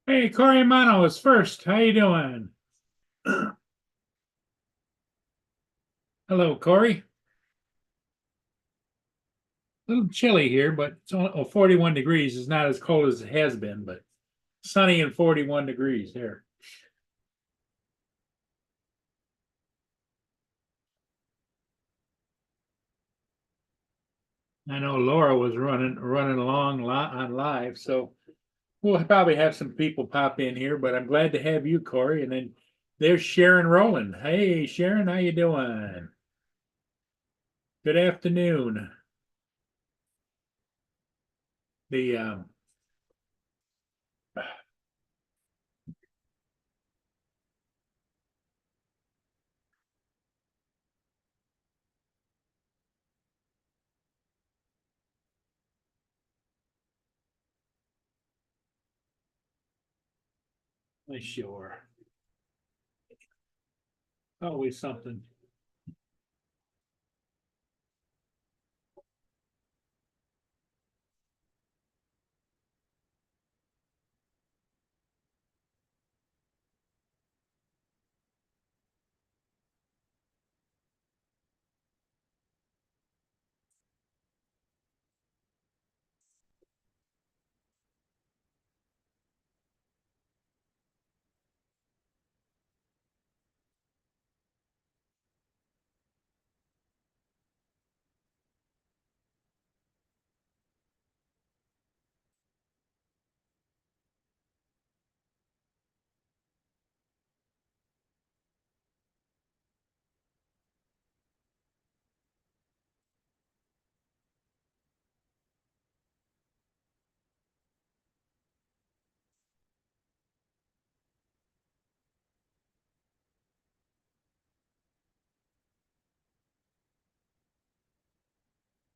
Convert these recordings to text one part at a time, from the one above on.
Hey, Corey Mano is first. How you doing? Hello, Corey. A little chilly here, but it's only 41 degrees. It's not as cold as it has been, but sunny and 41 degrees here. I know Laura was running along on live, so we'll probably have some people pop in here. But I'm glad to have you, Corey. And then there's Sharon Rowland. Hey, Sharon, how you doing? Good afternoon. The sure, always something.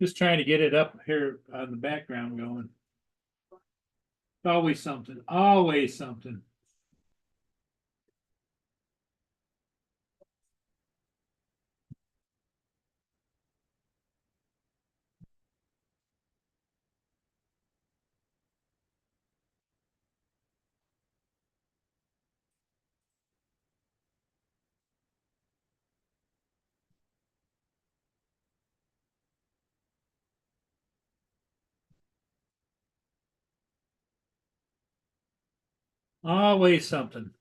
Just trying to get it up here on the background going. Always something. Always something. Always something.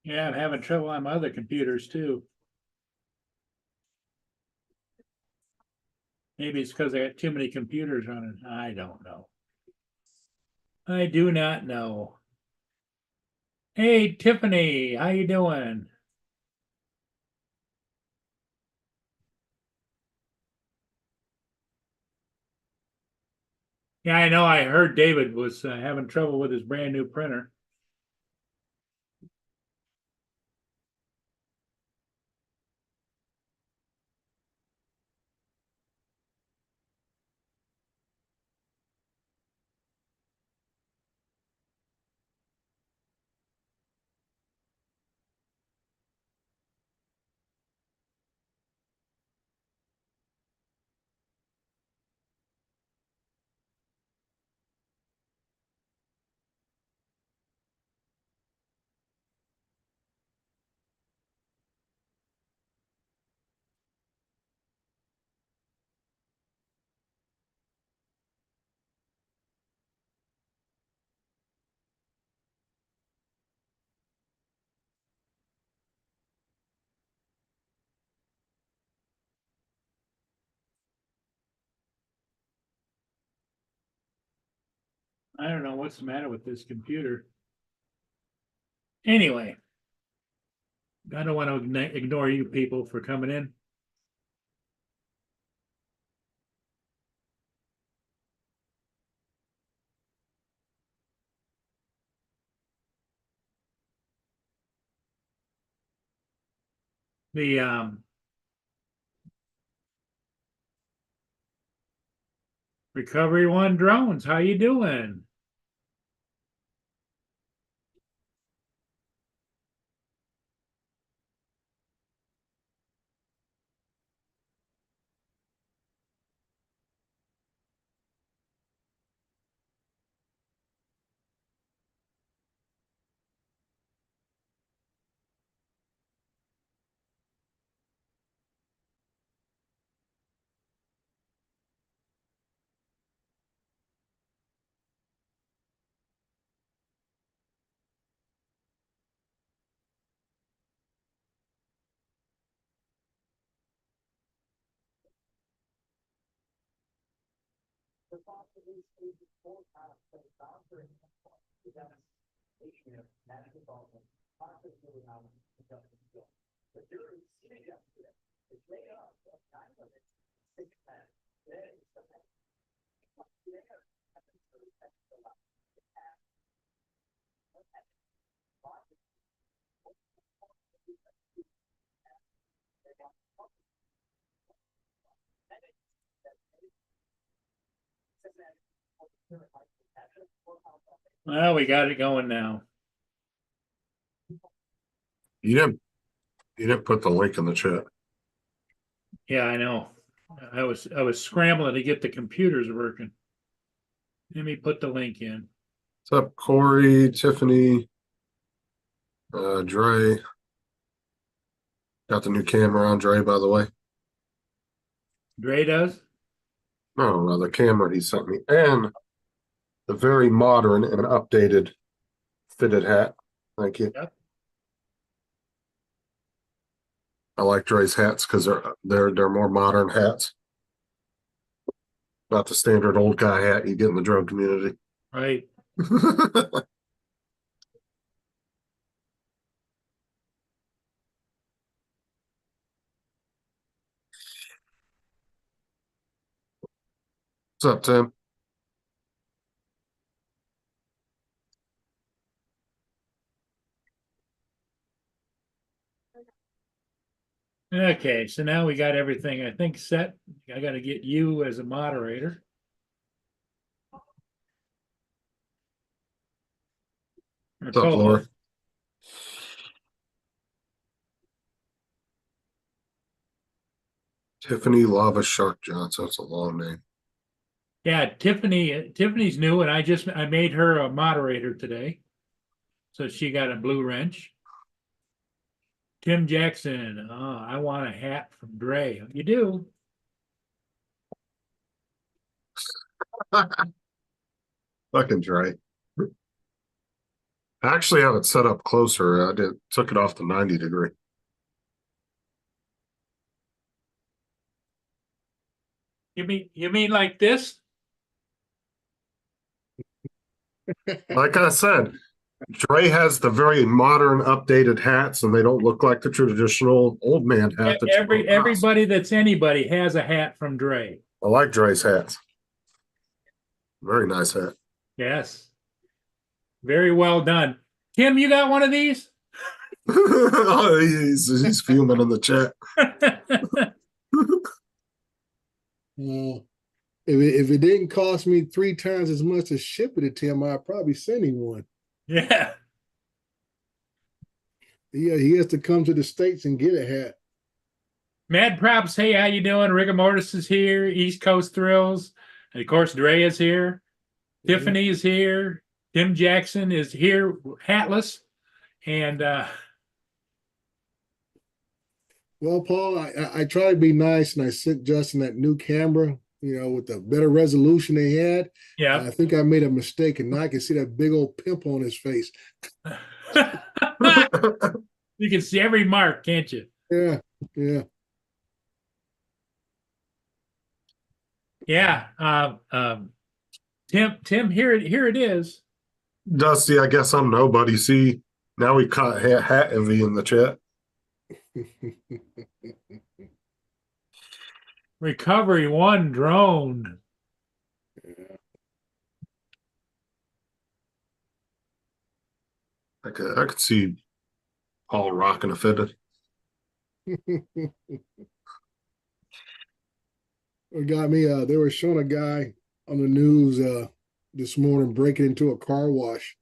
Yeah, I'm having trouble on my other computers too. Maybe it's because I got too many computers running. I don't know. I do not know. Hey, Tiffany, how you doing? Yeah, I know. I heard David was having trouble with his brand new printer. I don't know what's the matter with this computer. Anyway, I don't want to ignore you people for coming in. The Recovery One drones. How you doing? Well, we got it going now. You didn't put the link in the chat. Yeah, I know. I was scrambling to get the computers working. Let me put the link in. What's up, Corey, Tiffany, Dre? Got the new camera on Dre, by the way. Dre does? No, the camera he sent me. And the very modern and updated fitted hat. Thank you. Yep. I like Dre's hats because they're more modern hats. Not the standard old guy hat you get in the drug community. Right. What's up, Tim? Okay, so now we got everything, I think, set. I got to get you as a moderator. What's up, Laura? Tiffany Lava Shark Johnson. That's a long name. Yeah, Tiffany's new, and I made her a moderator today. So she got a blue wrench. Tim Jackson, I want a hat from Dre. You do. Fucking Dre. I actually have it set up closer. I took it off the 90 degree. You mean like this? Like I said, Dre has the very modern, updated hats, and they don't look like the traditional old man hat. Everybody that's anybody has a hat from Dre. I like Dre's hats. Very nice hat. Yes. Very well done. Tim, you got one of these? Oh, he's fuming in the chat. If it didn't cost me 3 times as much to ship it to Tim, I'd probably send him one. Yeah. Yeah, he has to come to the States and get a hat. Mad Props, hey, how you doing? Rigor Mortis is here. East Coast Thrills. And of course, Dre is here. Yeah. Tiffany is here. Tim Jackson is here, hatless. And well, Paul, I try to be nice, and I sent Justin that new camera, with the better resolution they had. yeah. I think I made a mistake, and now I can see that big old pimple on his face. You can see every mark, can't you? Yeah, yeah. Yeah. Tim, here it is. Dusty, I guess I'm nobody. See, now we caught hat envy in the chat. Recovery 1 drone. I could see Paul rocking a fitted. It got me. They were showing a guy on the news this morning breaking into a car wash,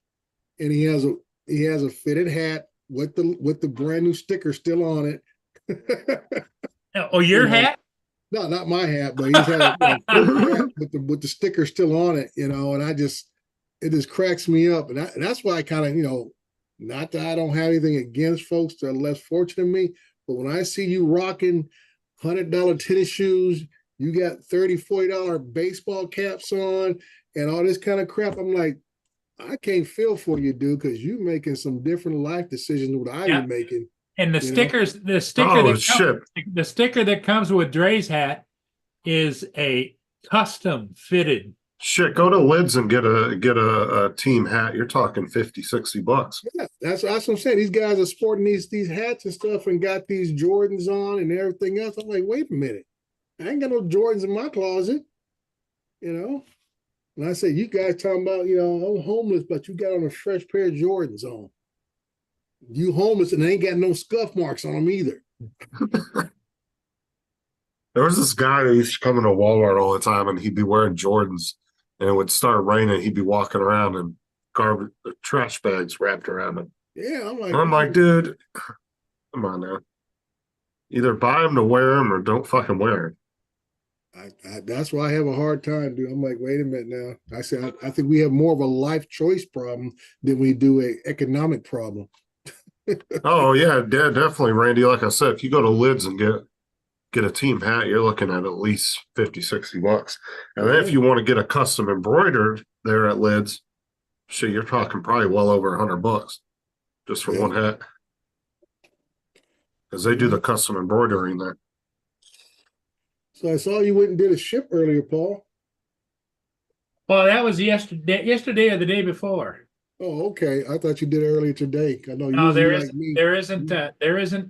and he has a fitted hat with the brand new sticker still on it. Oh, your hat? No, not my hat, but he's had a hat with the sticker still on it, and it just cracks me up. And that's why I kind of, not that I don't have anything against folks that are less fortunate than me, but when I see you rocking $100 tennis shoes, you got $30, $40 baseball caps on and all this kind of crap, I'm like, I can't feel for you, dude, because you're making some different life decisions than what I've been making. And the sticker that comes with Dre's hat is a custom fitted Shit, go to Lids and get a team hat. You're talking 50, $60. Yeah, that's what I'm saying. These guys are sporting these hats and stuff and got these Jordans on and everything else. I'm like, wait a minute. I ain't got no Jordans in my closet, you know. And I said, you guys talking about, I'm homeless, but you got on a fresh pair of Jordans on. You homeless and they ain't got no scuff marks on them either. There was this guy that used to come into Walmart all the time, and he'd be wearing Jordans, and it would start raining. He'd be walking around and garbage trash bags wrapped around him. Yeah, And I'm like, dude, come on now. Either buy them to wear them or don't fucking wear them. That's why I have a hard time, dude. I'm like, wait a minute now. I said, I think we have more of a life choice problem than we do a economic problem. Oh yeah, definitely, Randy. Like I said, if you go to Lids and get a team hat, you're looking at least 50, $60. And then if you want to get a custom embroidered there at Lids, shit, you're talking probably well over $100 just for one hat. Because they do the custom embroidering there. So I saw you went and did a ship earlier, Paul. Well, that was yesterday or the day before. Oh, okay. I thought you did it earlier today. I know No, usually there like me. isn't,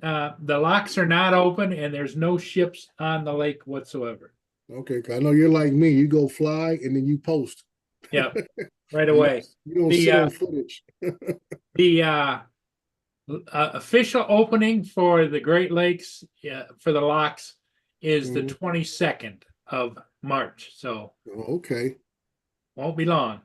the locks are not open and there's no ships on the lake whatsoever. Okay, 'cause I know you're like me. You go fly and then you post. Yeah, right away. You don't The, sit on footage. The official opening for the Great Lakes, for the locks is the 22nd of March, so Oh, okay. won't be long.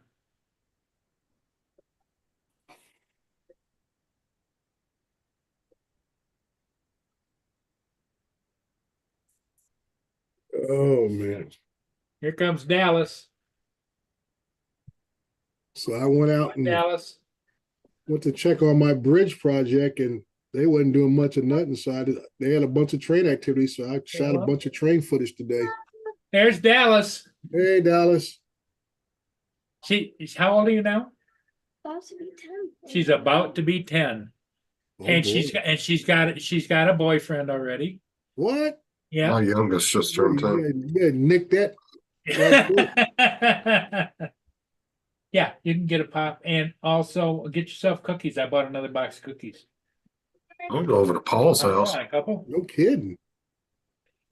Oh man. Here comes Dallas. So I went out and Dallas. went to check on my bridge project and they wasn't doing much of nothing. So they had a bunch of train activities. So I shot a bunch of train footage today. There's Dallas. Hey, Dallas. How old are you now? About to be 10. She's about to be 10. Oh, And boy. she's got a boyfriend already. What? Yeah. My youngest just turned 10. Yeah, nick that. Yeah, you can get a pop and also get yourself cookies. I bought another box of cookies. I'll go over to Paul's house. A couple. No kidding.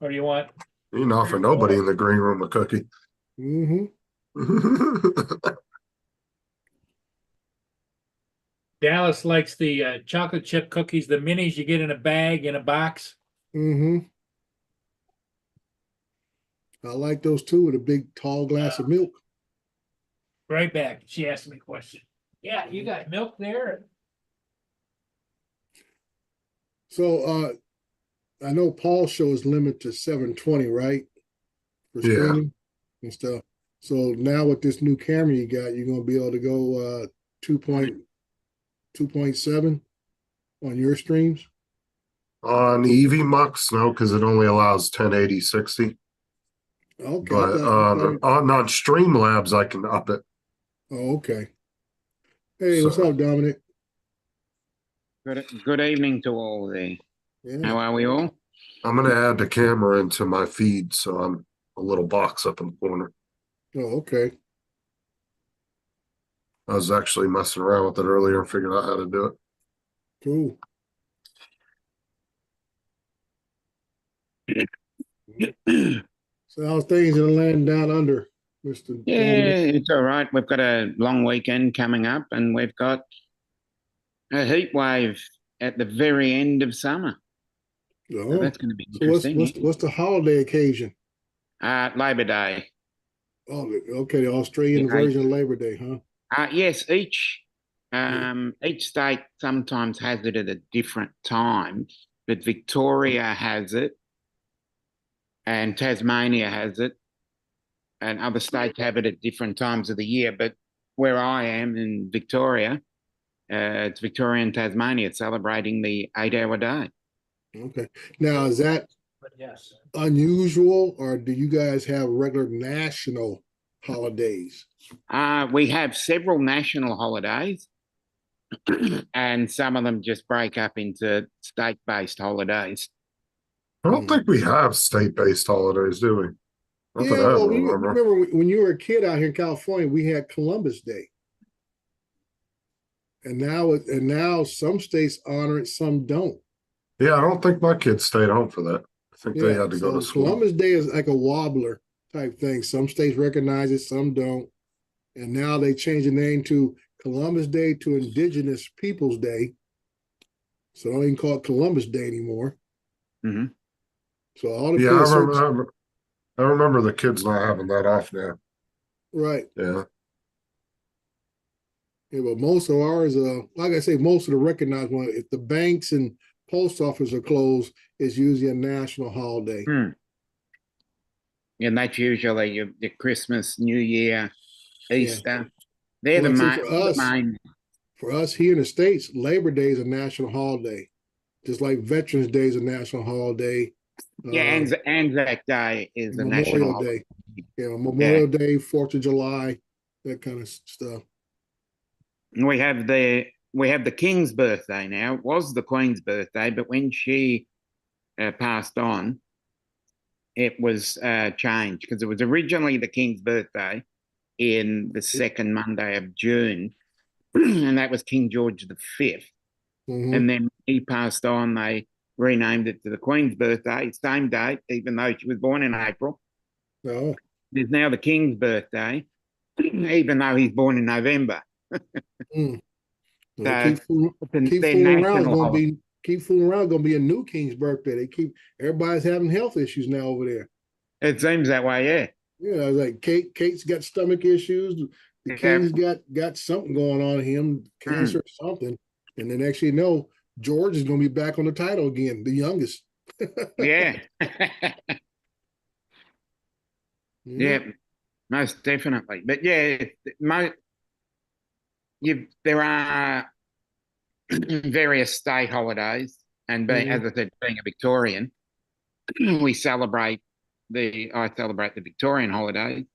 Or do you want? You didn't offer nobody in the green room a cookie. Mm-hmm. Dallas likes the chocolate chip cookies, the minis you get in a bag in a box. Mm-hmm. I like those too with a big tall glass of milk. Right back. She asked me a question. Yeah, you got milk there. So I know Paul's show is limited to 720, right? For Yeah. streaming and stuff. So now with this new camera you got, you're gonna be able to go 2.7 on your streams. On Eevee Mux, no, because it only allows 1080 60. Okay. But on Streamlabs, I can up it. Oh, okay. Hey, what's So- up, Dominic? Good evening to all there. Yeah. How are we all? I'm going to add the camera into my feed, so I'm a little box up in the corner. Oh, okay. I was actually messing around with it earlier and figured out how to do it. Cool. So how's things in the land down under, Mr. Yeah, it's all right. We've got a long weekend coming up and we've got a heat wave at the very end of summer. So Oh, that's going to be so what's interesting. what's the holiday occasion? Labor Day. Oh, okay, the Australian Okay. version of Labor Day, huh? Yes, each state sometimes has it at a different time, but Victoria has it and Tasmania has it and other states have it at different times of the year. But where I am in Victoria, it's Victoria and Tasmania celebrating the 8-hour day. Okay. Now, is that But yes. unusual, or do you guys have regular national holidays? We have several national holidays and some of them just break up into state-based holidays. I don't think we have state-based holidays, do we? Not Yeah, that I well, ever you remember. remember when you were a kid out here in California, we had Columbus Day. And now some states honor it, some don't. Yeah, I don't think my kids stayed home for that. I think they Yeah, had to go so to school. Columbus Day is like a wobbler type thing. Some states recognize it, some don't. And now they changed the name to Columbus Day to Indigenous Peoples Day. So don't even call it Columbus Day anymore. Mhm. So all the Yeah, I kids, remember. I remember the kids not having that off now. right. Yeah. Yeah, but most of ours, like I say, most of the recognized one, if the banks and post office are closed, it's usually a national holiday. Hmm. And that's usually your Christmas, New Year, Easter. They're Well, the like I main, say, the main. for us here in the States, Labor Day is a national holiday, just like Veterans Day is a national holiday. Yeah, Anzac Day is a national Memorial holiday. Day, Memorial Day, 4th of July, that kind of stuff. And we have the King's birthday now. It was the Queen's birthday, but when she passed on, it was changed because it was originally the King's birthday in the second Monday of June, and that was King George V. Mhm. And then he passed on, they renamed it to the Queen's birthday, same date, even though she was born in April. No, It's now the King's birthday, even though he's born in November. mm. Well, So keep they're fooling around. It's national gonna holidays. be keep fooling around. Gonna be a new king's birthday. Everybody's having health issues now over there. It seems that way, yeah. Yeah, like Kate's got stomach issues. The Yeah. king's got something going on in him, cancer or something. And then next you know, George is gonna be back on the title again, the youngest. Yeah. Yeah. Yeah, most definitely. But yeah, there are various state holidays, and as I said, being a Victorian, I celebrate the Victorian holidays,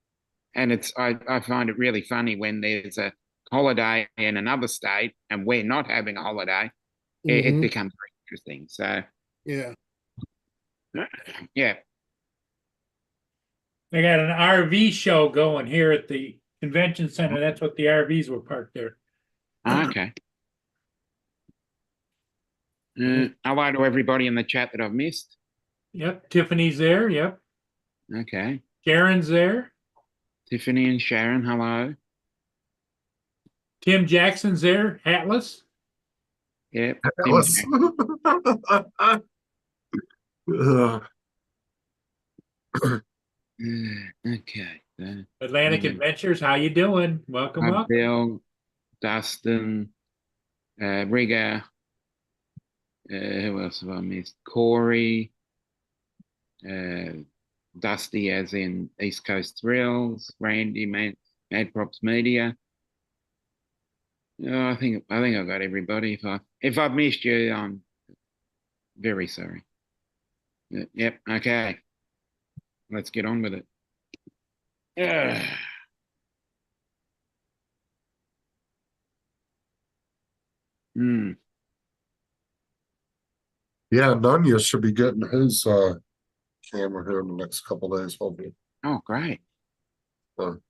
and I find it really funny when there's a holiday in another state and we're not having a holiday. It Mhm. becomes very interesting. So Yeah. yeah. They got an RV show going here at the convention center. That's what the RVs were parked there. Okay. Hello to everybody in the chat that I've missed. Yep, Tiffany's there. Yep, Okay. Sharon's there. Tiffany and Sharon, hello. Tim Jackson's there. Hatless. Yep. Let's- Okay. Atlantic Adventures. How you doing? Welcome up. Bill, Dustin, Rigger. Who else have I missed? Corey, Dusty, as in East Coast Thrills, Randy, Mad Props Media. I think I've got everybody. If I've missed you, I'm very sorry. Yep. Okay. Let's get on with it. Hmm. Yeah, Nunya should be getting his camera here in the next couple days, hopefully. Oh, great. Well,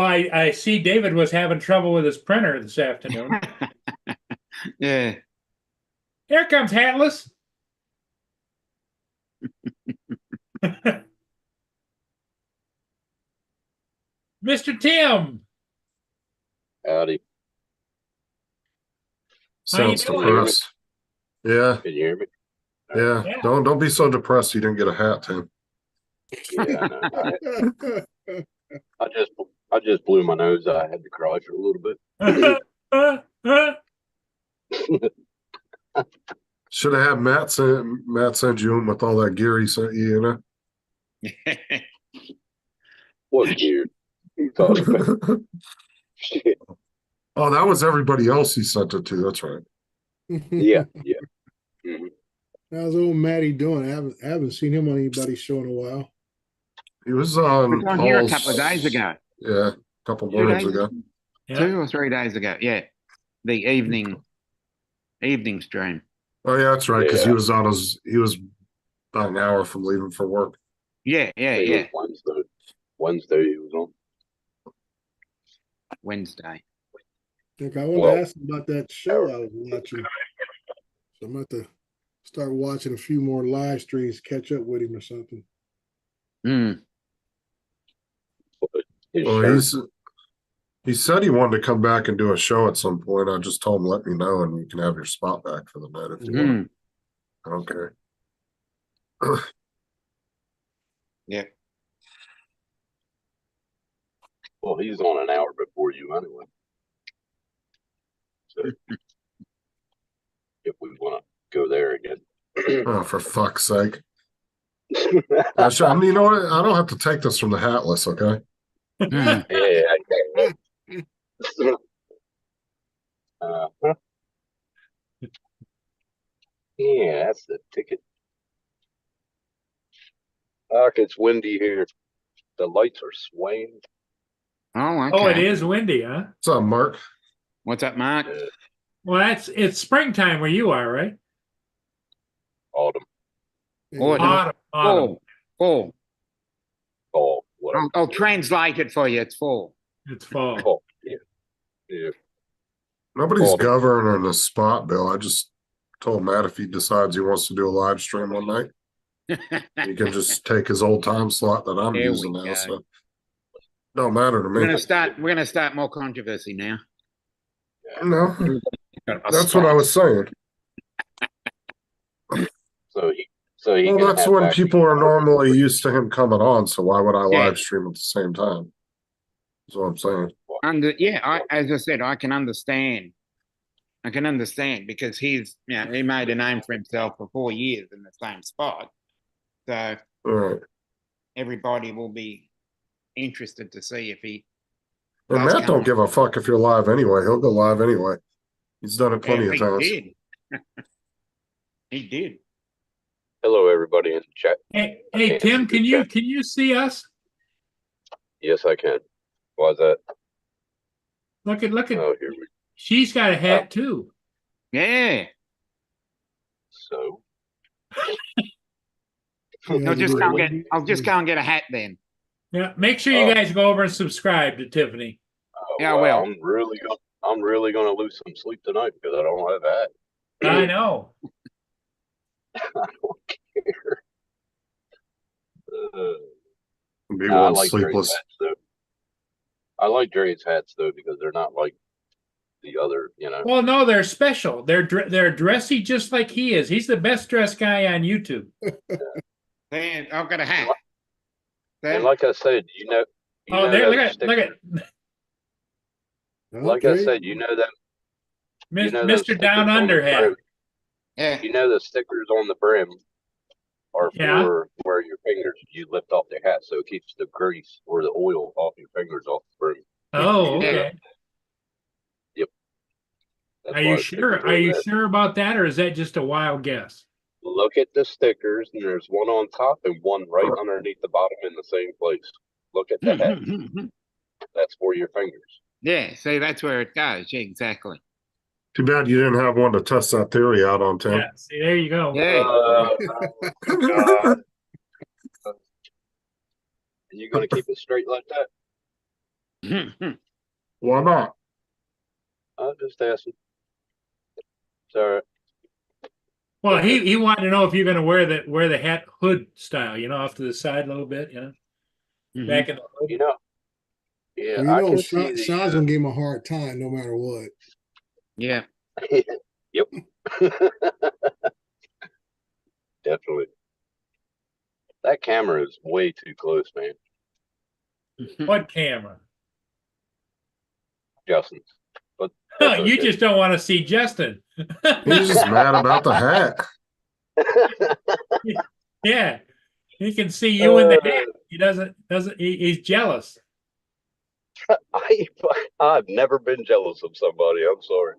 I see David was having trouble with his printer this afternoon. Yeah. Here comes Hatless. Mr. Tim. Howdy. How you Sounds doing? depressed. Yeah, Can you hear me? yeah. Yeah. Don't be so depressed you didn't get a hat, Tim. Yeah, I know. I just blew my nose. I had to cry for a little bit. Should have had Matt send you in with all that gear he sent you, you know? What gear? You talking about? Shit. Oh, that was everybody else he sent it to. That's right. Yeah, yeah. Mhm. How's old Matty doing? I haven't seen him on anybody's show in a while. He was I on was on here a Paul's- couple of days ago. Yeah, a couple 2 mornings days ago. Yeah. 2 or 3 days ago. Yeah. The evening stream. Oh yeah, that's right. Because Yeah. he was about an hour from leaving for work. Yeah, I think it yeah. was Wednesday. Wednesday he was on. Wednesday. Okay, I wanted Well, to ask him about that show I was watching. So I'm about to start watching a few more live streams, catch up with him or something. Mm. his Well, shirt. he said he wanted to come back and do a show at some point. I just told him, let me know, and you can have your spot back for the night if you want. Mhm. I don't care. Yeah. Well, he's on an hour before you anyway. So if we want to go there again. Oh, for fuck's sake! I mean, you know what? I don't have to take this from the hat list, okay? Mm. Yeah. Yeah, that's the ticket. Fuck, it's windy here. The lights are swaying. Oh, okay. Oh, it is windy, huh? What's up, Mark? What's up, Mark? Well, it's springtime where you are, right? Autumn, Autumn. Autumn. Fall. fall, whatever. I'll translate it for you. It's fall. It's fall. Fall. Yeah. Yeah. Nobody's Autumn. governing the spot, Bill. I just told Matt if he decides he wants to do a live stream one night, he can just take his old time slot that I'm There we using now. go. So don't matter to We're me. gonna start more controversy now. No, that's what I was saying. So he Well, can that's have when back people the- are normally used to him coming on. So why would I Yeah. live stream at the same time? That's what I'm saying. As I said, I can understand. I can understand because he made a name for himself for 4 years in the same spot. So All right. everybody will be interested to see if he And does Matt come don't on. give a fuck if you're live anyway. He'll go live anyway. He's done it plenty of He times. did. He did. Hello, everybody in the chat. Hey, can't Tim, see the chat. can you see us? Yes, I can. Why's that? Look at Oh, here we she's got a hat too. Yeah. So Yeah, I'll just the- go and get a hat then. Yeah, make sure you guys go over and subscribe to Tiffany. Yeah, I will. I'm really gonna lose some sleep tonight because I don't have that. I know. I don't care. Be No, I one like sleepless. Dre's hats though. I like Dre's hats though because they're not like the other, Well, no, they're special. They're dressy just like he is. He's the best dressed guy on YouTube. Then I've got a hat. And like I said, Oh, there! Look at Like I Okay. said, that those Mr. stickers Down on the Under hat. brim- Yeah. the stickers on the brim are Yeah. for where your fingers you lift off the hat, so it keeps the grease or the oil off your fingers off the brim. Oh, Yeah. okay. That's Are why you the sure? stickers Are you red. sure about that, or is that just a wild guess? Look at the stickers, and there's one on top and one right underneath the bottom in the same place. Look at the hat. That's for your fingers. Yeah, see, that's where it goes. Yeah, exactly. Too bad you didn't have one to test that theory out on, Tim. Yeah. See, there you go. Yeah. God. And you're gonna keep it straight like that? Why not? I'm just asking. It's all right. Well, he wanted to know if you're going to wear the hat hood style, off to the side a little bit, back in the hood. Yeah, Well, I you know, can see Sean's gonna give him a hard time no matter what. Yeah. Yep. Definitely. That camera is way too close, man. What camera? Justin's. But that's You okay. just don't want to see Justin. He's just mad about the hat. Yeah, he can see you in the hat. He doesn't. He's jealous. I've never been jealous of somebody. I'm sorry.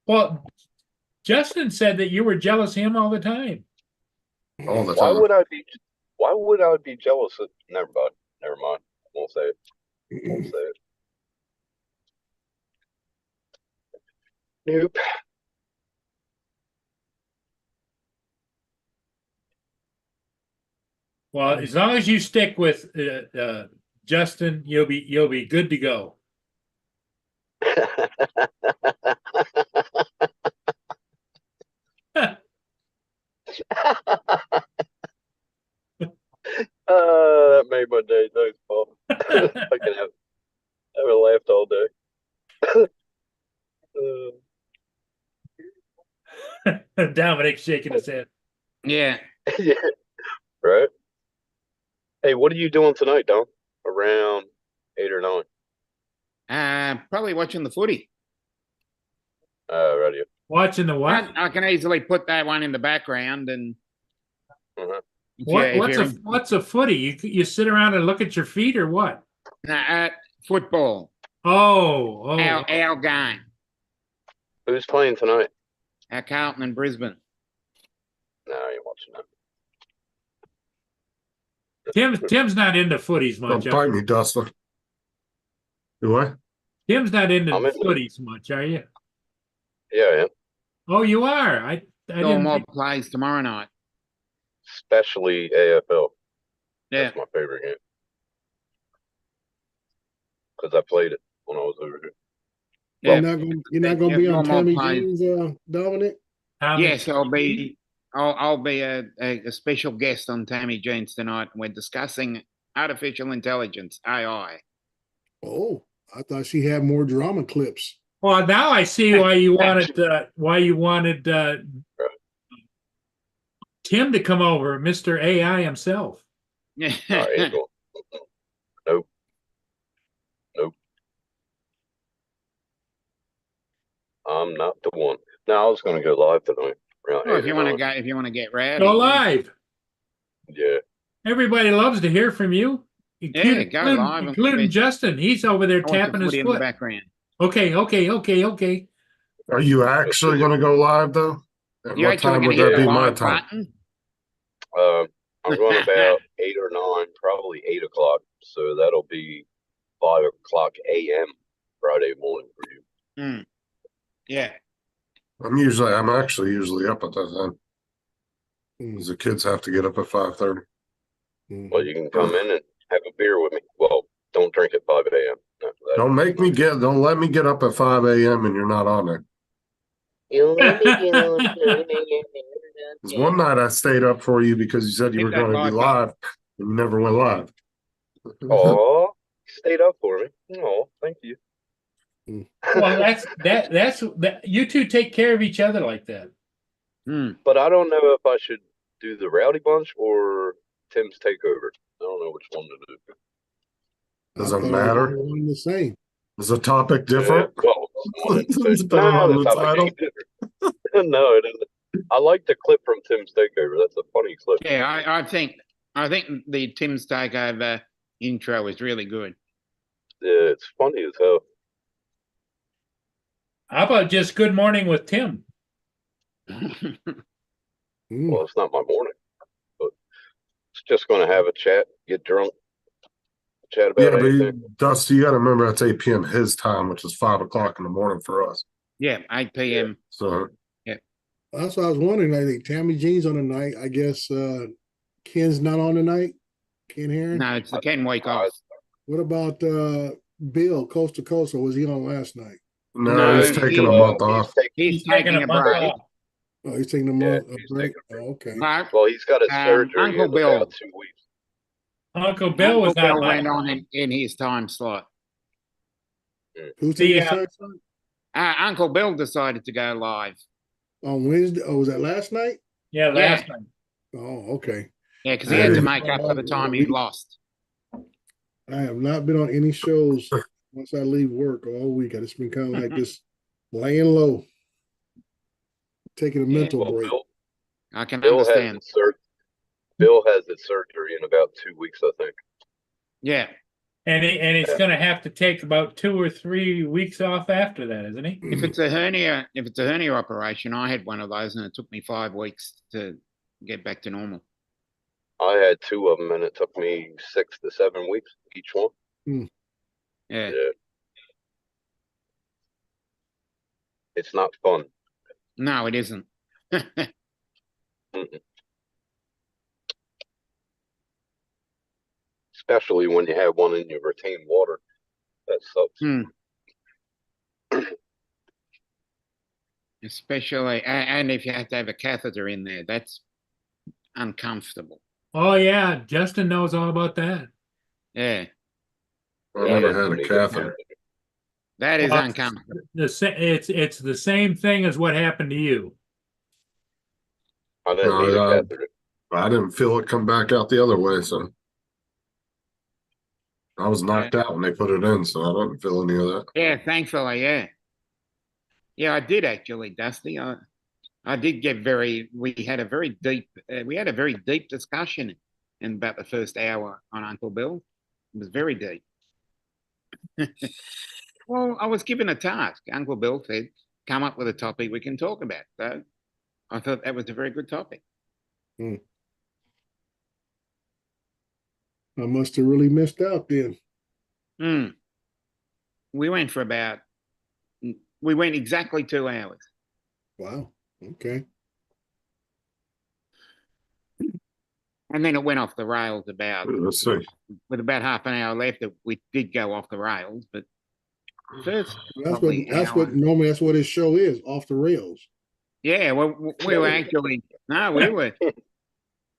Well, Justin said that you were jealous of him all the time. All the Why time. would I be jealous of never mind. Won't say it. Nope. Well, as long as you stick with Justin, you'll be good to go. That made my day. Thanks, Paul. I can haven't laughed all day. Dominic shaking his head. Yeah. Yeah, right. Hey, what are you doing tonight, Don? Around 8 or 9. Probably watching the footy. Right here. Watching the what? I can easily put that one in the background and Uh-huh. What's a footy? You sit around and look at your feet or what? football. Oh, Our game. Who's playing tonight? Carlton and Brisbane. No, I ain't watching that. Tim's not into footies Don't much. bite me, Dustin. Do I? Tim's not into I'm into it. footies much, are you? Yeah, I am. Oh, you are. I didn't Mob think- plays tomorrow night. Especially AFL. Yeah. That's my favorite game. Because I played it when I was over here. Yeah. You're not gonna be on Normal Tammy plays. Jean's, Dominic? Tommy- Yes, I'll be a special guest on Tammy Jeans tonight. We're discussing artificial intelligence, AI. Oh, I thought she had more drama clips. Well, now I see why you wanted Tim to come over, Mr. AI himself. I ain't going. Nope. I'm not the one. No, I was going to go live tonight. Around Well, 8 if you or want to 9. go, if you want to get rowdy, Go live. Yeah. Everybody loves to hear from you. Yeah, go live and Including we'll Justin. He's over there I want the tapping his footy in the foot. background. Okay. Are you actually going to go live though? At You what actually time going would to hit that the be my live time? button? I'm going about 8 or 9, probably 8 o'clock. So that'll be 5 o'clock a.m. Friday morning for you. Yeah. I'm actually usually up at that time. Mm, Because the kids have to get up at 5:30. mm. Well, you can come in and have a beer with me. Well, don't drink at 5 a.m. After that. Don't let me get up at 5 a.m. and you're not on there. You'll let me get on. Because one night I stayed up for you because you said you Hit were that going to be live live and you never went live. Oh, stayed up for me. Oh, thank you. Well, that's that. You two take care of each other like that. But I don't know if I should do the Rowdy Bunch or Tim's Takeover. I don't know which one to do. Does I it thought matter? was all one the same. Is the topic different? Well, one and two. Depending on the title. ain't different. No, it isn't. I like the clip from Tim's Takeover. That's a funny clip. Yeah, I think the Tim's Takeover intro is really good. Yeah, it's funny as hell. How about just good morning with Tim? Mm. Well, it's not my morning, but it's just going to have a chat, get drunk, chat about Yeah, but anything. Dusty, you got to remember that's 8 p.m. his time, which is 5 o'clock in the morning for us. Yeah, 8 p.m. So That's what I was wondering. I think Tammy Jean's on the night. I guess Ken's not on the night. Ken Heron. No, it's the Ken week off. What about Bill Coast to Coast? Or was he on last night? no, he's taking a month off. He's taking a month break. off. Oh, he's taking a Yeah, month he's break. taking a Oh, okay. But Well, he's got a surgery Uncle in Bill. about 2 weeks. Uncle Bill was Uncle not Bill like went on in his time slot. Who's taking The, the surgery? Uncle Bill decided to go live. On Wednesday? Oh, was that last night? last night. Oh, okay. Yeah, because he had to Hey. make up for the time he lost. I have not been on any shows once I leave work all week. I just been kind of like this laying low, taking a mental Well, break. I can Bill has understand. his Bill has his surgery in about 2 weeks, I think. Yeah. And it's going to have to take about 2 or 3 weeks off after that, isn't he? If it's a hernia operation, I had one of those and it took me 5 weeks to get back to normal. I had 2 of them, and it took me 6 to 7 weeks each one. Yeah. Yeah. It's not fun. No, it isn't. Mm-mm. especially when you have one in your retained water. That sucks. Hmm. Especially, and if you have to have a catheter in there, that's uncomfortable. Oh yeah, Justin knows all about that. Yeah, I Yeah, never that's had when a you get catheter. that is Well, uncomfortable. It's the same thing as what happened to you. I didn't No, need a I- catheter. I didn't feel it come back out the other way, so I was knocked out when they put it in, so I didn't feel any of that. Yeah, thankfully, yeah. Yeah, I did actually, Dusty. I did get we had a very deep discussion in about the first hour on Uncle Bill. It was very deep. Well, I was given a task. Uncle Bill said, come up with a topic we can talk about. So I thought that was a very good topic. I must have really missed out then. Hmm. We went exactly 2 hours. Wow. Okay. And then it went off the rails Let's see. with about half an hour left. We did go off the rails, but first That's hour. what normally that's what his show is, off the rails. Yeah, well, we were actually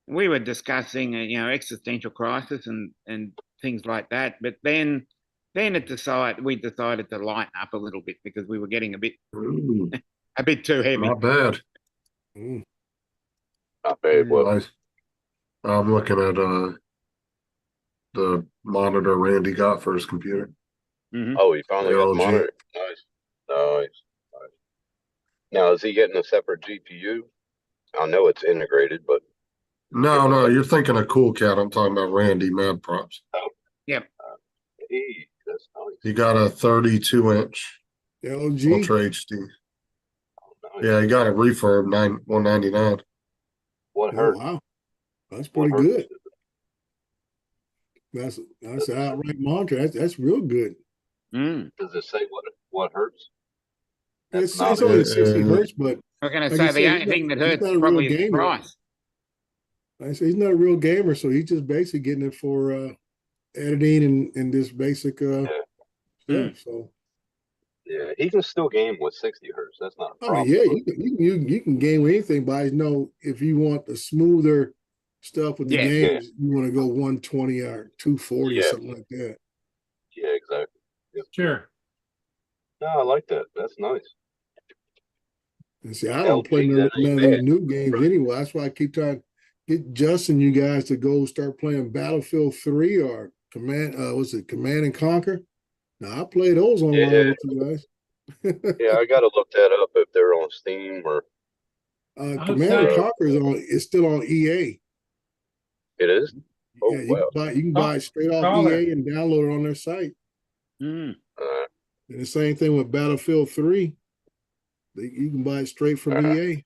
we were discussing existential crisis and things like that. But then we decided to lighten up a little bit because we were getting a bit too heavy. Not bad. Mm. Not bad. Well, I'm looking at the monitor Randy got for his computer. Mhm. oh, he finally got the LG. monitor. Nice. Now, is he getting a separate GPU? I know it's integrated, but No, you're thinking of Cool Cat. I'm talking about Randy Mad Props. hey, that's nice. He got a 32-inch LG. Ultra HD. Nice. Yeah, he got a refurb 199. What Oh, hurt? wow. That's What pretty hurt? good. That's an outright monitor. That's real good. Mm. Does it say what hurts? That's It's not only it. 60 hertz, but I was going to Like say I the said, only thing that he's hurts not a real probably is the gamer. price. like I say he's not a real gamer, so he's just basically getting it for editing and this basic stuff. So Yeah, he can still game with 60 hertz. That's not a I problem. mean, yeah, you can game with anything, but I know if you want the smoother stuff with the Yeah. games, you want to go 120 or 240 Yeah. something like that. Yeah, exactly. Sure. No, I like that. That's nice. And see, I don't play LG, none that ain't of these bad. new games anyway. That's why I keep trying to get Justin, you guys, to go start playing Battlefield 3 or Command and Conquer? Now I play those online Yeah. with you guys. Yeah, I got to look that up if they're on Steam or Command and Outside- Conquer is still on EA. it is. Oh, Yeah, you wow. can buy it straight off Caller. EA and download it on their site. Mm. And the same thing with Battlefield 3. You can buy it straight from EA.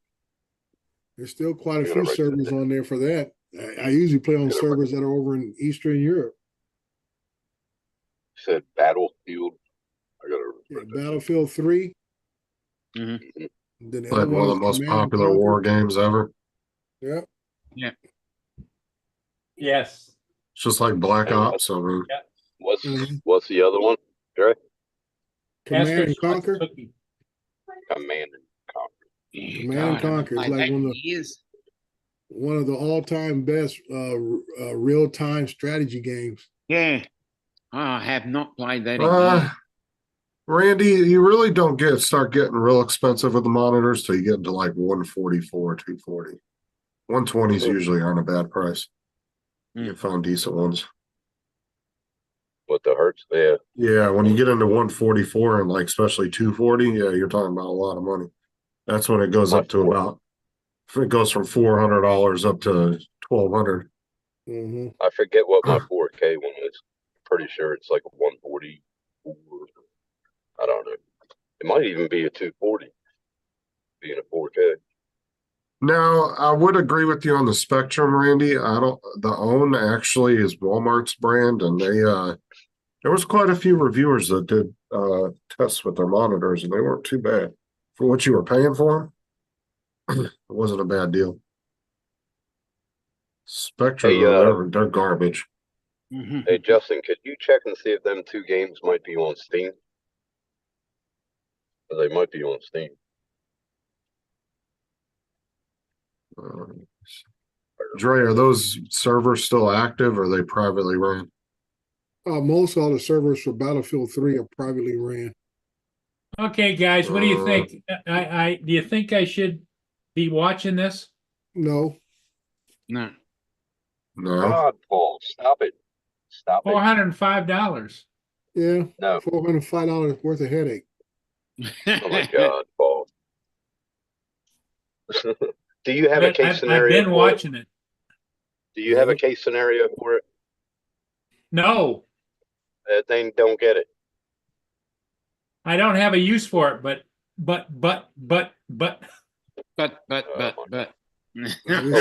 There's still quite a I'm few gonna write that servers on there for that. I usually play on Yeah. servers that are over in Eastern Europe. Said Battlefield. I got to. Yeah, Battlefield 3. Mhm. And then the Like other one of the is most Command and popular Conquer. war games ever. Yeah. Yes. It's just like Black And Ops. I mean, Mhm. What's the other one? Dre? Command and Asterisk Conquer. cookie. Command and Conquer. Yeah, Command and God, Conquer is I've like played one of that for years. One of the all-time best real-time strategy games. Yeah. Oh, I have not played that in uh, years. Randy, you really don't start getting real expensive with the monitors till you get into like 144, 240. 120s usually aren't a bad price. You can find decent ones. What the hertz? Yeah. Yeah, when you get into 144 and like especially 240, yeah, you're talking about a lot of money. That's when it goes up to about, if it goes from $400 up to 1,200. Mm-hmm. I forget what my 4K one is. Pretty sure it's like a 140. I don't know. It might even be a 240 being a 4K. Now, I would agree with you on the Spectrum, Randy. The OWN actually is Walmart's brand, and there was quite a few reviewers that did tests with their monitors, and they weren't too bad. For what you were paying for them, it wasn't a bad deal. Spectrum, Hey, they're garbage. Hey, Justin, could you check and see if them 2 games might be on Steam? They might be on Steam. Dre, are those servers still active or are they privately run? Most all the servers for Battlefield 3 are privately ran. Okay, guys, what do you think? Do you think I should be watching this? No, No. No. God, Paul, stop it. Stop it. $405. yeah, No. $405 worth of headache. Oh my God, Paul. Do you have a But case I've scenario been for it? watching it. Do you have a Yep. case scenario for it? No, They don't get it. I don't have a use for it, but But. Oh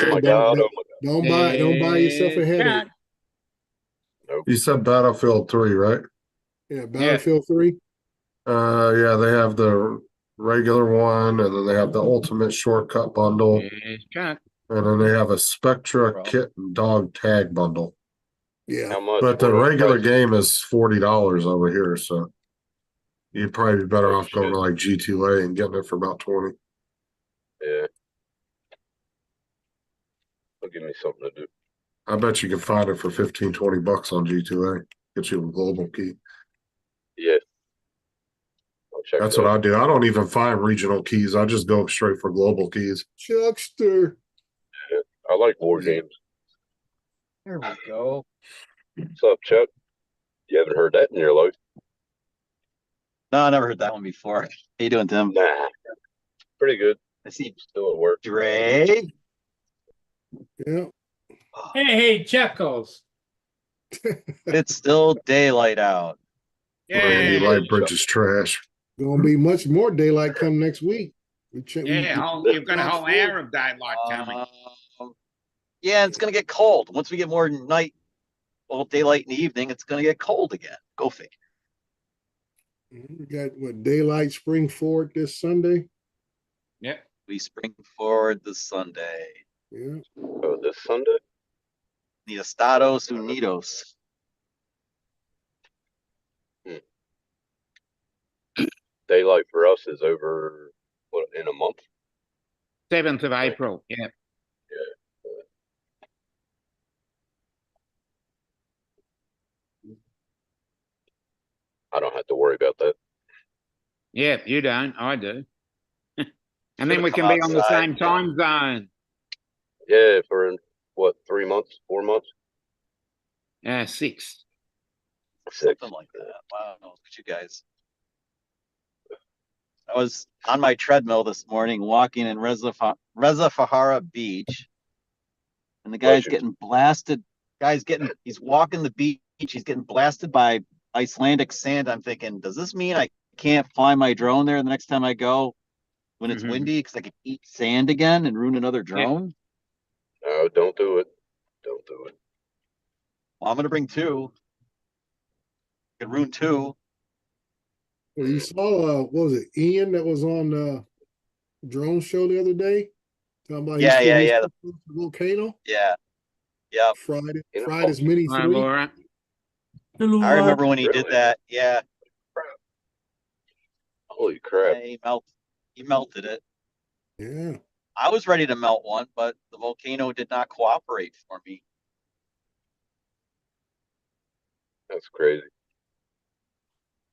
my God. Oh my Don't buy yourself a headache. Cat. You said Battlefield 3, right? Yeah, Battlefield 3. Yeah, they have the regular one and then they have the ultimate shortcut bundle. Yes, cat. And then they have a Spectra kit and dog tag bundle. Yeah, How much? But the What are regular prices? game is $40 over here, so you'd probably be better Oh, off going shit. to like G2A and getting it for about 20. Yeah. They'll give me something to do. I bet you can find it for 15, 20 bucks on G2A. Get you a global key. Yeah. I'll check That's that. what I do. I don't even find regional keys. I just go straight for global keys. Chuckster. I like war Yeah. games. There we go. What's up, Chuck? You haven't heard that in your life? No, I never heard that one before. How you doing, Tim? Nah. Pretty good. I see Still at work. Dre. Yeah, hey, Checkles. It's still daylight out. Randy Yeah. Lightbridge is trash. gonna be much more daylight come next week. You've got a whole hour of daylight coming. Yeah, it's gonna get cold. Once we get more night, well, daylight in the evening, it's gonna get cold again. Go figure. We got what daylight spring forward this Sunday. Yeah. We spring forward this Sunday. Yeah, Oh, this Sunday? The Estados Unidos. Daylight for us is over, what, in a month? 7th of April. Yeah. I don't have to worry about that. Yeah, you don't. I do. And then Should've we come can be on the outside, same yeah. time zone. Yeah, for what, 3 months, 4 months? 6. 6. Something like that. Wow, look at you guys. I was on my treadmill this morning walking in Reza Fahara Beach, and the guy's you. getting blasted. He's walking the beach, he's getting blasted by Icelandic sand. I'm thinking, does this mean I can't fly my drone there the next time I go when it's Mhm. windy? Because I could eat sand again and ruin another drone? No, don't do it. Don't do it. Well, I'm going to bring 2. Could ruin 2. well, you saw what was it, Ian that was on drone show the other day? Talking about Yeah, he's yeah, still yeah. the volcano. Yeah. Yep. Fried his mini Hi, 3. Laura. I remember when he did Really? that. Yeah. Holy crap. Yeah, he melted it. Yeah, I was ready to melt one, but the volcano did not cooperate for me. That's crazy.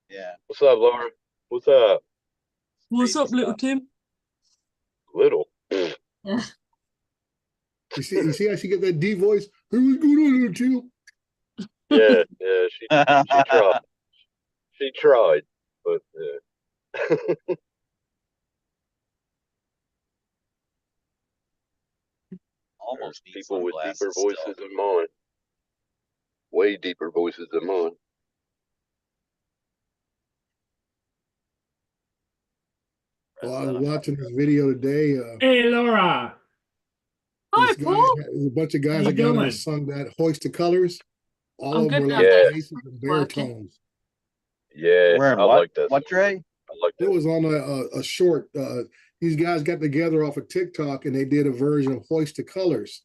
Yeah. What's up, Laura? What's up? What's up, Crazy little stuff. Tim? Little. you see how she get that D voice? Hey, what's going on, little Tim? Yeah, yeah, she tried. She tried, but Almost need people with deeper sunglasses voices still. than mine. Way deeper voices than mine. Well, I was watching this video today. Hey, Laura. Hi, This guy, Paul. there's a bunch of How guys you that got on doing? and sung that Hoist the Colors. All I'm of them good were now. like Yeah. basses and Working. baritones. Yeah, Wearing I what? like that. What, Dre? I like It that. was on a short. These guys got together off of TikTok and they did a version of Hoist the Colors.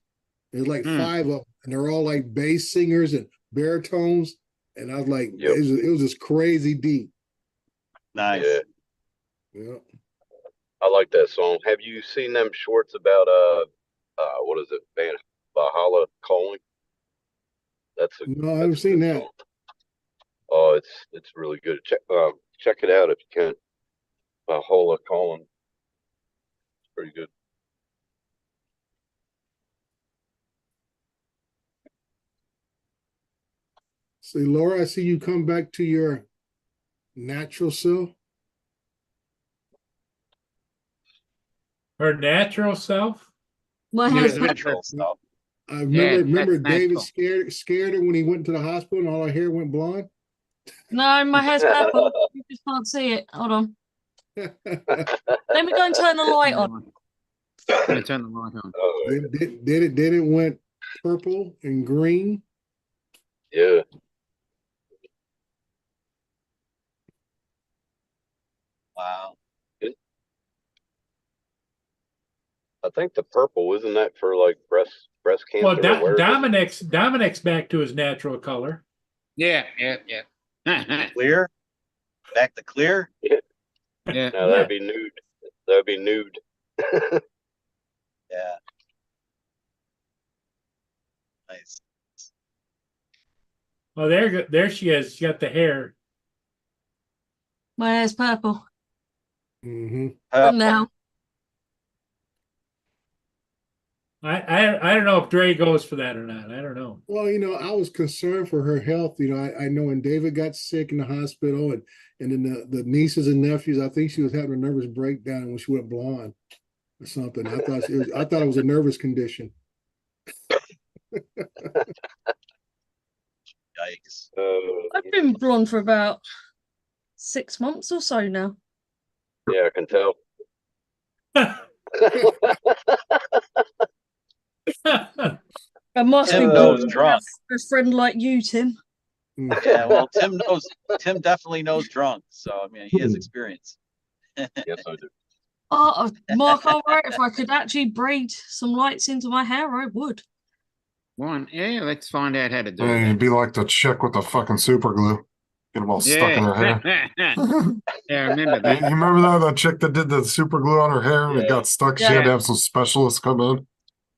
There's like 5 of them, and they're all like bass singers and baritones, and I was like, Yep. it was just crazy deep. Nice. Yeah, Yeah. I like that song. Have you seen them shorts about what is it, Van Valhalla Calling? That's No, I haven't seen good that. song. Oh, it's really good. Check it out if you can. Valhalla Calling. It's pretty good. See, Laura, I see you come back to your natural self. Her natural self. My Yeah, hair's that's- Natural stuff. I remember that's David natural. scared her when he went to the hospital and all her hair went blonde. no, my hair's purple. You just can't see it. Hold on. Let me go and turn the light on. Yeah, turn the light on. Oh, Did it went purple and green? yeah. Wow. I think the purple isn't that for like breast cancer Well, awareness? Dominic's back to his natural color. Yeah. Clear? Back to clear? Yeah. No, that'd be nude. That'd be nude. Yeah. Nice. Oh, there she is. She got the hair. My hair's purple. Mm-hmm. From now. I don't know if Dre goes for that or not. I don't know. Well, I was concerned for her health. I know when David got sick in the hospital and then the nieces and nephews, I think she was having a nervous breakdown when she went blonde or something. I thought it was a nervous condition. Yikes. I've been blonde for about 6 months or so now. Yeah, I can tell. I must Tim be knows blonde to drunk. have a friend like you, Tim. Yeah, well, Tim definitely knows drunk. So, I mean, he has experience. Yes, I do. Oh, Mark, all right. If I could actually braid some lights into my hair, I would. One. Yeah, let's find out how to do Yeah, that. you'd be like the chick with the fucking super glue. Get them all stuck in her hair. Yeah, I remember You that. remember that chick that did the super glue on her hair and it Yeah. got stuck? She had to have some specialists come in.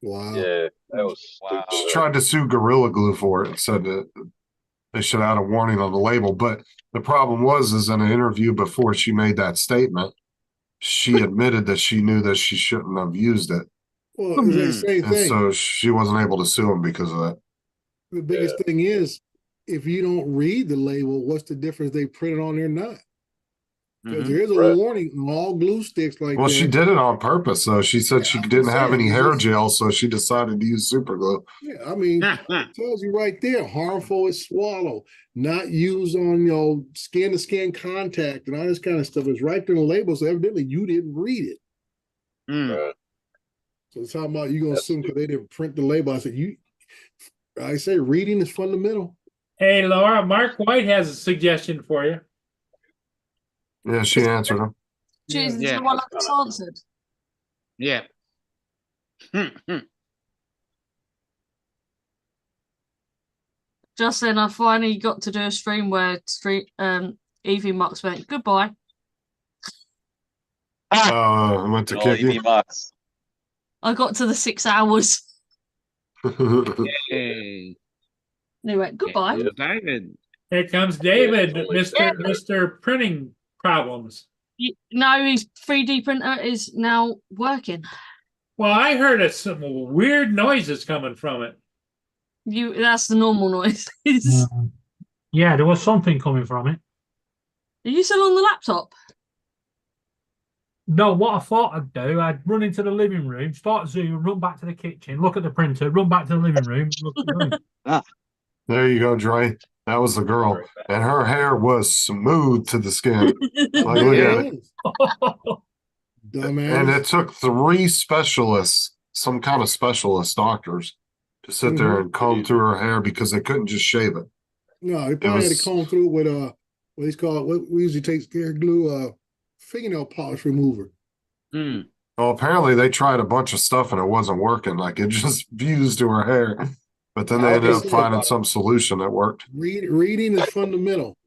Wow. Yeah, that was Wow. stupid. She tried to sue Gorilla Glue for it and said that they should add a warning on the label. But the problem is in an interview before she made that statement, she admitted that she knew that she shouldn't have used it. Well, it's the same And thing. so she wasn't able to sue him because of that. The biggest thing is, if you don't read the label, what's the difference they printed on there not? Because Mhm. there is a Right. warning on all glue sticks like Well, that. she did it on purpose, though. She said she Yeah, I'm didn't have saying, any it's hair just- gel, so she decided to use super glue. Yeah, I mean, it tells you right there, harmful is swallow, not used on skin to skin contact and all this kind of stuff. It's right there in the label, so evidently you didn't read it. Right. So it's talking about you gonna That's assume because they didn't print the label. I say reading is fundamental. Hey, Laura, Mark White has a suggestion for you. Yeah, she answered him. She's Yeah. the one I just answered. Yeah. Just then, I finally got to do a stream where Evie Mux went goodbye. I went to Good old kick you. EV Mux. I got to the 6 hours. Hey. And he went goodbye. Yeah, David. Here comes David, Yeah, it's only- Mr. Printing Problems. No, his 3D printer is now working. Well, I heard some weird noises coming from it. That's the normal noise. Are Yeah, there was something coming from it. you still on the laptop? No, what I thought I'd do, I'd run into the living room, start Zoom, run back to the kitchen, look at the printer, run back to the living room, look at the room. There you go, Dre. That was the girl. And her hair was smooth to the skin. Like, look at it. Dumbass. And it took 3 specialists, some kind of specialist doctors, to sit there and comb through her hair because they couldn't just shave it. No, they probably had was- to comb through with what he's called, what we usually take hair glue, fingernail polish remover. Mm. Well, apparently they tried a bunch of stuff and it wasn't working. Like it just fused to her hair. But then they How ended does up finding somebody- some solution that worked. Reading is fundamental.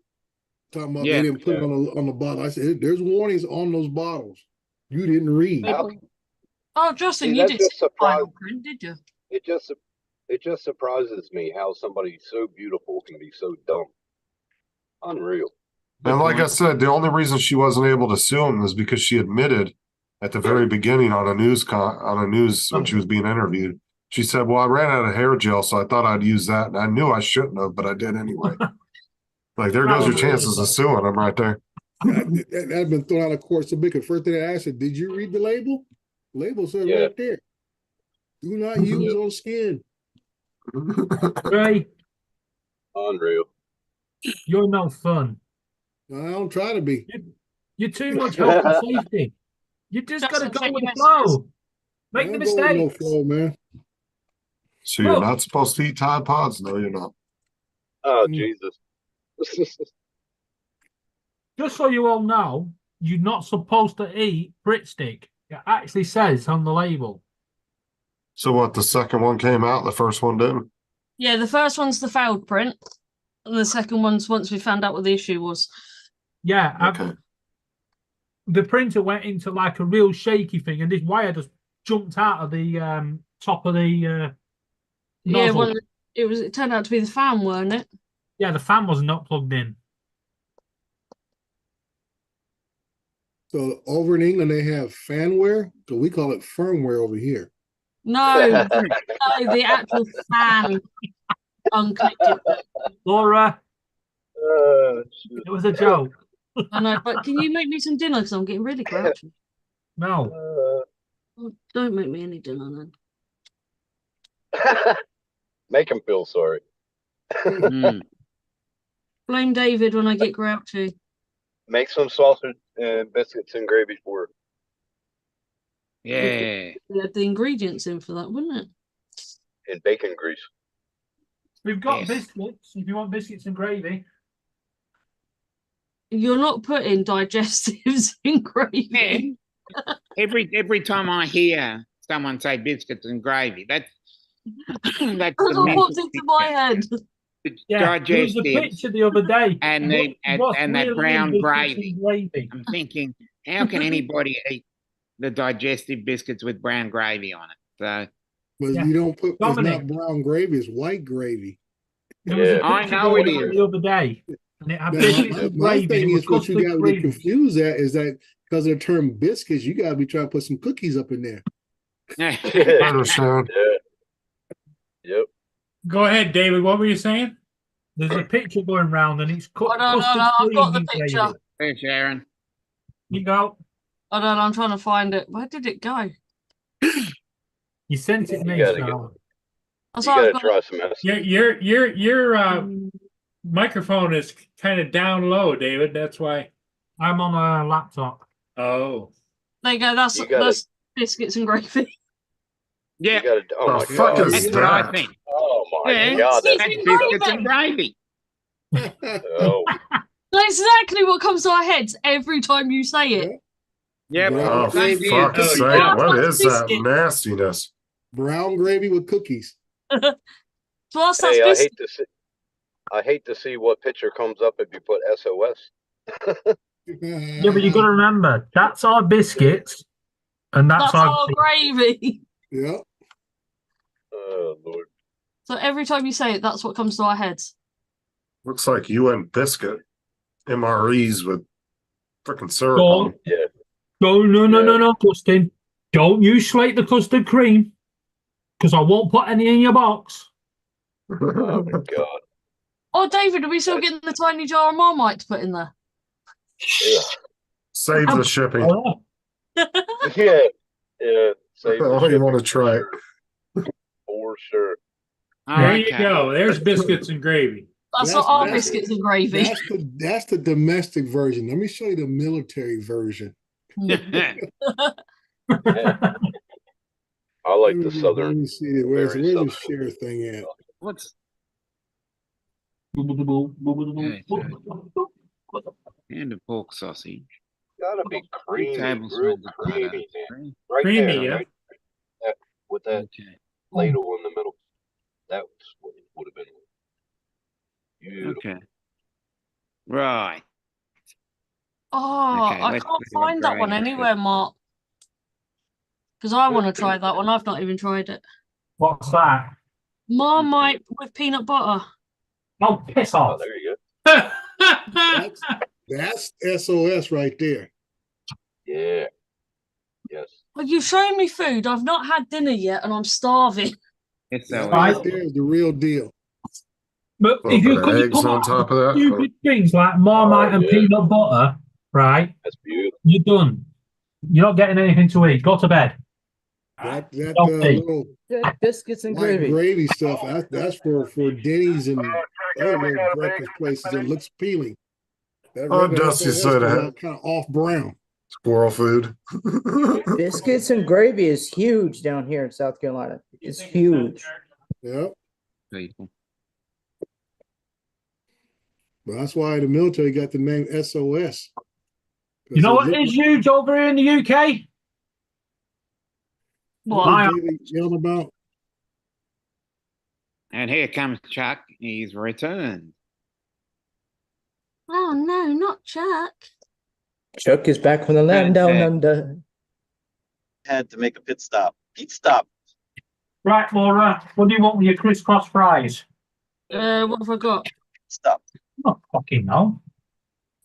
Talking about Yeah. they didn't put it on the bottle. I said, there's warnings on those bottles. You didn't read. How- Oh, Justin, See, you that did just see the final surprised- print, did you? It just surprises me how somebody so beautiful can be so dumb. Unreal. And like I point. said, the only reason she wasn't able to sue him was because she admitted at the very beginning on a news when she was being interviewed. She said, "Well, I ran out of hair gel, so I thought I'd use that, and I knew I shouldn't have, but I did anyway." Like there goes your chances of suing him right there. That had been thrown out of court so big. The first thing I asked her, did you read the label? Label said Yeah. right there. Do not use on skin. Ray, Unreal. you're no fun. I don't try to be. You're too much health and safety. You just got to Justin, go check with your the flow. messages. Make I the don't go with no mistakes. flow, man. So you're Look. not supposed to eat Tide Pods? No, you're not. Oh, Mm. Jesus. Just so you all know, you're not supposed to eat Brit stick. It actually says on the label. So what? The second one came out, the first one didn't. Yeah, the first one's the failed print, and the second one's once we found out what the issue was. Yeah, Okay. the printer went into like a real shaky thing, and this wire just jumped out of the top of the Yeah, nozzle. well, it turned out to be the fan, weren't it? Yeah, the fan was not plugged in. So over in England, they have fanware. So we call it firmware over here. No, no, the actual fan unconnected. Laura, Shit. it was a joke. I know, but can you make me some dinner? Because I'm getting really grouchy. No. Oh, don't make me any dinner then. Make him feel sorry. Mm. Blame David when I get grouchy. Make some sausage and biscuits and gravy for her. Yeah. We had the ingredients in for that, wouldn't it? And bacon grease. We've got Yes. biscuits if you want biscuits and gravy. You're not putting digestives in gravy. Every time I hear someone say biscuits and gravy, that's That's the what mental popped into my head. Yeah, there was a digestive. picture the other day. And What- what's and that really in brown biscuits gravy. and gravy? I'm thinking, how can anybody eat the digestive biscuits with brown gravy on it? So But Yeah. you don't put, it's Dominic. not brown gravy, it's white gravy. There was a Yeah. I picture know going it around is. the other day, and it had Now, biscuits my and my gravy. thing and it was is what you custard got to cream. get confused at is that because of the term biscuits, you got to be trying to put some cookies up in there. I understand. Yeah. Yep. Go ahead, David. What were you saying? There's a picture going round, and it's Oh, no, custard I've cream got the and picture. gravy. There, Sharon. You go. I don't know, I'm trying to find it. Where did it go? You sent it You me, gotta so That's You why I've gotta got try some acid. Your microphone is kind of down low, David. That's why. I'm on a laptop. Oh, There you go. That's You gotta- that's biscuits and gravy. Yeah, You gotta. Oh The my fuck god. is that's what I that? think. Oh my Yeah, god. See, That's, that's gravy. biscuits and gravy. oh, That's exactly what comes to our heads every time you say it. Yep. Brown Oh, for Same gravy, here. fuck's Oh, sake. yeah. What is that Biscuit. nastiness? brown gravy with cookies. Plus, that's hey, biscuits. I hate to see what picture comes up if you put SOS. Yeah, but you got to remember that's our biscuits, and that's That's our our gravy. Yeah. Oh lord. So every time you say it, that's what comes to our heads. Looks like UN biscuit MREs with freaking syrup Go on on. them. Yeah. No, Justin. Don't you slate the custard cream, because I won't put any in your box. Oh my god. Oh, David, are we still getting the tiny jar of Marmite to put in there? Yeah. Save the shipping. Oh, Yeah. Yeah. I Save the don't even shipping want to try it. for sure. there you Okay. go. There's biscuits and gravy. That's That's- not our that's- biscuits and gravy. That's the domestic version. Let me show you the military version. I like the Let southern. me see it. Where's very the southern. share thing at? What's and a pork sausage? Gotta be 2 creamy, real tablespoons of butter. creamy, man. Right Creamy, there, yeah. right? With that Okay. ladle in the middle. That would have been beautiful. Okay. Right. Oh, Okay, I let's can't put it in find that one grey. anywhere, Mark. Because I want to try that one. I've not even tried it. What's that? Marmite with peanut butter. Oh, piss Oh, off. there you go. That's SOS right there. Yeah. Yes. Well, you've shown me food. I've not had dinner yet, and I'm starving. It's That so right Right. there is the real deal. But Little if you bit of could eggs on top of that. stupid things like Marmite Oh, and yeah. peanut butter, right? That's beautiful. You're done. You're not getting anything to eat. Go to bed. That Okay. little Biscuits and white gravy. gravy stuff, that's for Denny's and other little breakfast places that looks appealing. That Oh, regular Dusty SOS said comes that. out kind of off brown. Squirrel food. Biscuits and gravy is huge down here in South Carolina. It's huge. Yep. people. But that's why the military got the name SOS. You know what is huge over here in the UK? What? Yelling about? And here comes Chuck. He's returned. Oh no, not Chuck. Chuck is back from the land down under. Had to make a pit stop. Pit stop. Right, Laura, what do you want with your crisscross fries? What have I got? Stop. Oh, fucking no.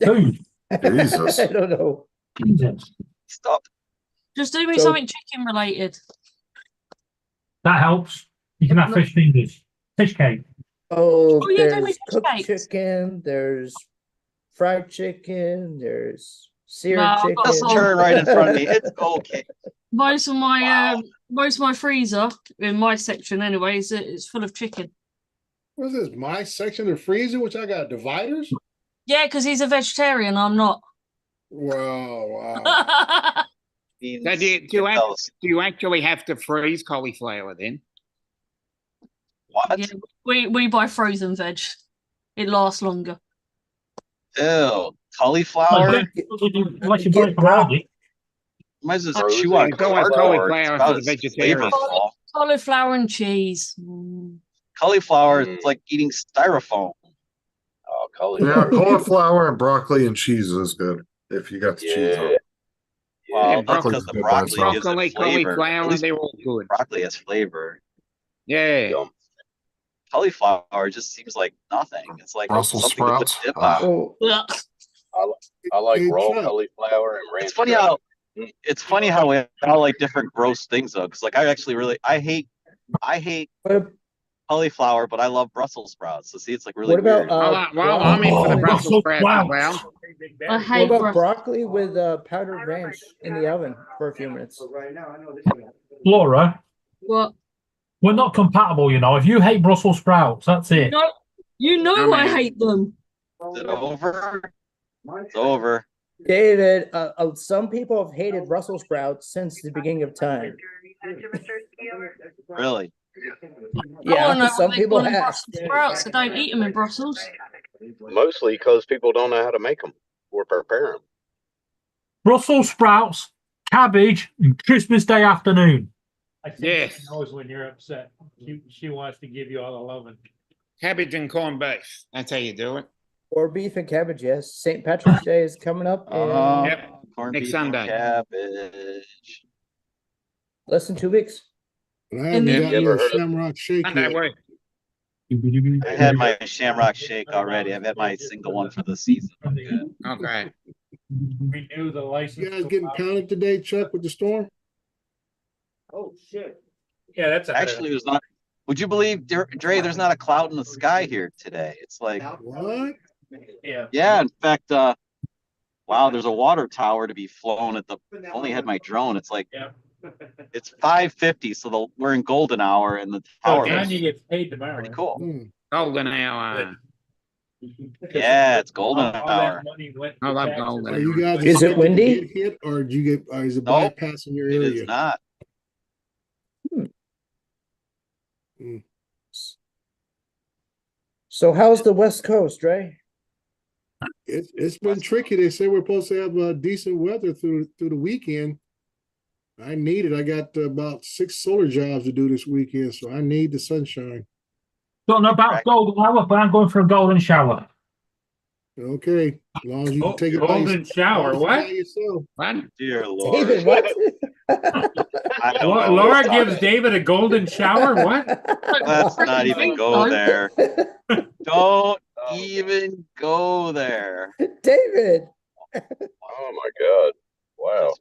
Food. Jesus. I don't know. Jesus. Stop. Just do me So- something chicken related. That helps. You can have fish fingers. Fish cake. Oh, Oh, yeah, don't there's make cooked cakes. chicken, there's fried chicken, there's seared No, I've got chicken. Just some- turn right in front of me. It's okay. Most of my Wow. most of my freezer in my section, anyways, it's full of chicken. What is this? My section of freezer, which I got dividers? Yeah, because he's a vegetarian. I'm not. Wow. Beans, So do get you those. actually have to freeze cauliflower then? What? Yeah, we buy frozen veg. It lasts longer. Ew. Cauliflower? Unless you Get buy it from brown- Aldi. Might as well Frozen chew on It's always cardboard. cauliflower It's about for the as vegetarian. flavorful. Cauliflower and cheese. Mm. Cauliflower is like eating styrofoam. Oh, Yeah, cauliflower. cauliflower and broccoli and cheese is good if you got the cheese on. Yeah. Well, Yeah, that's broccoli's because the good by broccoli itself. gives Broccoli, it flavor. At cauliflower, least they're all good. broccoli has flavor. Yeah. Yum. Cauliflower just seems like nothing. It's like Brussels something to put sprouts? dip Ah. on. Oh, Ugh. I like Hey, raw Chuck. cauliflower and ranch. It's funny dressing. how we all like different gross things though. Because like I actually really I hate what, cauliflower, but I love Brussels sprouts. So see, it's like really what about weird. Well, I'm in for the Oh, Brussels Brussels sprouts as sprouts. well. I what hate about Brussels. broccoli with powdered ranch in the oven for a few minutes? Laura, What? we're not compatible, you know. If you hate Brussels sprouts, that's it. No, you know I man. hate them. Is it over? It's over. David, some people have hated Brussels sprouts since the beginning of time. Really? I wanna Yeah, know some what they people call in have. Brussels sprouts. I don't eat them in Brussels. Mostly because people don't know how to make them or prepare them. Brussels sprouts, cabbage, and Christmas Day afternoon. I think Yes. she knows when you're upset. She wants to give you all the loving. Cabbage and corned beef. That's how you do it. Or beef and cabbage, yes. St. Patrick's Day is coming up in Yep. Corned Next beef Sunday. and cabbage. less than 2 weeks. And I haven't Yeah. gotten Never a heard of Shamrock Shake Sunday yet. work. I had my Shamrock Shake already. I've had my single one for the season. Okay. Renew the license. You guys getting pounded today, Chuck, with the storm? Yeah, that's Actually, it was not. Would you believe, Dre? There's not a cloud in the sky here today. It's like, What? yeah. yeah. In fact, wow, there's a water tower to be flown at the. Only had my drone. It's like, Yeah. it's 5:50, so we're in golden hour, and the Oh, tower and looks you get paid tomorrow. pretty cool. Hmm. Golden hour. Yeah, it's golden All that hour. money went I to love taxes. golden. Are you guys Is it expected to windy? get hit, or do you get? Or is it Nope. bypassing your It area? is not. So how's the West Coast, Dre? It's been tricky. They say we're supposed to have decent weather through the weekend. I need it. I got about 6 solar jobs to do this weekend, so I need the sunshine. Don't know about golden hour, but I'm going for a golden shower. Okay, as long as you Oh, take it by golden shower, as long as you what? by yourself. What? Dear Lord. David, what? I don't know. Laura gives David a golden shower, what? Let's not even go there. Don't even go there. David. Oh my God. Wow.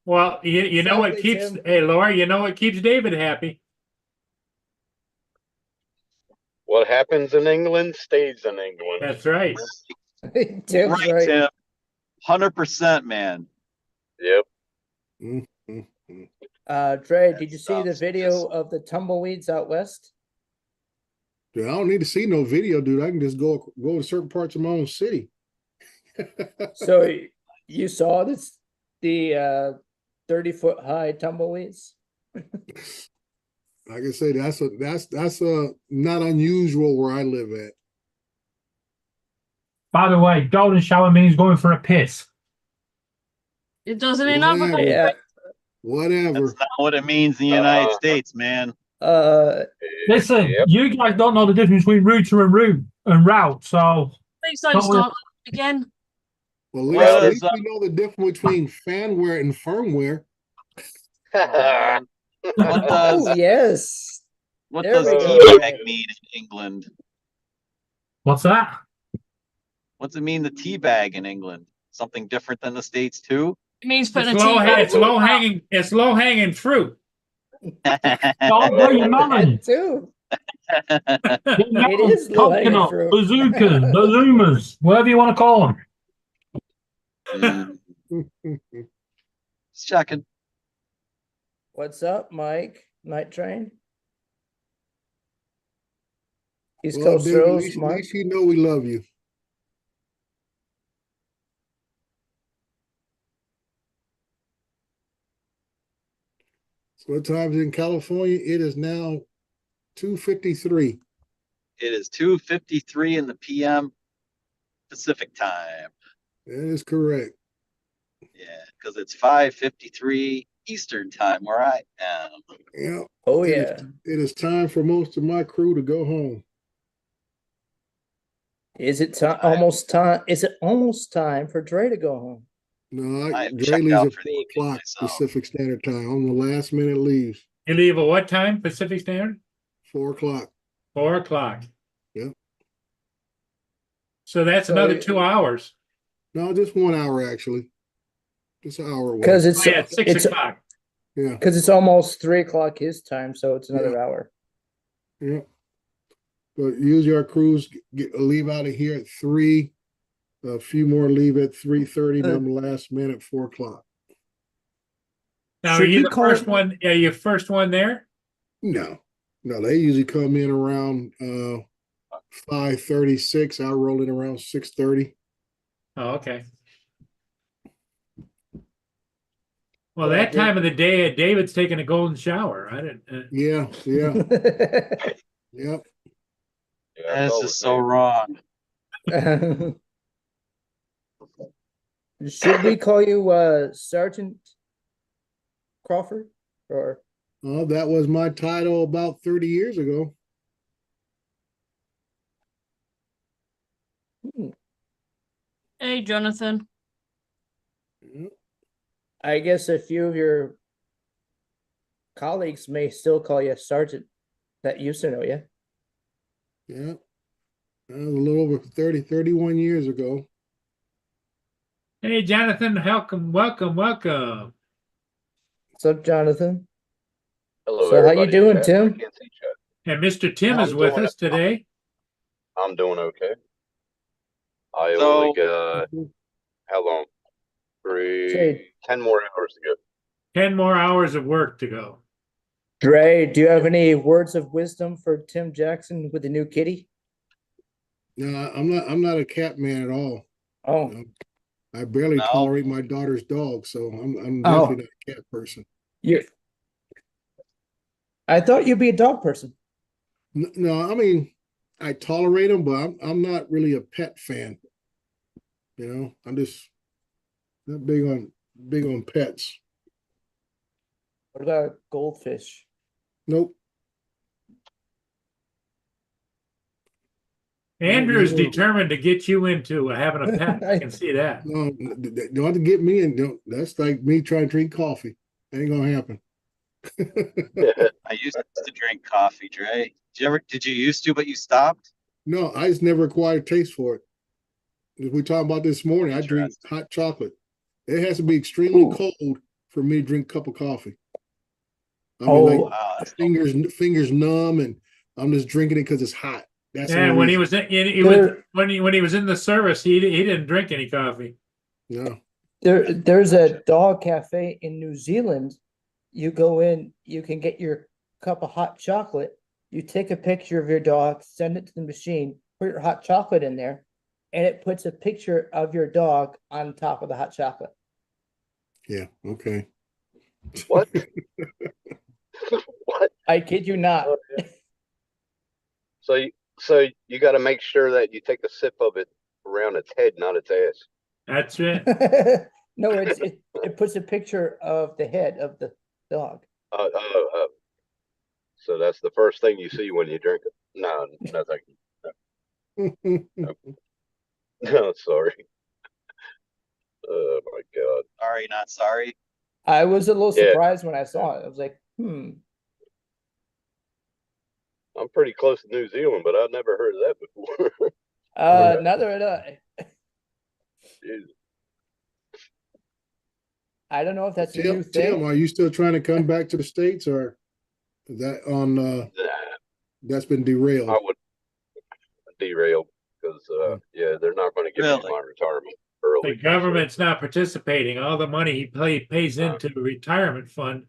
Well, you know what Exactly, keeps, Tim. hey, Laura, you know what keeps David happy? What happens in England stays in England. That's right. Tim's Right, right. Tim. 100%, man. Yep. Mm, mm, mm. Dre, did you see the Stuff's video just- of the tumbleweeds out west? Dude, I don't need to see no video, dude. I can just go to certain parts of my own city. So you saw this, the 30-foot high tumbleweeds? Like I say, that's not unusual where I live at. By the way, golden shower means going for a piss. It doesn't in other Whatever. Yeah. Whatever. That's not what it means in the United States, man. Listen, Yep. you guys don't know the difference between router and route, so Please don't Don't we- start again. Well, Well, at least it's, we know the difference between fanware and firmware. What does Oh, yes. what There does we go. teabag mean in England? what's that? What's it mean, the teabag in England? Something different than the States too? It means It's putting a tea it's low hanging fruit. Don't blow your melon. Too. Your melon, is low-hanging coconut, fruit. bazookas, bazoomas, whatever you want to call them. Mm, Just checking. What's up, Mike? Night train? East Well, Coast dude, at Rose, least Mark. you know we love you. So what time is it in California? It is now 2:53. It is 2:53 in the PM Pacific time. That is correct. Yeah, because it's 5:53 Eastern time where I am. Yeah. Oh, It is- yeah. It is time for most of my crew to go home. Is it almost time? Is it almost time for Dre to go home? No, I have Dre checked leaves out at for the 4 evening o'clock myself. Pacific Standard Time. On the last minute leaves. You leave at what time, Pacific Standard? 4 o'clock. 4 o'clock. Yep. So that's So another it- 2 hours. No, just 1 hour actually. Just an hour away. Because it's Oh, yeah, 6 it's o'clock. Yeah. because it's almost 3 o'clock his time, so it's another hour. Yeah. But usually our crews leave out of here at 3. A few more leave at 3:30, then the last minute 4 o'clock. Now, Should are you we the call first it- one? Are you first one there? No, they usually come in around 5:36. I roll in around 6:30. Oh, okay. Well, Yeah, that time of the day, David's taking a golden shower. I didn't. Yeah. Yep. Yeah, This is so wrong. Should we call you Sergeant Crawford? Or Oh, that was my title about 30 years ago. Hey, Jonathan. Yep. I guess a few of your colleagues may still call you Sergeant that used to know you. Yeah. That was a little over 31 years ago. Hey, Jonathan, welcome. What's up, Jonathan? Hello, So how you everybody in doing, chat. Tim? I can't see chat. And Mr. Tim I'm is with doing us today. I'm doing okay. I So- only got how long? Okay. 10 more hours to go. 10 more hours of work to go. Dre, do you have any words of wisdom for Tim Jackson with the new kitty? No, I'm not a cat man at all. Oh, No. I barely No. tolerate my daughter's dog, so I'm Oh. definitely not a cat person. you. I thought you'd be a dog person. No, I mean I tolerate them, but I'm not really a pet fan. You know, I'm just not big on pets. What about goldfish? Nope. Andrew's No, determined to get you into having a pet. I can see that. no, don't have to get me in. Don't, that's like me trying to drink coffee. Ain't gonna happen. I used to drink coffee, Dre. Did you used to, but you stopped? No, I just never acquired taste for it. As we talked about this morning, I drink Interesting. hot chocolate. It has to be extremely Ooh. cold for me to drink a cup of coffee. I mean, like Oh, Wow, that's fingers numb, and I'm just drinking it because it's hot. That's the Yeah, only when he reason. was he was There- when he was in the service, he didn't drink any coffee. No. there's a dog cafe in New Zealand. You go in, you can get your cup of hot chocolate. You take a picture of your dog, send it to the machine, put your hot chocolate in there, and it puts a picture of your dog on top of the hot chocolate. Yeah. Okay. What? What? I kid you not. So you got to make sure that you take a sip of it around its head, not its ass. That's it. No, it puts a picture of the head of the dog. So that's the first thing you see when you drink it. No, nothing. No, sorry. Oh my God. sorry, not sorry. I was a little Yeah. surprised when I saw it. I was like, I'm pretty close to New Zealand, but I've never heard of that before. neither had I. Jesus. I don't know if that's a new Tim, thing. are you still trying to come back to the States, or is that on Nah, that's been derailed? I would derail because yeah, they're not going to give me Really? my retirement early. The government's not participating. All the money he pays into the retirement fund,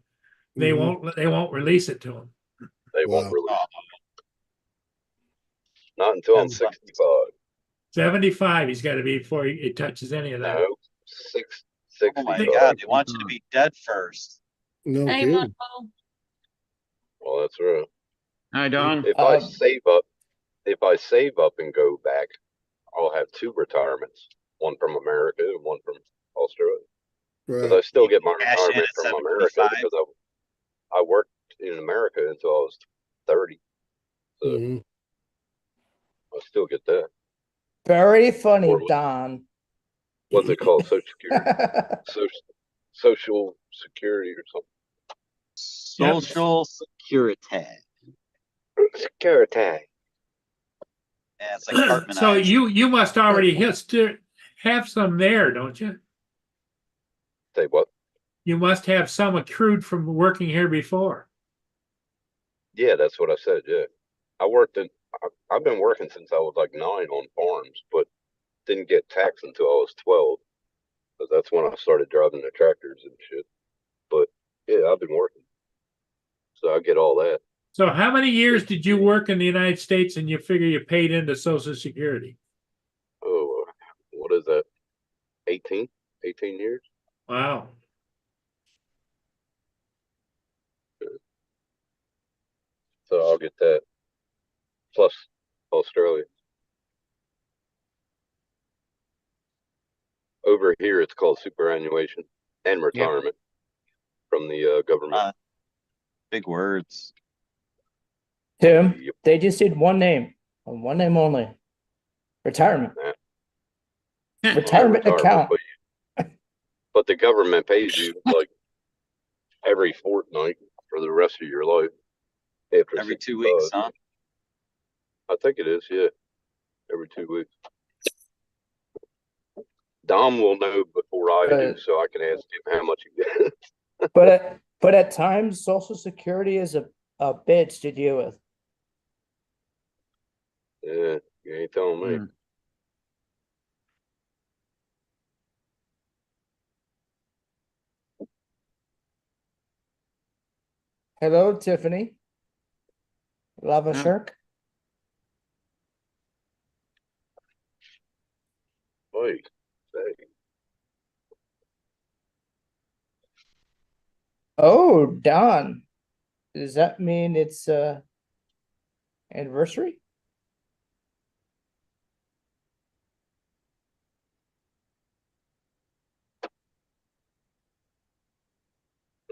they Mhm. won't release it to him. They won't Wow. release. Not until I'm That's fun. 65. 75, he's got to be before he touches any of that. No, 65. Oh my God, they want you to be dead first. No Hey, kidding. Michael. Well, that's right. Hi, Don. If I Um, save up and go back, I'll have two retirements, one from America and one from Australia. Because I Right. still get my Cash in retirement at from America 75. because I worked in America until I was 30. So Mhm. I still get that. Very funny, Or Don. what's it called? Social security. Social security or something. Social Security. Security. Yeah, it's like Cartman. So you must already have some there, don't you? Say what? You must have some accrued from working here before. Yeah, that's what I said. Yeah, I've been working since I was like 9 on farms, but didn't get taxed until I was 12, because that's when I started driving the tractors and shit. But yeah, I've been working, so I get all that. So how many years did you work in the United States and you figure you paid into Social Security? Oh, what is that? 18 years. Wow. So I'll get that plus Australia. Over here, it's called superannuation and retirement from the government. Big words. Tim, Yep. they just did one name, and one name only. Retirement. Retirement account. But the government pays you like every fortnight for the rest of your life. After Every 2 65. weeks, huh? I think it is, yeah. Every 2 weeks. Dom will know before I do, so I can ask him how much he gets. But at times, Social Security is a bitch to deal with. Yeah, you ain't telling me. Mm. Hello, Tiffany. Lava Yeah. Shark. Wait, say. Oh, Don. Does that mean it's anniversary?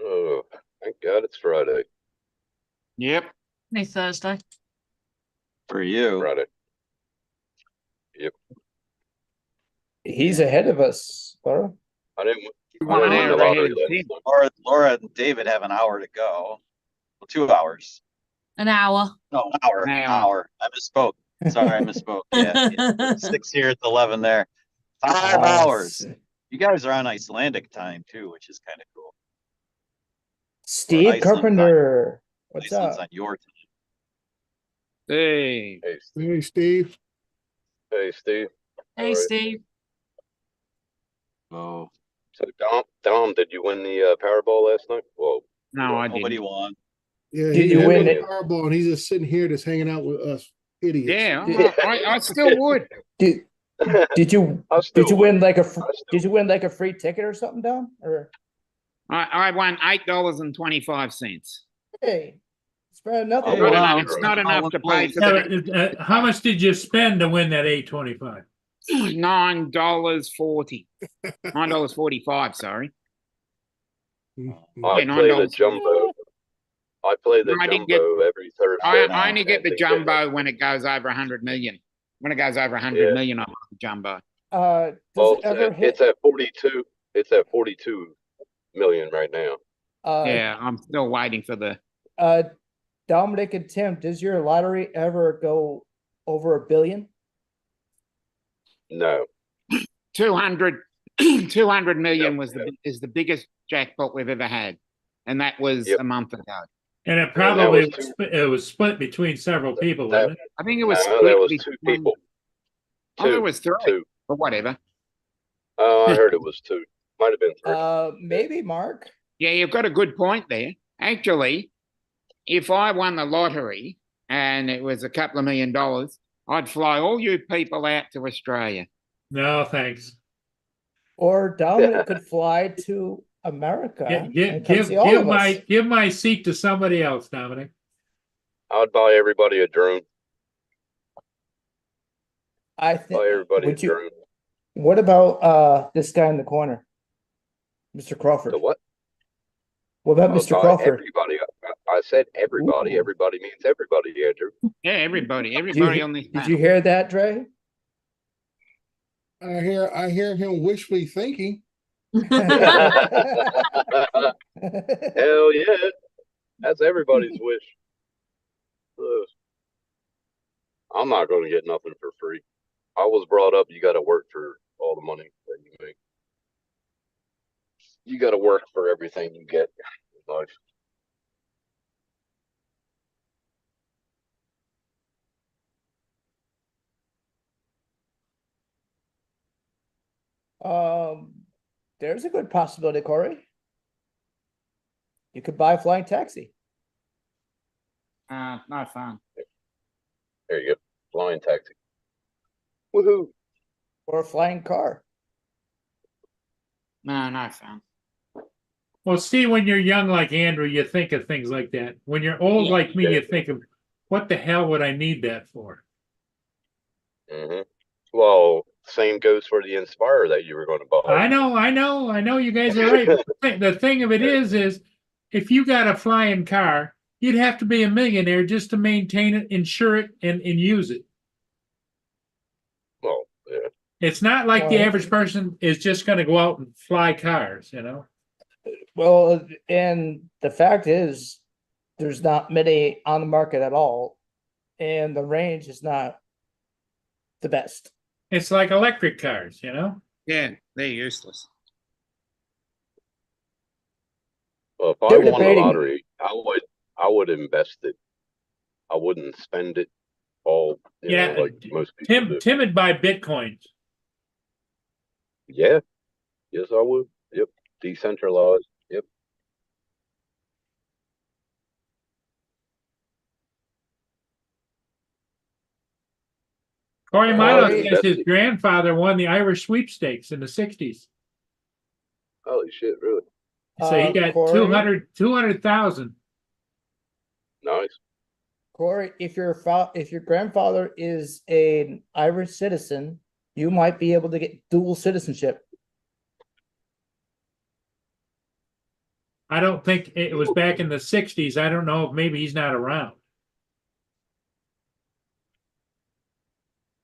Oh, thank God it's Friday. Yep. Hey, Thursday. For you. Friday. Yep. He's ahead of us, Laura. I didn't. I 1 didn't win hour the ahead lottery of last Tim. night. Laura and David have an hour to go. Well, 2 hours. An hour. No, an hour. An An hour. hour. I misspoke. Sorry, I misspoke. Yeah. 6 here, it's 11 there. 5 hours. You guys are on Icelandic time too, which is kind of cool. Steve Iceland's Carpenter. What's Iceland's up? on your time. Hey, Hey, Hey, Steve. hey, Steve. Hey, Alright. Steve. Oh, So Dom, did you win the Powerball last night? Well, no, I nobody didn't. won. Yeah, Did he you won win the it? Powerball, and he's just sitting here, just hanging out with us idiots. Yeah, Did- I still would. Did did you I still did you would. win like a I still did you win like a free ticket or something, Dom? Or I won $8.25. hey, it's better than nothing. Oh, Not wow. enough, it's not enough to pay for Yeah, the but, how much did you spend to win that 825? $9.40. $9.45, sorry. Mhm. I Yeah, play the $9. jumbo. I play the No, I didn't jumbo every Thursday. I night only get and the then jumbo when it goes over 100 million. When it goes over 100 Yeah. million, I want the jumbo. Does Well, it ever hit? it's at 42. It's at 42 million right now. Yeah, I'm still waiting for the Dominic and Tim, does your lottery ever go over $1 billion? No, 200, 200 million is the biggest jackpot we've ever had. And that was Yep. a month ago. And it that probably was two- it was split between several people, that- wasn't it? I think it was no, split that was between- two people. I thought it was 3, Two. but whatever. Oh, I heard it was 2. Might have been 3. Maybe Mark. Yeah, you've got a good point there. Actually, if I won the lottery and it was a couple of $1 million, I'd fly all you people out to Australia. No, thanks. Or Dominic could fly to America and come see all of us. Give my seat to somebody else, Dominic. I'd buy everybody a drone. I Buy think. everybody a Would you? drone. What about this guy in the corner, Mr. Crawford? The what? What about I'll Mr. buy Crawford? Everybody. I said everybody. Ooh. Everybody means everybody, Andrew. Yeah, everybody Did you, on this did you hear that, Dre? I hear him wishfully thinking. Hell yeah. That's everybody's wish. Ugh. I'm not going to get nothing for free. I was brought up, you got to work for all the money that you make. You got to work for everything you get in life. There's a good possibility, Corey. You could buy a flying taxi. No fun. There you go. Flying taxi. Woohoo. Or a flying car. No fun. Well, see, when you're young like Andrew, you think of things like that. When you're old Yeah. like me, you think of what the hell would I need that for? Mm-hmm. Well, same goes for the Inspire that you were going to buy. I know you guys are right. The thing of it is if you got a flying car, you'd have to be a millionaire just to maintain it, insure it, and use it. Well, yeah. It's not like the Well- average person is just going to go out and fly cars, you know? Well, and the fact is, there's not many on the market at all, and the range is not the best. It's like electric cars, you know? Yeah, they're useless. Well, if I They're won the debating- lottery, I would invest it. I wouldn't spend it all, you Yeah, know, like most people do. Tim would buy Bitcoins. Yeah. Yes, I would. Yep. Decentralized. Yep. Corey Oh, Milo yeah, says that's his it. grandfather won the Irish sweepstakes in the 60s. Holy shit, really? So he got Corey? 200,000. Nice. Corey, if your grandfather is an Irish citizen, you might be able to get dual citizenship. I don't think it was back in the 60s. I don't know if maybe he's not around.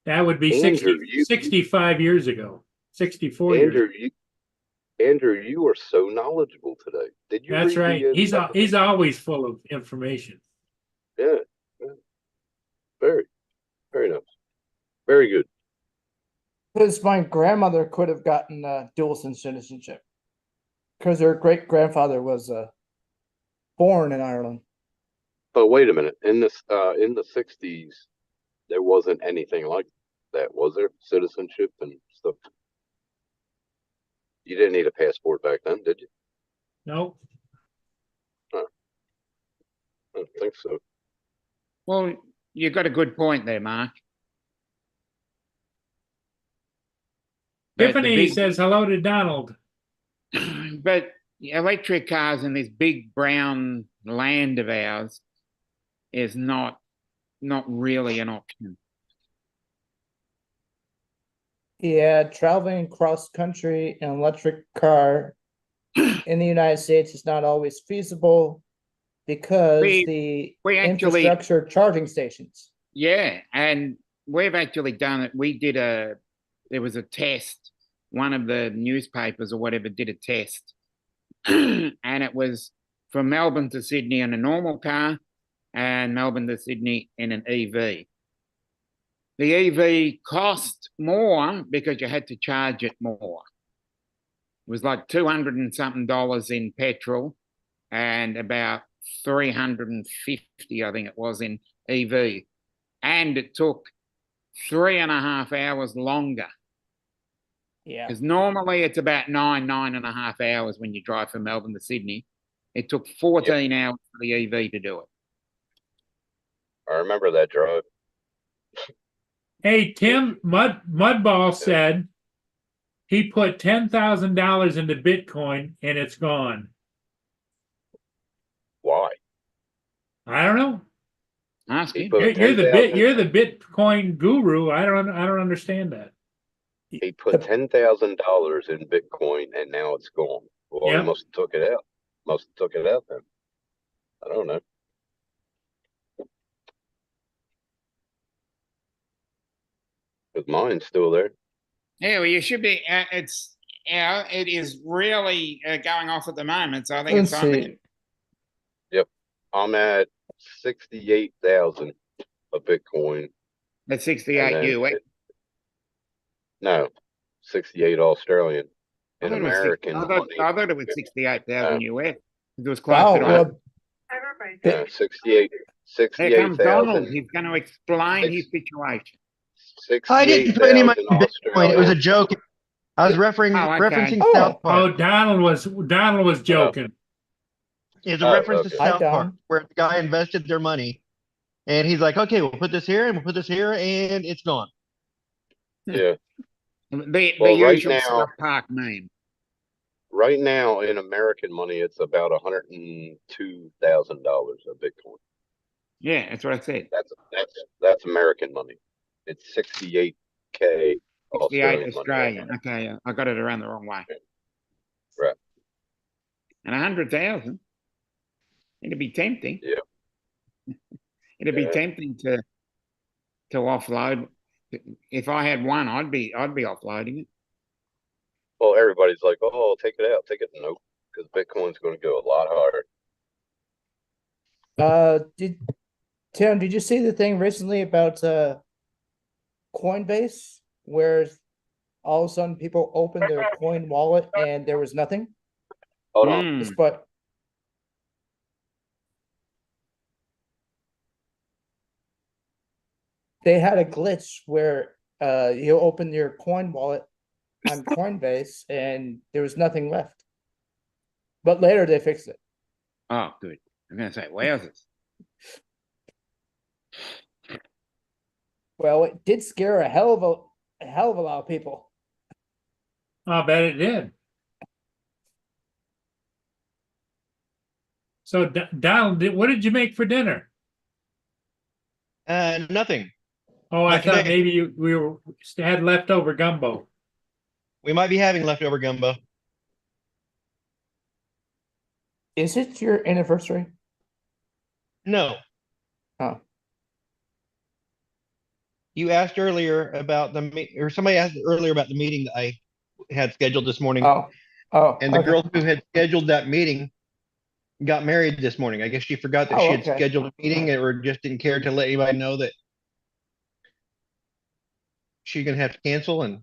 That would be Andrew, 65 years ago, 64 years. Andrew, you are so knowledgeable today. Did you That's read right. the, He's always full of information. yeah, yeah. Very, very nice. Very good. Because my grandmother could have gotten dual citizenship. Because her great grandfather was born in Ireland. But wait a minute. In the 60s, there wasn't anything like that, was there? Citizenship and stuff. You didn't need a passport back then, did you? No, I don't think so. Well, you got a good point there, Mark. But the Tiffany big- says hello to Donald. But electric cars in this big brown land of ours is not really an option. Yeah, traveling cross country in an electric car in the United States is not always feasible because the we actually- infrastructure charging stations. Yeah, and we've actually done it. There was a test. One of the newspapers or whatever did a test. And it was from Melbourne to Sydney in a normal car and Melbourne to Sydney in an EV. The EV cost more because you had to charge it more. It was like $200 and something in petrol and about 350, I think it was, in EV. And it took 3.5 hours longer. Yeah. Because normally it's about 9.5 hours when you drive from Melbourne to Sydney. It took 14 hours for the EV to do it. I remember that drive. Hey, Tim Mudball said he put $10,000 into Bitcoin and it's gone. Why? I don't know. Ask He him. put You're the 10,000 Bitcoin guru. I don't understand that. He put $10,000 in Bitcoin and now it's gone. Well, Yep. he must have took it out. Must have took it out then. I don't know. Because mine's still there. Yeah, well, you should be. It is really going off at the moment. So I think it's Let's time to see. I'm at 68,000 of Bitcoin. at 68 and then US. No, 68 Australian. In I American thought money, it was 68,000 US. It was Wow, close to well, yeah, 68, Here comes Donald. 68,000. He's going to explain his situation. I didn't put any of my 68,000 Bitcoin. It was a Australian. joke. I was referencing Oh, okay. referencing Oh. South Oh, Park. Donald was joking. It's a Oh, reference okay. to Hi, South Park Don. where the guy invested their money, and he's like, "Okay, we'll put this here, and we'll put this here, and it's gone." Yeah. The Well, right usual now- South Park meme. Right now in American money, it's about $102,000 of Bitcoin. Yeah, that's what I said. That's American money. It's 68K 68 Australian Australian. money. Okay, I got it around the wrong way. Right. And 100,000. It'd be tempting. Yeah. It'd be Yeah. tempting to offload. If I had one, I'd be offloading it. Well, everybody's like, "Oh, take it out, take it." Nope, because Bitcoin's going to go a lot higher. Tim, did you see the thing recently about Coinbase, where all of a sudden people opened their coin wallet and there was nothing? Hold on. Hmm. But they had a glitch where you open your coin wallet on Coinbase and there was nothing left. But later they fixed it. Oh, good. I'm going to say, wowzers. Well, it did scare a hell of a lot of people. I bet it did. So, Donald, what did you make for dinner? Nothing. Oh, I Not thought today. maybe we had leftover gumbo. We might be having leftover gumbo. Is it your anniversary? No. Oh. you asked earlier about or somebody asked earlier about the meeting that I had scheduled this morning. And the okay. girl who had scheduled that meeting got married this morning. I guess she forgot that Oh, she had okay. scheduled a meeting or just didn't care to let anybody know that she's gonna have to cancel. And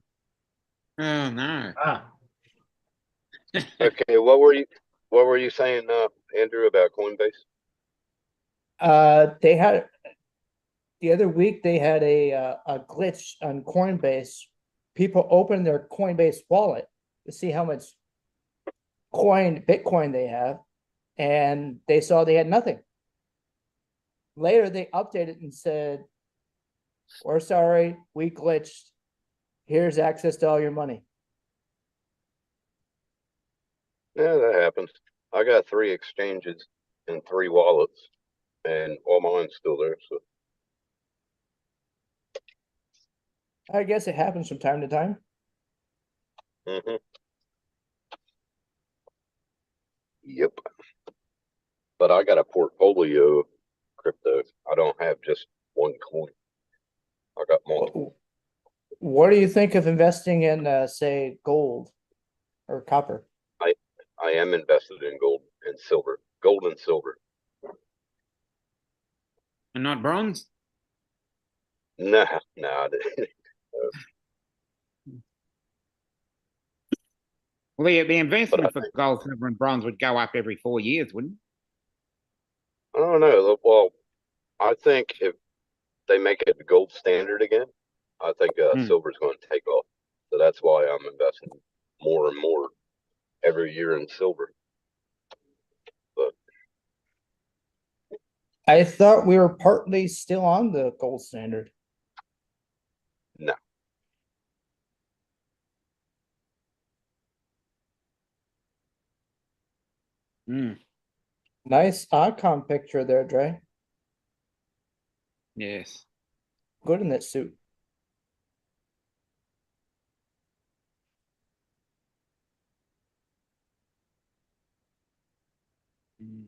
Oh no. Ah, Okay, what were you saying, Andrew, about Coinbase? They had the other week they had a glitch on Coinbase. People opened their Coinbase wallet to see how much Bitcoin they have, and they saw they had nothing. Later they updated and said, "We're sorry, we glitched. Here's access to all your money." Yeah, that happens. I got 3 exchanges and 3 wallets, and all mine's still there. So I guess it happens from time to time. hmm yep. But I got a portfolio of crypto. I don't have just one coin. I got multiple. What do you think of investing in, say, gold or copper? I am invested in gold and silver. Gold and silver. And not bronze? Nah, I didn't. Well, the investment for think- gold, silver, and bronze would go up every 4 years, wouldn't it? I don't know. Well, I think if they make it the gold standard again, I think silver's going to take off. So that's why I'm investing more and more every year in silver. But I thought we were partly still on the gold standard. no, Mm, Nice icon picture there, Dre. yes. Good in that suit. Mm,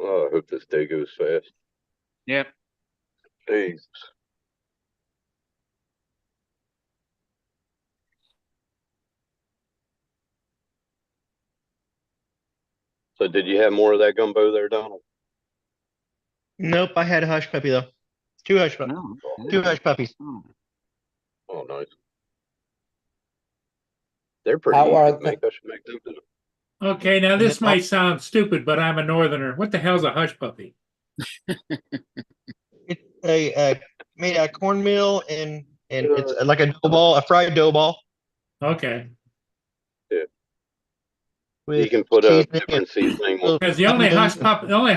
I hope this day goes fast. Yep. Jesus. So did you have more of that gumbo there, Donald? nope, I had a hush puppy though. 2 hush puppies. Oh, 2 hush puppies. oh. Oh, nice. They're pretty How easy are to make. I should make them. okay, now this then might sound stupid, but I'm a northerner. What the hell's a hush puppy? It's a made out of cornmeal and it's like a dough ball, a fried dough ball Okay. You with can put a seasoning different and seasoning. little Because the only onions.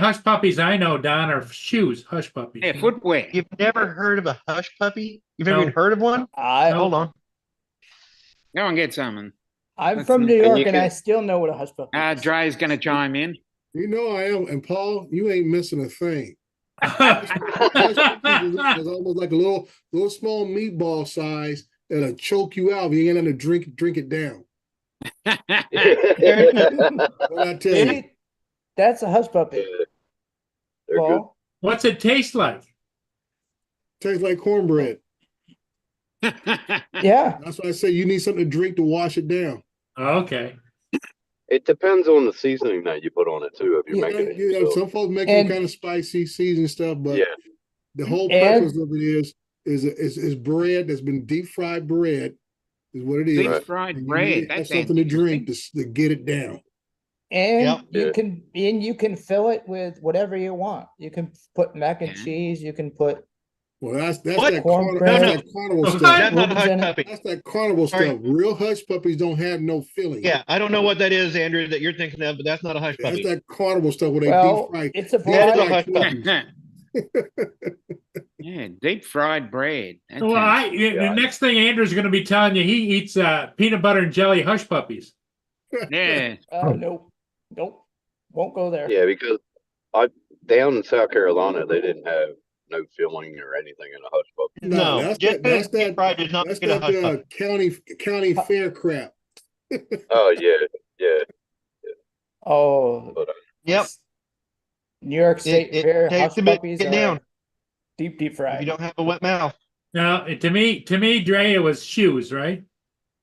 hush puppies I know, Don, are shoes, hush puppies. Yeah, footwear. You've never heard of a hush puppy? You've never No. even heard of one? I No. Hold on. Go and get some. I'm That's from an- New And York you and I can- still know what a hush puppy is. Dre's going to chime in. You know I am, and Paul, you ain't missing a thing. It's almost like a little small meatball size that'll choke you out if you ain't gonna drink it down. What I tell you, See, that's a hush puppy, They're good. Paul. What's it taste like? tastes like cornbread. Yeah. That's why I say you need something to drink to wash it down. Okay. It depends on the seasoning that you put on it too. If you're Yeah, making it you know, yourself. some folks make And- them kind of spicy, seasoned stuff, but Yeah. the whole And- purpose of it is bread that's been deep fried bread is what it is. Deep Right. fried And you bread. need to That have sounds something to drink interesting. to get it down. And Yep. Yeah. you can fill it with whatever you want. You can put mac and Yeah. cheese, you can put Well, that's What? that Cornbread. that's that carnival What? stuff. That's not a Rubens hush in it. puppy. That's that carnival Sorry. stuff. Real hush puppies don't have no filling. Yeah, I don't know what that is, Andrew, that you're thinking of, but that's not a hush That's puppy. that carnival stuff where they Well, deep fry. it's a deep That is a variety. fry hush puppy. Twinkies. Yeah, deep fried bread. That Well, sounds- the next thing Andrew's going to be telling you, he eats peanut butter and jelly hush puppies. yeah. Nope. Won't go there. Yeah, because down in South Carolina they didn't have no filling or anything in a hush puppy. No, No, that's just that. That's deep that. fried does not That's get a hush that puppy. county fair crap. Oh yeah. Oh, But Yep. New York State It Fair takes hush a bit to puppies get are down. Deep If fried. you don't have a wet mouth. No, to me, Dre, it was shoes, right?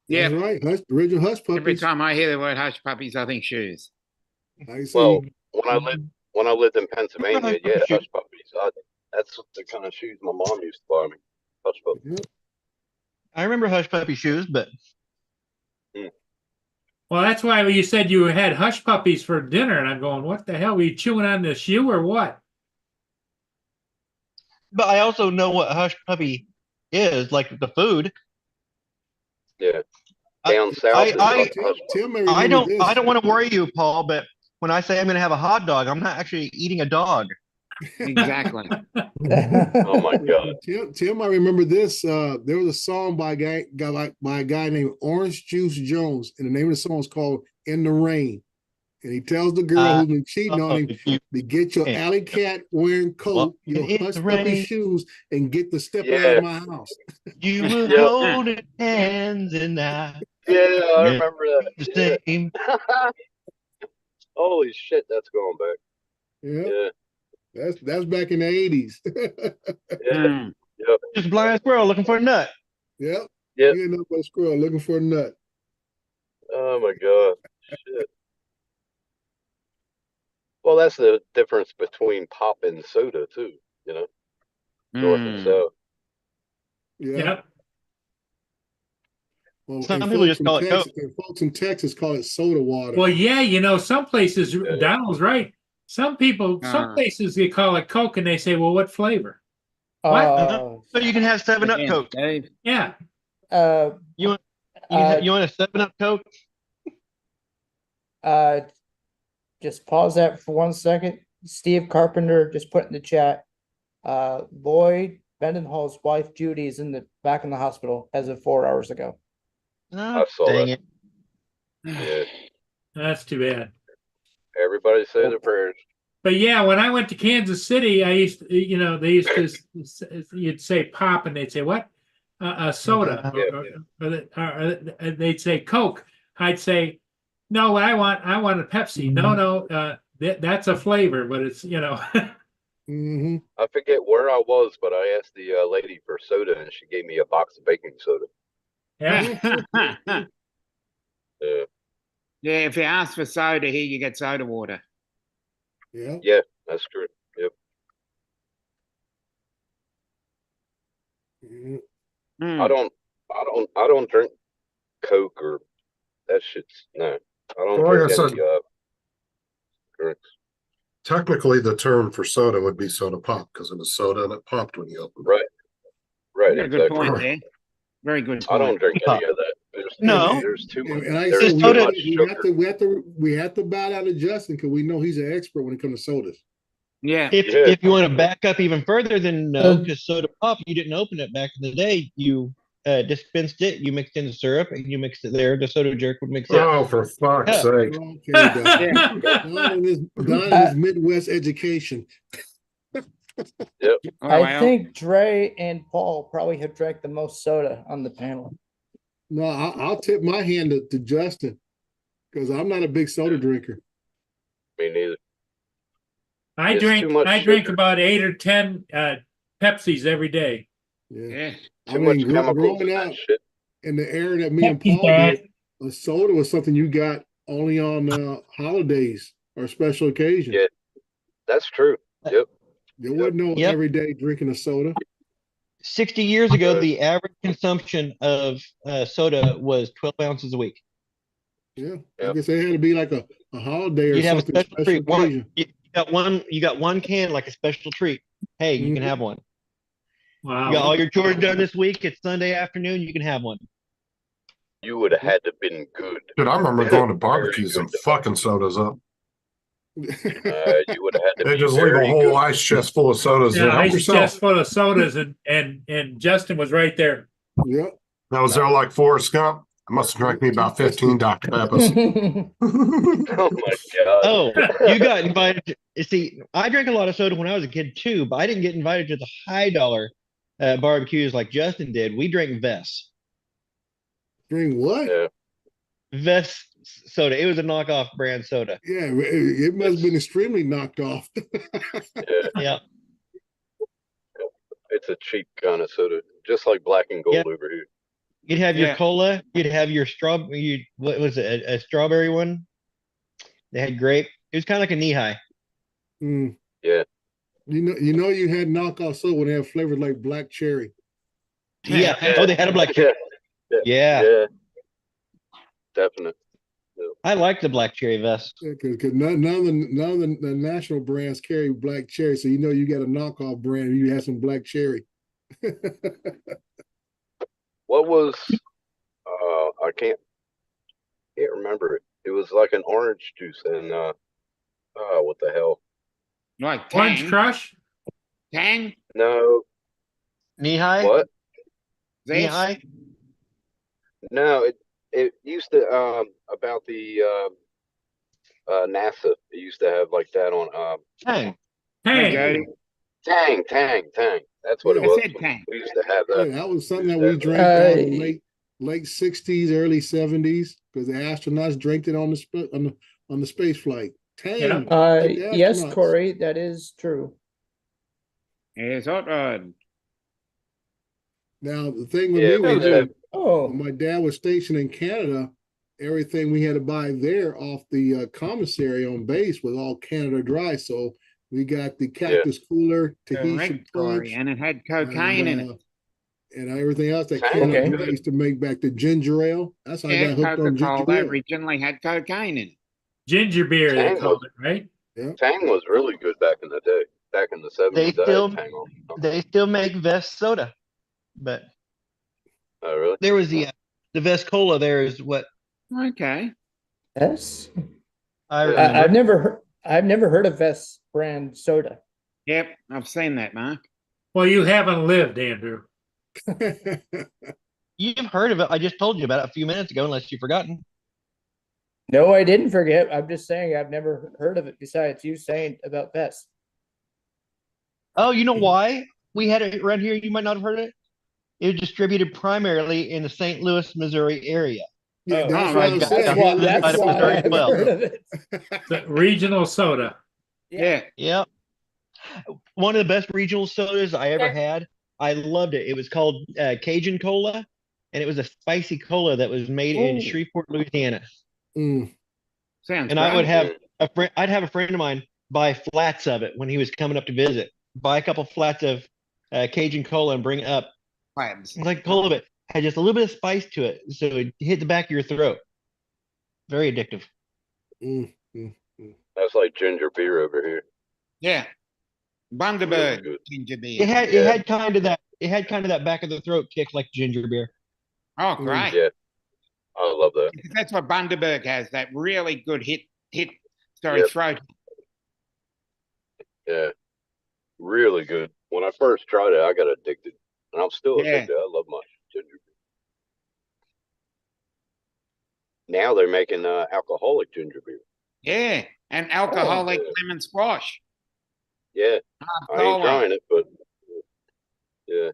Yeah. That's right. Hush, original hush Every puppies. time I hear the word hush puppies, I think shoes. I see. Well, when I lived in Pennsylvania, yeah, Shoe. hush puppies. That's the kind of shoes my mom used to buy me. Hush puppies. Yep. I remember hush puppy shoes, but Well, that's why you said you had hush puppies for dinner, and I'm going, what the hell? Were you chewing on the shoe or what? I also know what hush puppy is, like the food. Yeah. I- Down south, I- it's I- called hush Tim may I remember don't this. want to worry you, Paul, but when I say I'm going to have a hot dog, I'm not actually eating a dog. Exactly. Oh my God. Tim, I remember this. There was a song by a guy named Orange Juice Jones, and the name of the song is called "In the Rain." And he tells the girl who's been cheating on him to get your alley cat wearing coat, your in hush the puppy rain. shoes, and get the step out Yeah. of my house. You will Yeah. hold it hands and I Yeah, I Yeah. remember that. the Yeah. same. Holy shit, that's going back. Yeah, Yeah. that's back in the 80s. Yeah. Yep. Just a blind squirrel looking for a nut. Yep. Yep. You end up with a squirrel looking for a nut. Oh my God. Shit. Well, that's the difference between pop and soda too, you know, north and Mm. south. Yeah. Yep. Well, Some and people folks just in call it Texas, and folks in Texas call it soda water. Well, yeah, some places, Yeah. Donald's right. Some places they call it Coke, and they say, well, what flavor? Uh, So you can have 7-Up Again, Coke. Dave. Yeah. You want uh, you want a 7-Up Coke? just pause that for 1 second. Steve Carpenter just put in the chat. Lloyd Mendenhall's wife Judy is back in the hospital as of 4 hours ago. I saw Dang that. it. Yeah. That's too bad. Everybody say their prayers. But yeah, when I went to Kansas City, I used to, they used to, you'd say pop, and they'd say what? Soda. Or they'd say Coke. I'd say, no, I want a Pepsi. No, that's a flavor, but it's, Mm-hmm. I forget where I was, but I asked the lady for soda, and she gave me a box of baking soda. Yeah. Yeah. Yeah, if you ask for soda here, you get soda water. Yeah. Yeah, that's true. Yep. Mhm. Mm. I don't drink Coke or that shit's no. I don't Well, like drink I any said- drinks. Technically, the term for soda would be soda pop because it was soda and it popped when you opened it. Right. Right, Very good exactly. point there. Very good I don't point. drink any of that. No. There's too much. And I There's said too soda- much sugar. we have to bow down to Justin because we know he's an expert when it comes to sodas. Yeah. If you want to back up even further than no, Uh, because soda pop, you didn't open it back in the day. You dispensed it, you mixed in the syrup, and you mixed it there. The soda jerk would mix it. Oh, for fuck's Yeah. sake. Okay, Don and his Midwest education. Oh, I well. think Dre and Paul probably have drank the most soda on the panel. No, I'll tip my hand to Justin because I'm not a big soda drinker. Me neither. I It's drink too much sugar. about 8 or 10 Pepsis every day. Yeah. Yeah. I Too mean, much growing chemicals in up that shit. in the era that me and Pepsi's Paul bad. did, a soda was something you got only on holidays or special occasions. Yeah. That's true. Yep. There wasn't no Yep. everyday drinking of soda. 60 years ago, Right. the average consumption of soda was 12 ounces a week. Yeah, I Yep. guess it had to be like a holiday or You'd have a something special special treat. occasion. You got one can like a special treat. Hey, you Mhm. can have one. Wow. You got all your chores done this week. It's Sunday afternoon. You can have one. You would have had to been good. Dude, I remember going to Very barbecues and good. fucking sodas up. You would have had to They be just leave a very whole good. ice chest full of sodas. Yeah, Help I was yourself. just full of sodas, and Justin was right there. Yep. I was there like Forrest Gump. I must have drank me about 15 Dr. Peppers. Oh my God. Oh, you got invited. See, I drank a lot of soda when I was a kid too, but I didn't get invited to the high dollar barbecues like Justin did. We drank Vess. Drink what? Yeah. Vess soda. It was a knockoff brand soda. Yeah, it must have been extremely knocked off. Yeah. Yeah. it's a cheap kind of soda, just like Black and Gold over here. You'd have your Yeah. cola. You'd have your what was it? A strawberry one. They had grape. It was kind of like a knee high. Mm. Yeah. You had knockoff soda when they have flavors like black cherry. Yeah. Oh, they had a black. Yeah. Yeah. Yeah. Definitely. I like the black cherry vest. Because none of the national brands carry black cherry, so you got a knockoff brand and you have some black cherry. What was I can't remember it. It was like an orange juice and what the hell? Like Orange Tang. Crush? Tang. No, Knee high. what? Knee This. high. No, it used to about the NASA. It used to have like that on Tang. Hey, Jody. Tang. That's what it I was. said Tang. We used to have Yeah, that. that was something that we drank down in Hey. late 60s, early 70s, because the astronauts drank it on the space flight. Tang. Yeah. like the Yes, astronauts. Corey, that is true. Yes, hot rod. Now the thing with Yeah, me we was used to have, Oh, when my dad was stationed in Canada, everything we had to buy there off the commissary on base was all Canada Dry. So we got the Cactus Cooler, Tahitian Correct, Corey. Punch, And it had cocaine in it. and everything else that Tang. Canada Okay. Dry used to make back to ginger ale. That's how I Yeah, got hooked on ginger Coca-Cola ale. originally had cocaine in it. ginger beer, they Tang called it, right? Tang was really good back in the day. Back in the 70s, I had still- Tang on. They still make vest soda, but Oh, really? there was the vest cola. There is what Okay. yes. I Yeah. remember. I've never heard of Vest brand soda. Yep, I've seen that, Mark. Well, you haven't lived, Andrew. You've heard of it. I just told you about it a few minutes ago, unless you've forgotten. No, I didn't forget. I'm just saying I've never heard of it besides you saying about Vest. Oh, you know why we had it around here? You might not have heard of it. It was distributed primarily in the St. Louis, Missouri area. Yeah, Oh, that's oh, what I right. was That's saying. why- Yeah, that's why Missouri I've well. heard of it. The regional soda. Yeah. Yep. One of the best regional sodas I ever had. I loved it. It was called Cajun Cola, and it was a spicy cola that was made in Oh. Shreveport, Louisiana. Mm. Sounds And I would great. have a friend. I'd have a friend of mine buy flats of it when he was coming up to visit. Buy a couple flats of Cajun Cola and bring it up. Labs. It's like cola, but had just a little bit of spice to it, so it hit the back of your throat. Very addictive. Mm. That's like ginger beer over here. Yeah. Really Bundaberg good. ginger beer. It had kind of that back of the throat kick like ginger beer. Oh, great. Yeah. I love that. Because that's what Bundaberg has, that really good hit, Yep. throat. Yeah. Really good. When I first tried it, I got addicted. And I'm still Yeah. addicted. I love my ginger beer. Now they're making alcoholic ginger beer. Yeah. And alcoholic yeah. lemon squash. Yeah. Hard I ain't cola. trying it, but yeah.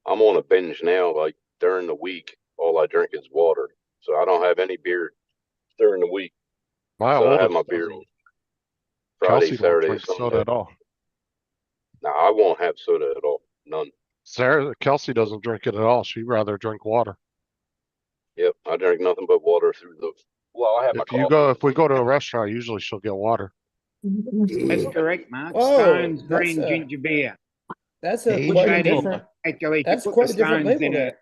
I'm on a binge now. Like during the week, all I drink is water. So I don't have any beer during the week. My So I have oldest my beer doesn't- on Friday, Kelsey don't Saturday, drink soda Sunday. at all. No, I won't have soda at all. None. Kelsey doesn't drink it at all. She'd rather drink water. Yep. I drink nothing but water through the. Well, I have my If we go to a restaurant, usually she'll get water. That's correct, Mark. Oh, Stones that's green a- ginger beer. That's a Cajun quite a Made in- different. Actually, if That's you put quite the a different stones label in, there.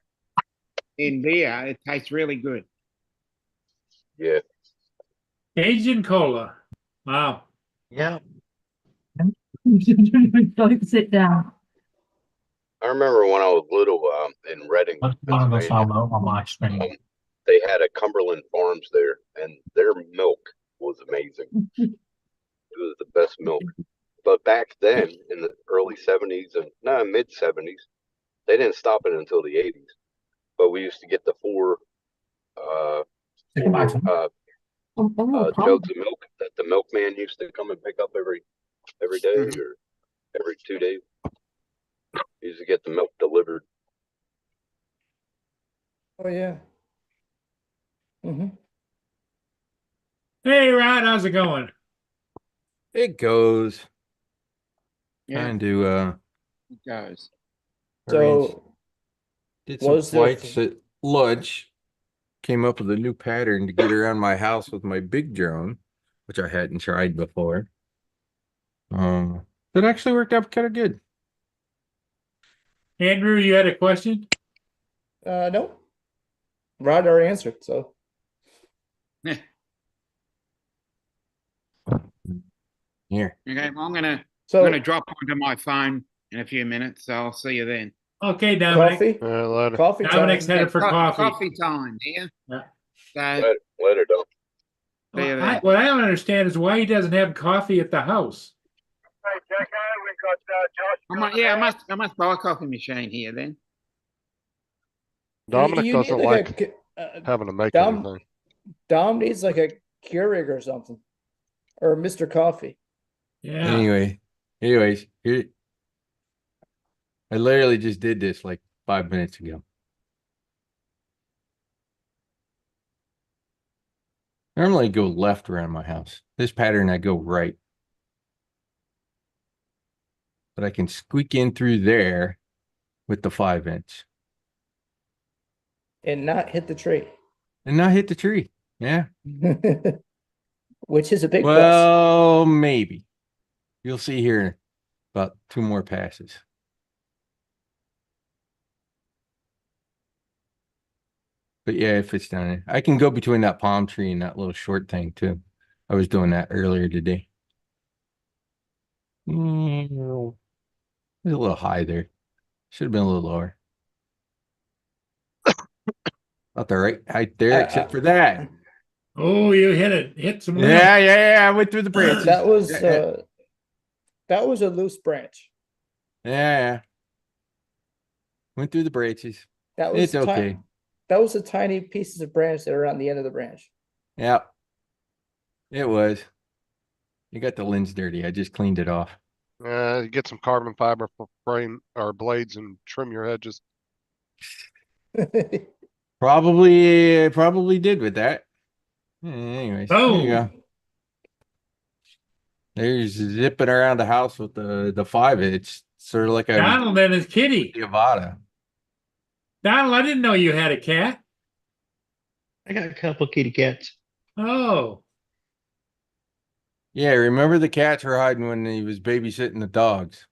in beer, it tastes really good. Yeah. Cajun Cola. Wow. Yeah. Don't sit down. I remember when I was little in Reading, Pennsylvania, they had a Cumberland Farms there, and their milk was amazing. It was the best milk. But back then, in the early 70s and mid 70s, they didn't stop it until the 80s. But we used to get the four jugs of milk that the milkman used to come and pick up every day or every 2 days. He used to get the milk delivered. Oh yeah. Hey, Rod, how's it going? It goes. Yeah, Trying to it goes. arrange, So did some was there flights at lunch. Came up with a new pattern to get around my house with my big drone, which I hadn't tried before. That actually worked out kind of good. Andrew, you had a question? no. Rod already answered, so Here. Okay, well, I'm gonna so drop onto my phone in a few minutes, so I'll see you then. Okay, Dominic. coffee. All right, later. Coffee Dominic's time. headed for coffee. Coffee time, yeah. Yeah. So, Later, Dom. see you Well, then. what I don't understand is why he doesn't have coffee at the house. I must buy a coffee machine here then. Dominic You need doesn't like like having to make Dom- anything. Dom needs like a Keurig or something, or Mr. Coffee. Yeah. Anyways, here. I literally just did this like 5 minutes ago. Normally I go left around my house. This pattern I go right. But I can squeak in through there with the 5-inch And not hit the tree. and not hit the tree. Yeah. Which is a big plus. Well, maybe. You'll see here in about 2 more passes. But yeah, if it's down there, I can go between that palm tree and that little short thing too. I was doing that earlier today. It was a little high there. Should have been a little lower. About the right height there, except for that. Oh, you hit some limbs. Yeah. I went through the branches. That was Yeah. that was a loose branch. Yeah. Went through the branches. That was It's okay. That was the tiny pieces of branch that are on the end of the branch. Yeah. It was. You got the lens dirty. I just cleaned it off. You get some carbon fiber frame or blades and trim your hedges. Probably did with that. Anyways, there you go. There's zipping around the house with the 5-inch, sort of like a Donald and his kitty. Avada. Donald, I didn't know you had a cat. I got a couple kitty cats. Oh, Yeah, remember the cats were hiding when he was babysitting the dogs.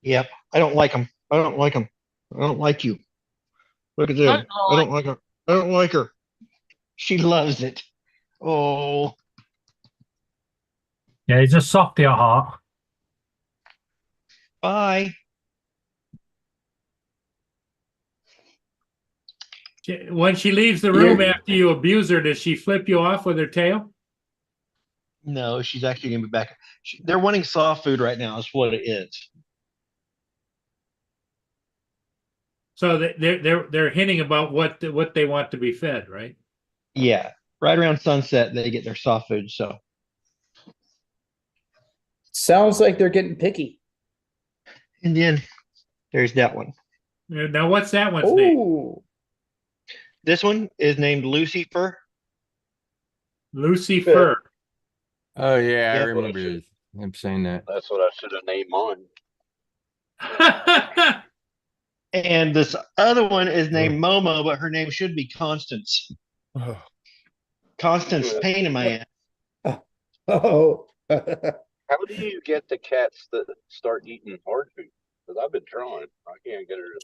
Yep. I don't like them. I don't like them. I don't like you. Look at them. I don't like her. I don't like her. She loves it. Oh, Yeah, he's a softy at heart. bye. when she leaves the room after you abuse her, does she flip you off with her tail? No, she's actually gonna be back. They're wanting soft food right now. Is what it is. So they're hinting about what they want to be fed, right? Yeah, right around sunset they get their soft food. So Sounds like they're getting picky. and then there's that one. Now, what's that one's name? Ooh, This one is named Lucifer. Lucifer. Oh yeah, I Yeah. remember him saying that. That's what I should have named mine. And this other one is named Momo, but her name should be Constance. Constance pain in my ass. oh. How do you get the cats to start eating hard food? Because I've been trying. I can't get her to.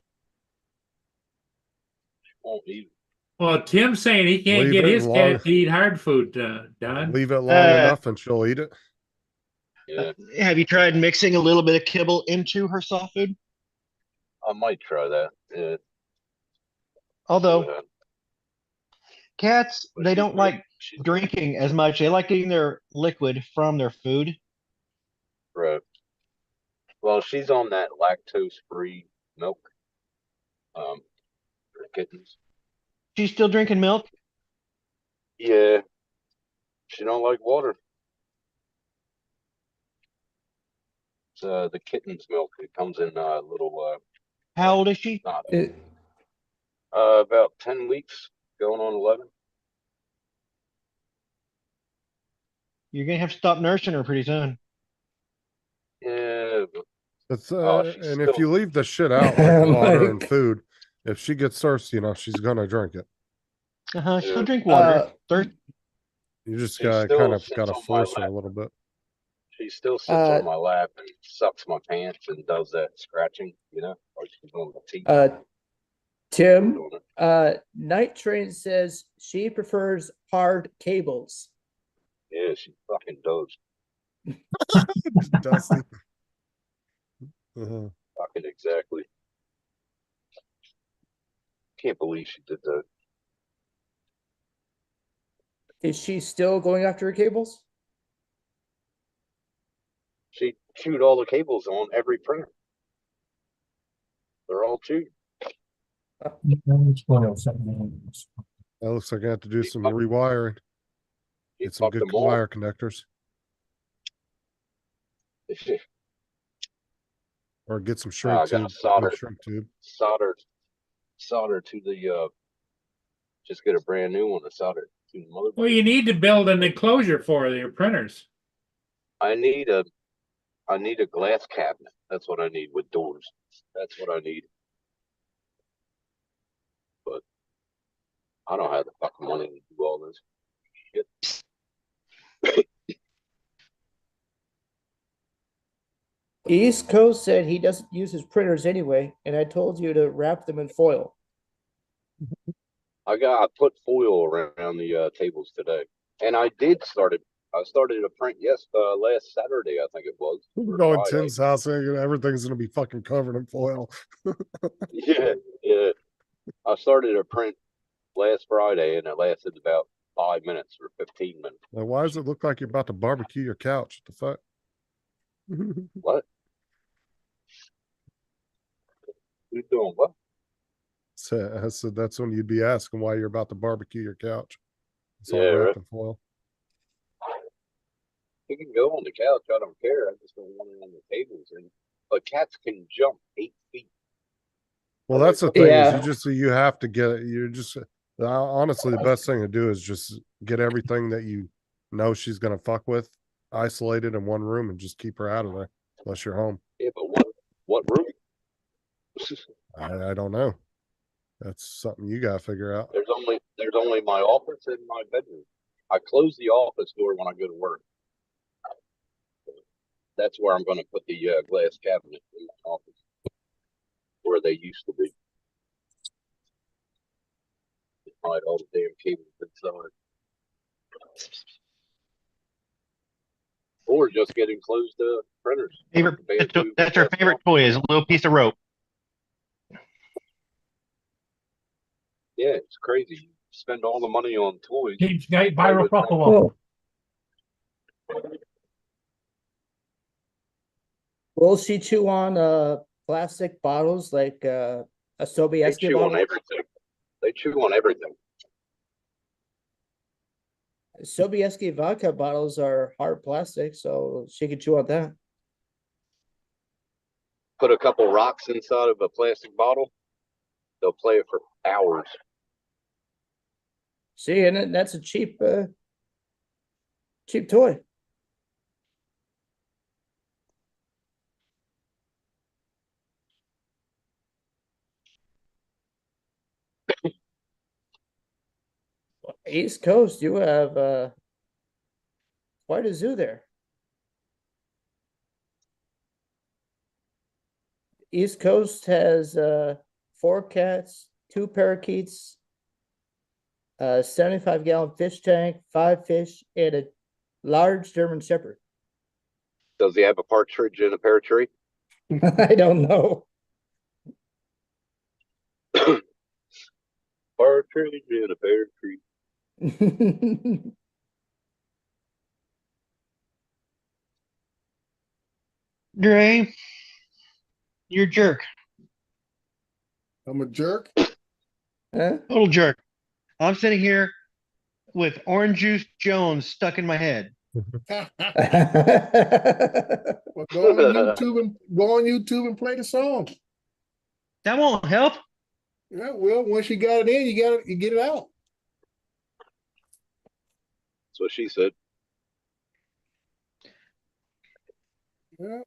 She won't eat. Well, Tim's saying he can't Leave get it his long. cat to eat hard food, Don. Leave it long enough and she'll eat it. Yeah, Have you tried mixing a little bit of kibble into her soft food? I might try that. Yeah. Although Yeah. cats, But they she's don't great. like She's drinking as much. They like getting their liquid from their food. right. Well, she's on that lactose-free milk. For kittens. She's still drinking milk. Yeah. She don't like water. It's the kitten's milk. It comes in little How old is she? not It- about 10 weeks, going on 11. You're gonna have to stop nursing her pretty soon. Yeah, but It's she's and if still- you leave the shit out like water and Mike. food, if she gets thirsty enough, she's gonna drink it. She'll Yeah. drink water. Uh, Thirst. You just She gotta still kind of sits gotta on my force her a lap. little bit. She still sits Uh, on my lap and sucks my pants and does that scratching, or she's on my teeth. Tim, Doing it. Night Train says she prefers hard cables. Yeah, she fucking does. Dusty. Uh-huh. Fucking exactly. Can't believe she did that. Is she still going after her cables? She chewed all the cables on every printer. They're all chewed. That looks like I have to do some fucked- rewiring. She Get some fucked good them all. wire connectors. Or get some I shrink got tube. solder. Big shrink tube. solder to the just get a brand new one to solder to the motherboard. Well, you need to build an enclosure for your printers. I need a glass cabinet. That's what I need with doors. That's what I need. But I don't have the fucking money to do all this shit. East Coast said he doesn't use his printers anyway, and I told you to wrap them in foil. I put foil around the tables today, and I started a print last Saturday, I think it was. We're or going Friday. Tim's house, and everything's gonna be fucking covered in foil. Yeah. I started a print last Friday, and it lasted about 5 minutes or 15 minutes. Now, why does it look like you're about to barbecue your couch? What the fuck? What? You doing what? I said that's when you'd be asking why you're about to barbecue your couch. It's all Yeah, wrapped right. in foil. You can go on the couch. I don't care. I just don't want it on the tables. But cats can jump 8 feet. Well, that's the thing Yeah. is you have to get it. You're just honestly the best thing to do is just get everything that you know she's gonna fuck with isolated in one room and just keep her out of there unless you're home. Yeah, but what room? I don't know. That's something you gotta figure out. There's only my office and my bedroom. I close the office door when I go to work. That's where I'm going to put the glass cabinet in my office, where they used to be. Hide all the damn cables inside. Or just get enclosed printers. That's her favorite toy is a little piece of rope. Yeah, it's crazy. You spend all the money on toys. Keeps gate, buy her a proper one. Well, will she chew on plastic bottles like a They Sobieski chew on bottle? everything. They chew on everything. Sobieski vodka bottles are hard plastic, so she could chew on that. Put a couple rocks inside of a plastic bottle. They'll play it for hours. See, and that's a cheap toy. East Coast, you have quite a zoo there. East Coast has 4 cats, 2 parakeets, 75-gallon fish tank, 5 fish, and a large German Shepherd. Does he have a partridge in a pear tree? I don't know. Partridge in a pear tree. Gray, you're a jerk. I'm a jerk. Huh? Total jerk. I'm sitting here with Orange Juice Jones stuck in my head. Well, go on YouTube and play the song. That won't help. Yeah, well, once you got it in, you get it out. That's what she said. Yeah.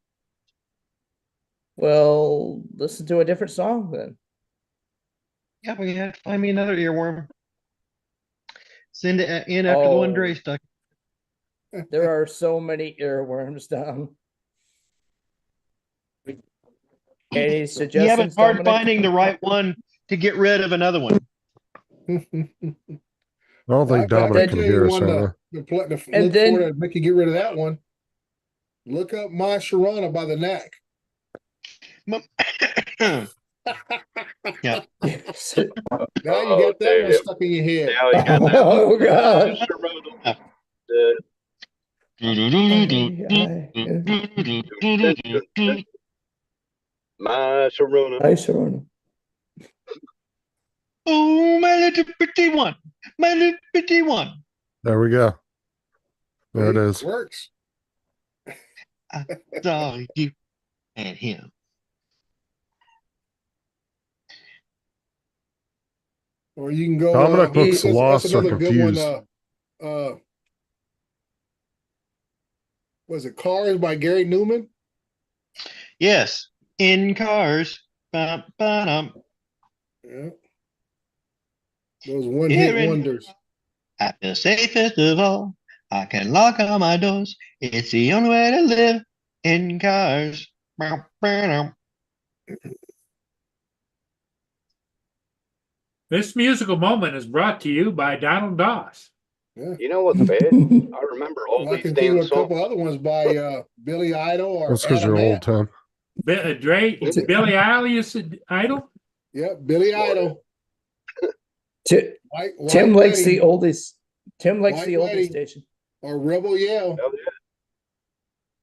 Well, listen to a different song then. Yeah, but you have to find me another earworm. Send it in after the one Oh. Dre stuck. There are so many earworms, Dom. Any Yeah, suggestions, but hard Dominic? finding the right one to get rid of another one. I don't think I Dominic tell can you hear us, one Hannah. to And look then- for to make you get rid of that one. Look up My Sharona by the Knack. Yeah. Now you got that one stuck in your head. Now you got that. Oh gosh. My Sharona. Hi, Sharona. Oh, my little pretty one. My little pretty one. There we go. There it is. Works. I saw you and him. Or you can go. Dominic looks that's lost or another good confused. one. Was it Cars by Gary Newman? Yes. In cars. Ba-ba-dum. Yeah. Those one-hit Here in- wonders. At the safest of all, I can lock all my doors. It's the only way to live in cars. Ba-ba-dum. This musical moment is brought to you by Donald Doss. You know what's bad? I remember all I these can think of damn a couple songs. other ones by Billy Idol or That's because Adam you're old, Ant. Tim. Billy Eilish Idol? Yep, Billy Idol. White Tim likes the Wedding oldies. Tim likes White the oldies Wedding. station. or Rebel Yell. Hell yeah.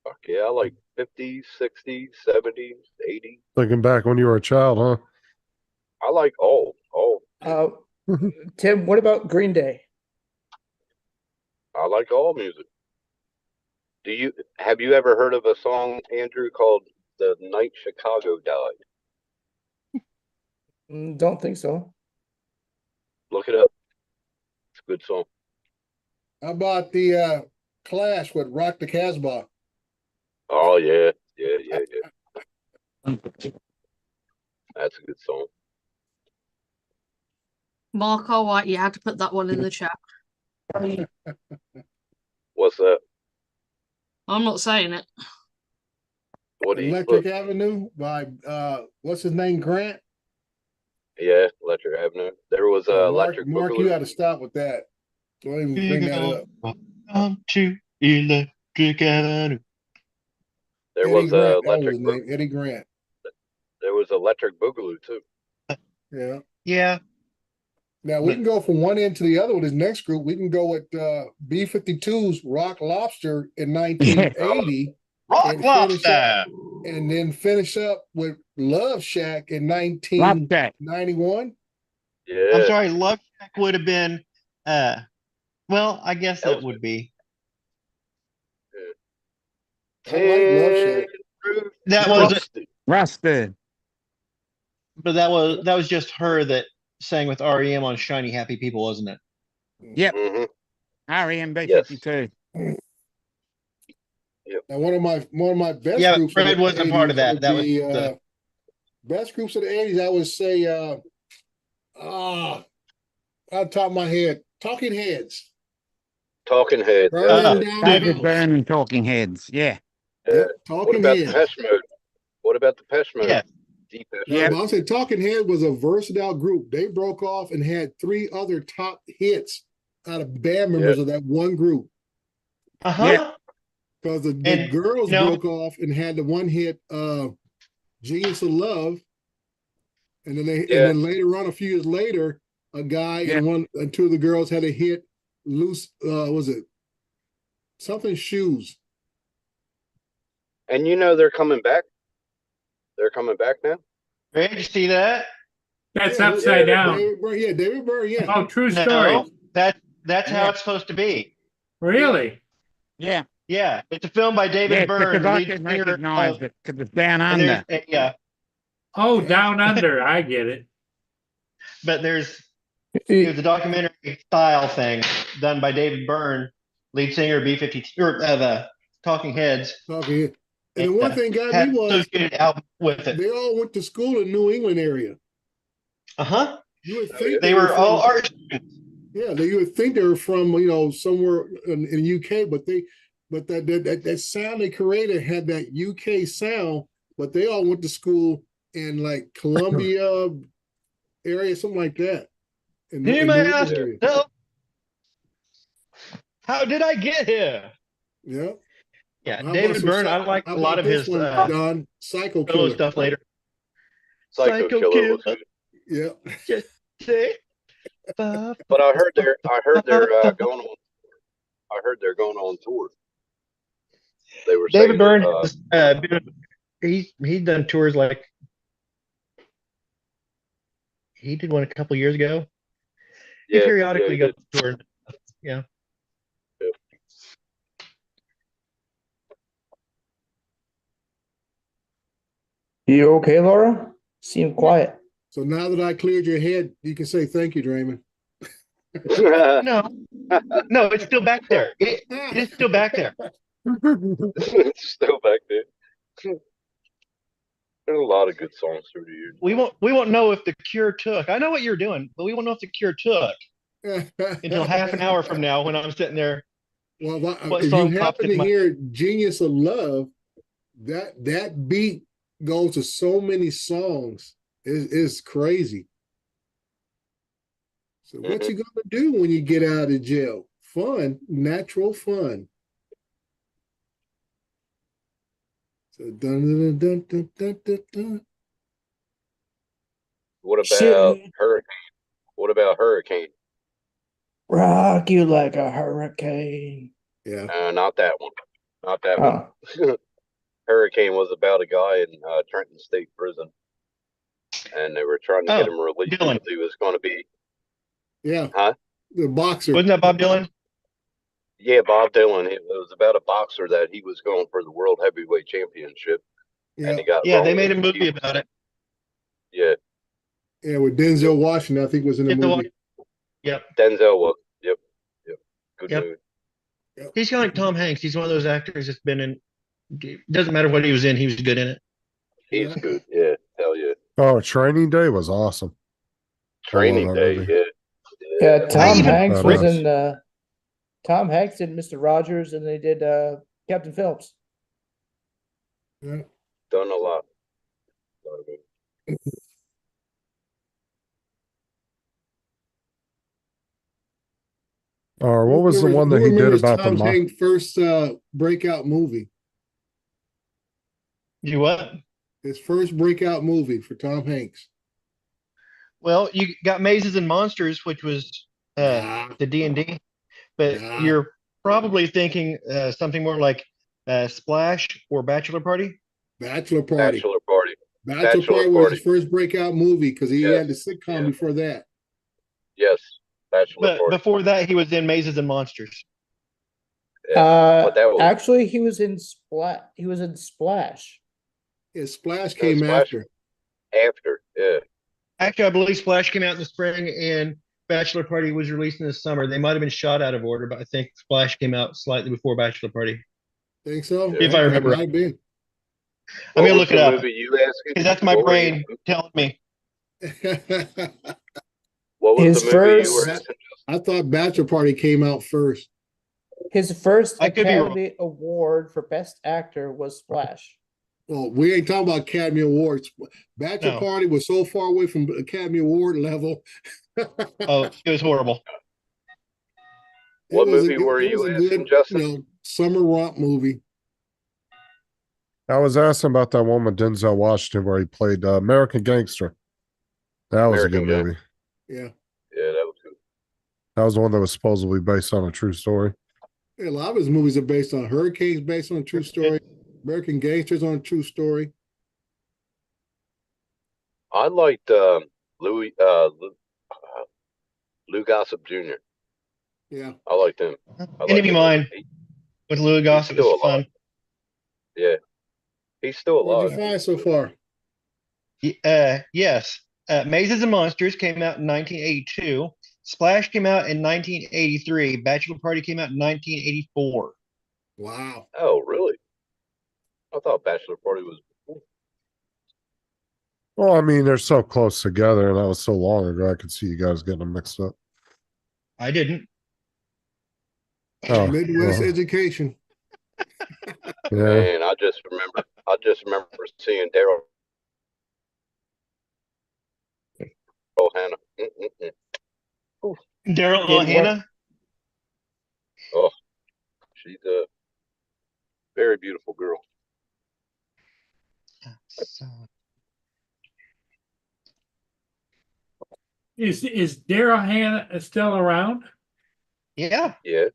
Fuck yeah, I like 50s, 60s, 70s, 80s. Thinking back when you were a child, huh? I like all. Tim, what about Green Day? I like all music. Have you ever heard of a song, Andrew, called "The Night Chicago Died"? Don't think so. Look it up. It's a good song. How about the Clash with Rock the Casbah? Oh yeah. That's a good song. Marco White, you had to put that one in the chat. What's that? I'm not saying it. What do you Electric put? Avenue by what's his name? Grant? Yeah, Electric Avenue. There was Electric Mark, Boogaloo. you got to stop with that. Don't even bring that up. Welcome to Electric Avenue. There Eddie was Grant, that was Electric. his name, Eddie Grant. There was Electric Boogaloo too. Yeah. Yeah. Now we can go from one end to the other with this next group. We can go with B-52's Rock Lobster in 1980. Rock and finish Lobster. up- and then finish up with Love Shack in 1991. Yeah. I'm sorry, Love Shack would have been well, I guess that would be. I like Love Shack. That was Rusted. but that was just her that sang with REM on Shiny Happy People, wasn't it? Yep. Mhm. REM Yes. B52. Now one of my best Yeah, groups. Fred wasn't part of that. would That was be, the- best groups of the 80s. I would say on top of my head, Talking Heads. Talking Heads. Burning Down the David House. Byrne and Talking Heads. Yeah. Yep, What Talking about Heads. Depeche Mode? What about Depeche Mode? Yeah. Depeche Yeah, Mode. but I'll say Talking Head was a versatile group. They broke off and had 3 other top hits out of band members of that one group. Uh-huh. Because the And, girls you know- broke off and had the one hit Genius of Love. And then and then later on, a few years later, a guy and 2 of the girls had a hit loose was it something shoes. And you know they're coming back. They're coming back now. Did you see that? That's Yeah, upside down. David Byrne, yeah. Oh, true story. No, that's how Yeah. it's supposed to be. Really? Yeah. Yeah, it's a film by David Yeah, Byrne. because I lead can singer recognize of- it because it's down and under. there's- yeah, Oh, Down Under. I get it. but there's a documentary style thing done by David Byrne, lead singer of B-52 or of Talking Heads. Talking Head. And the one thing got Had me was associated album with it. they all went to school in New England area. Uh-huh. You would think They were all from, art students. yeah, you would think they were from somewhere in UK, but that sound they created had that UK sound, but they all went to school in like Columbia area, something like that. In You New may England ask area. yourself, how did I get here? Yeah. Yeah, How about David some Byrne, Psy- I like how a lot about of this his one, Don? Psycho solo Killer. stuff later. Psycho Killer was good. Yeah. Just say, But I heard they're going on. I heard they're going on tour. They were David saying Byrne that, has he's done tours like he did one a couple years ago. He yeah, periodically yeah, goes to tour. Yeah. You okay, Laura? Seem quiet. So now that I cleared your head, you can say thank you, Draymond. No, no, it's still back there. It is still back there. it's still back there. There's a lot of good songs through the years. We won't know if the Cure took. I know what you're doing, but we won't know if the Cure took until half an hour from now when I'm sitting there. Well, What if song you popped happen in to my- hear "Genius of Love," that beat goes to so many songs. It's crazy. So what you gonna do when you get out of jail? Fun, natural fun. So dun dun dun dun dun dun dun. What about Shit. Hurricane? What about Hurricane? Rock you like a hurricane. Yeah. Not that one. Not that one. Oh, Hurricane was about a guy in Trenton State Prison, and they were trying to get him released Dylan. because he was going to be. Yeah. Huh? The boxer. Wasn't that Bob Dylan? Yeah, Bob Dylan. It was about a boxer that he was going for the World Heavyweight Championship, Yeah. and he got. Yeah, they wrongly made a movie accused. about it. Yeah, Yeah, with Denzel Washington, I think was in the Denzel movie. Yep. Denzel was. Yep. Good Yep. movie. He's kind of like Tom Hanks. He's one of those actors that's been in. Doesn't matter what he was in, he was good in it. He's good. Yeah, hell yeah. Oh, Training Day was awesome. Training that Day. movie. Yeah. yeah. Tom even- Hanks was Badass. in. Tom Hanks did Mr. Rogers, and they did Captain Phillips. Yeah. Done a lot. Lot of movies. Or what was the one that Who he did remembers about the Tom mob? Hanks' first breakout movie? You what? His first breakout movie for Tom Hanks. Well, you got Mazes and Monsters, which was Nah. the D&D, but Nah. you're probably thinking something more like Splash or Bachelor Party. Bachelor Party. Bachelor Party. Bachelor Bachelor Party was Party. his first breakout movie because he Yes. had the sitcom Yeah. before that. Yes. Bachelor But Party. before that, he was in Mazes and Monsters. Yeah. But that was Actually, he was in Splash. He was in Splash. His Splash came Splash. after. after. Yeah. Actually, I believe Splash came out in the spring and Bachelor Party was released in the summer. They might have been shot out of order, but I think Splash came out slightly before Bachelor Party. Think so? If I remember Might have been. I'm gonna What was look it the up movie you asking? because that's my What were brain you- telling me. What was His the movie you were first- asking? I thought Bachelor Party came out first. His first I could be wrong. Academy Award for Best Actor was Splash. Well, we ain't talking about Academy Awards. Bachelor No. Party was so far away from Academy Award level. Oh, it was horrible. It What was a movie good- were it you was a asking, good, Justin? summer romp movie. I was asking about that one with Denzel Washington where he played American Gangster. That was a good American movie. Yeah. Yeah, that was good. That was the one that was supposedly based on a true story. A lot of his movies are based on Hurricanes, based on a true story. American Gangsters on a true story. I liked Louis Lou Gossip Jr. Yeah. I liked him. I Enemy liked him. Mine with Louis Gossett still was fun. Yeah. He's still What alive. did you find so far? Yes. Mazes and Monsters came out in 1982. Splash came out in 1983. Bachelor Party came out in 1984. Wow. Oh, really? I thought Bachelor Party was. Well, I mean, they're so close together, and that was so long ago. I could see you guys getting them mixed up. I didn't. Oh, Midwest well, education. yeah. Man, I just remember seeing Daryl Hannah. Daryl Didn't Hannah. Oh, she's a very beautiful girl. Is Daryl Hannah still around? Yeah. Yeah.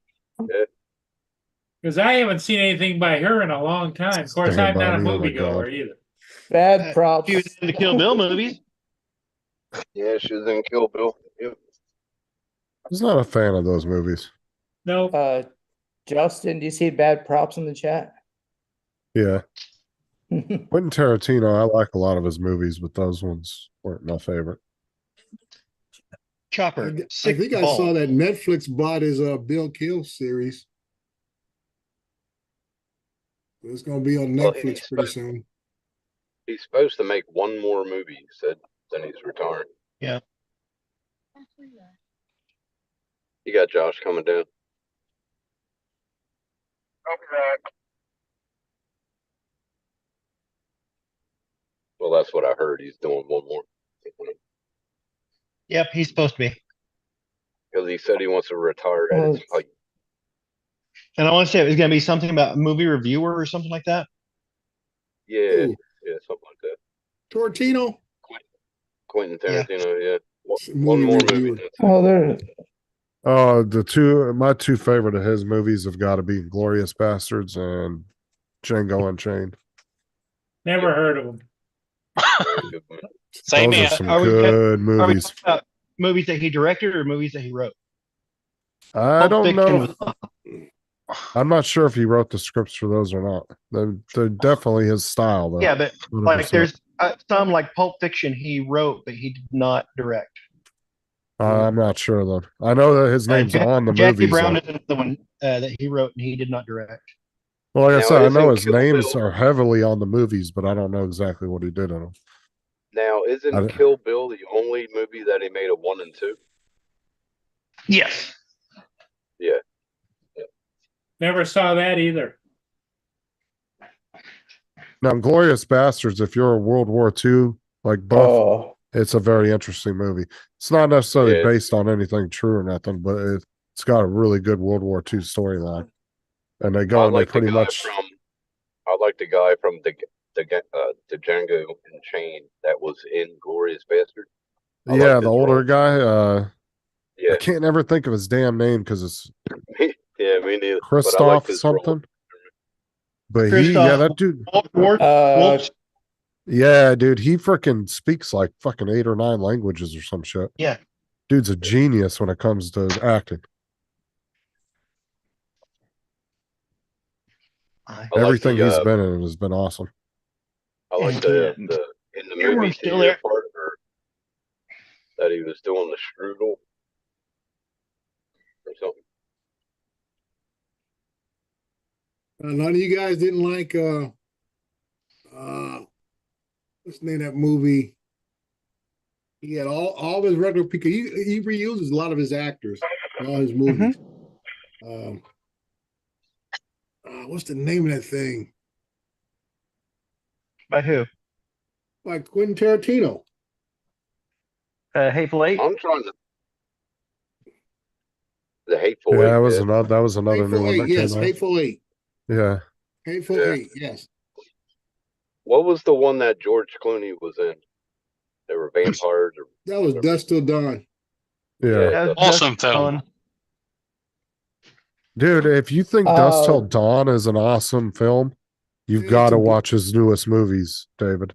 Because I haven't seen anything by her in a long time. Of course, Stand I'm by not a me, oh my moviegoer God. either. Bad props. She was in the Kill Bill movies. Yeah, she was in Kill Bill. Yep. I was not a fan of those movies. No, Justin, do you see bad props in the chat? Yeah. Quentin Tarantino, I like a lot of his movies, but those ones weren't my favorite. Chopper. I Sick think I ball. saw that Netflix bought his Bill Kill series. It's gonna be on Well, Netflix pretty soon. He's supposed to make one more movie, he said, then he's retiring. Yeah. You got Josh coming down. Well, that's what I heard. He's doing one more. Yep, he's supposed to be. Because he said he wants to retire at his height. And I want to say it was going to be something about a movie reviewer or something like that. Yeah, Ooh. yeah, something like that. Tortino. Quentin Tarantino, yeah. Movie One more reviewer. movie. Oh, there. My two favorite of his movies have got to be Glorious Bastards and Django Unchained. never heard of him. Very good movie. Same Those here. are some Are we- good Are we movies. talking about movies that he directed or movies that he wrote? I Pulp don't Fiction know. was- I'm not sure if he wrote the scripts for those or not. They're definitely his style, though. Yeah, but like 100%. there's some like Pulp Fiction he wrote, but he did not direct. I'm not sure though. I know that his name's on the Jackie movies. Brown though. is another one that he wrote and he did not direct. Well, like I Now, said, I know isn't his Kill names Bill- are heavily on the movies, but I don't know exactly what he did in them. Now, isn't I- Kill Bill the only movie that he made a 1 and 2? Yes. Yeah. Never saw that either. Now, Glorious Bastards, if you're a World War II like buff, Oh, it's a very interesting movie. It's not necessarily Yeah. based on anything true or nothing, but it's got a really good World War II storyline. And they go I and they like the pretty guy much from the Django Unchained that was in Glorious Bastard. I like yeah, his the older role. guy. Yeah, I can't ever think of his damn name because it's yeah, me neither. But I liked Christoph his role. something. But Christoph that dude, Waltz. yeah, dude, he freaking speaks like fucking 8 or 9 languages or some shit. Yeah. Dude's a genius when it comes to acting. I like Everything the, he's been in has been awesome. I like the in the movie Everyone's still theater there. part that he was doing the strudel or something. None of you guys didn't like what's the name of that movie? He had all of his regular people. He reuses a lot of his actors in all his movies. What's the name of that thing? By who? Like Quentin Tarantino. Hateful Eight. I'm trying to. The Hateful Yeah, Eight. that was yeah. another new Hateful one Eight, that yes, came out. Hateful Eight. Yeah. Hateful Yeah. Eight, yes. What was the one that George Clooney was in? They were vampires or That was Dust Till Dawn. Yeah. That was Awesome just film. fun. Dude, if you think Dust Till Dawn is an awesome film, you've It's got to a- watch his newest movies, David.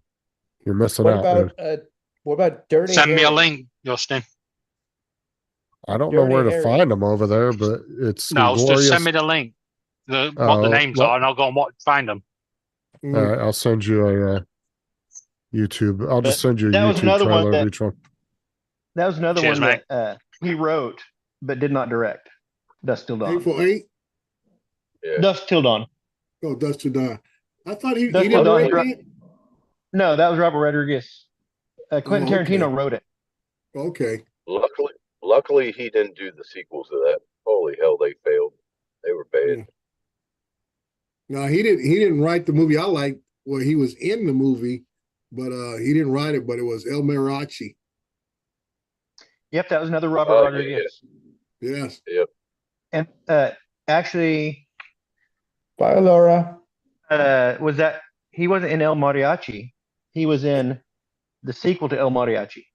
You're missing what out, dude. about what about Dirty Send me a Harry? link, Justin. I don't know Dirty where to Harry. find them over there, but it's No, glorious. just send me the link. What the names well- are, and I'll go and find them. Mm. All right, I'll send you a YouTube. I'll just But send you a that was YouTube another one trailer of that- each one. That was another Cheers, one mate. that he wrote but did not direct. Dust Till Dawn. Hateful Eight. yeah. Dust Till Dawn. Oh, Dust Till Dawn. I thought he Dustin didn't Don, write that. no, that was Robert Rodriguez. Quentin Oh, okay. Tarantino wrote it. Okay. Luckily, he didn't do the sequels to that. Holy hell, they failed. They were bad. Yeah. No, he didn't write the movie I liked. Well, he was in the movie, but he didn't write it. But it was El Mariachi. Yep, that was another Robert Oh, Rodriguez. Yes. Yep. And actually, Bye, Laura. was that he wasn't in El Mariachi? He was in the sequel to El Mariachi.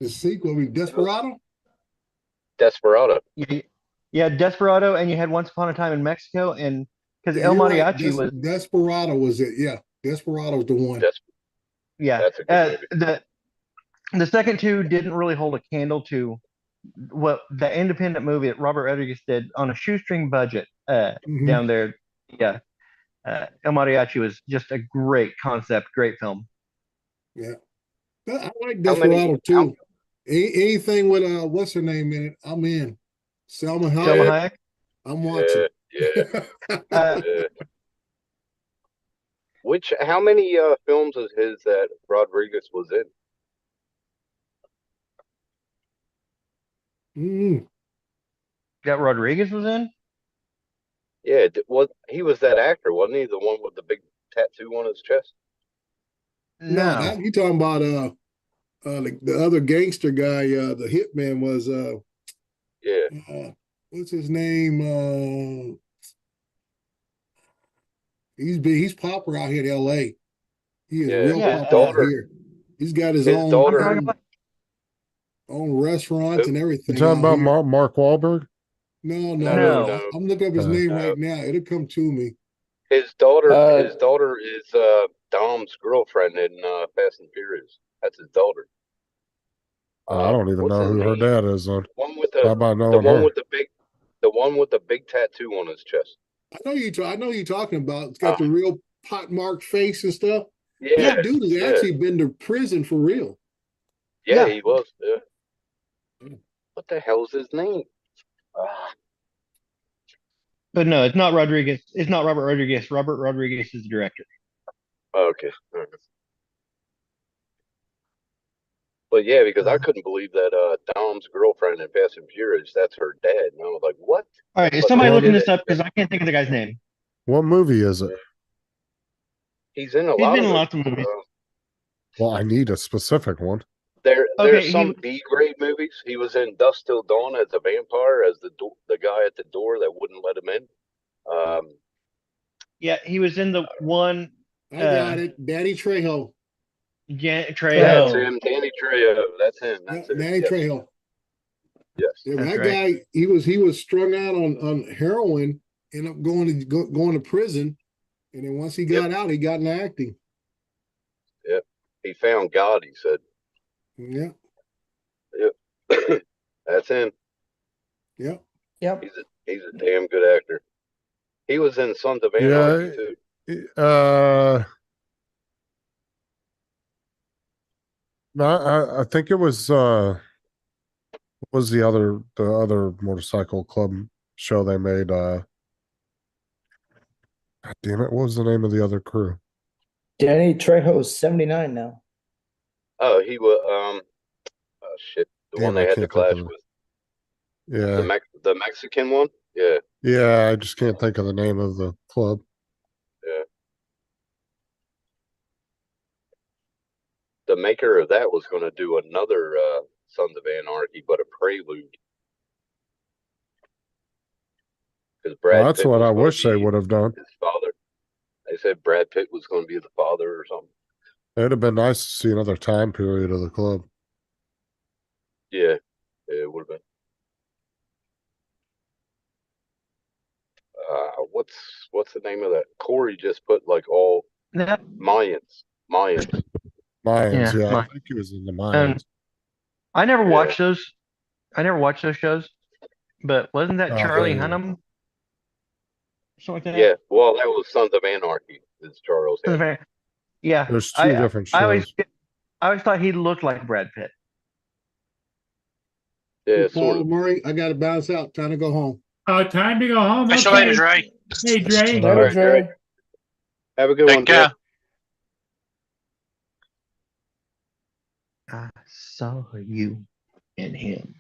The sequel, I mean, Desperado. Desperado. Yeah, Desperado, and you had Once Upon a Time in Mexico, and because El You're right. Mariachi was Desperado was it? Yeah, Desperado's the one. yeah. That's a good movie. The second two didn't really hold a candle to what the independent movie that Robert Rodriguez did on a shoestring budget Mhm. down there. Yeah, El Mariachi was just a great concept, great film. Yeah, I like How many- Desperado too. Anything with what's her name in it, I'm in. Selma Hayek. Selma Hayek. I'm watching. Yeah. Uh, How many films is his that Rodriguez was in? that Rodriguez was in? Yeah, he was that actor, wasn't he? The one with the big tattoo on his chest. No, You talking about the other gangster guy, the hitman was Yeah. What's his name? He's popular out here in LA. He is Yeah, real his popular out daughter- here. He's got his his own daughter- own restaurants and everything. You talking out about here. Mark Wahlberg? No. No. I'm looking up his name No. right now. It'll come to me. His daughter Uh, is Dom's girlfriend in Fast and Furious. That's his daughter. I don't even What's know his who her name? dad is. On One with how about the knowing one her? with the one with the big tattoo on his chest. I know you're talking about. It's got the real pockmarked face and stuff. Yeah, That dude has yeah. actually been to prison for real. Yeah, Yeah. he was. Yeah. What the hell's his name? Ah, but no, it's not Rodriguez. It's not Robert Rodriguez. Robert Rodriguez is the director. okay. But yeah, because I couldn't believe that Dom's girlfriend in Fast and Furious, that's her dad. And I was like, what? All right, is But somebody they looking did this it. up because I can't think of the guy's name. What movie is it? He's in a He's lot been of in it. lots of movies. Well, I need a specific one. There's Okay, some B-grade movies. He was in Dust Till Dawn as a vampire, as the guy at the door that wouldn't let him in. Yeah, he was in the one. I got it. Danny Trejo. That's Trejo. him, Danny Trejo. That's him. That's it. Danny Yes. Trejo. Yes. Yeah, That's that right. guy, he was strung out on heroin, ended up going to prison, and then once he got out, he got into acting. Yep. He found God, he said. Yeah. Yep. That's him. Yep. Yep. He's a damn good actor. He was in Sons of Anarchy too. No, I think it was the other motorcycle club show they made. God damn it! What was the name of the other crew? Danny Trejo's 79 now. Oh, he was oh shit. The Damn, one I they had the can't think clash of it. with. Yeah, The Mexican one? Yeah. yeah. I just can't think of the name of the club. Yeah. The maker of that was gonna do another Sons of Anarchy, but a prelude. Because Brad Well, that's Pitt what was I gonna wish they be would have done. his father. They said Brad Pitt was gonna be the father or something. It'd have been nice to see another time period of the club. Yeah, it would have been. What's the name of that? Corey just put like all Yeah. Mayans. Mayans, yeah. I think he was in the Mayans. I never watched those. I never watched those shows. But wasn't that Oh, Charlie yeah. Hunnam? Something like that. Yeah, well, that was Sons of Anarchy. It's Charles. Sons of Hanson. Anarchy. Yeah. There's two different I always shows. thought he looked like Brad Pitt. Yeah, Paul sort of. Murray, I got to bounce out. Time to go home. Time to go home. Catch you Okay. later, Dre. Hey, Dre. All right, Dre. Have a good Take one, care. Dre. I saw you and him.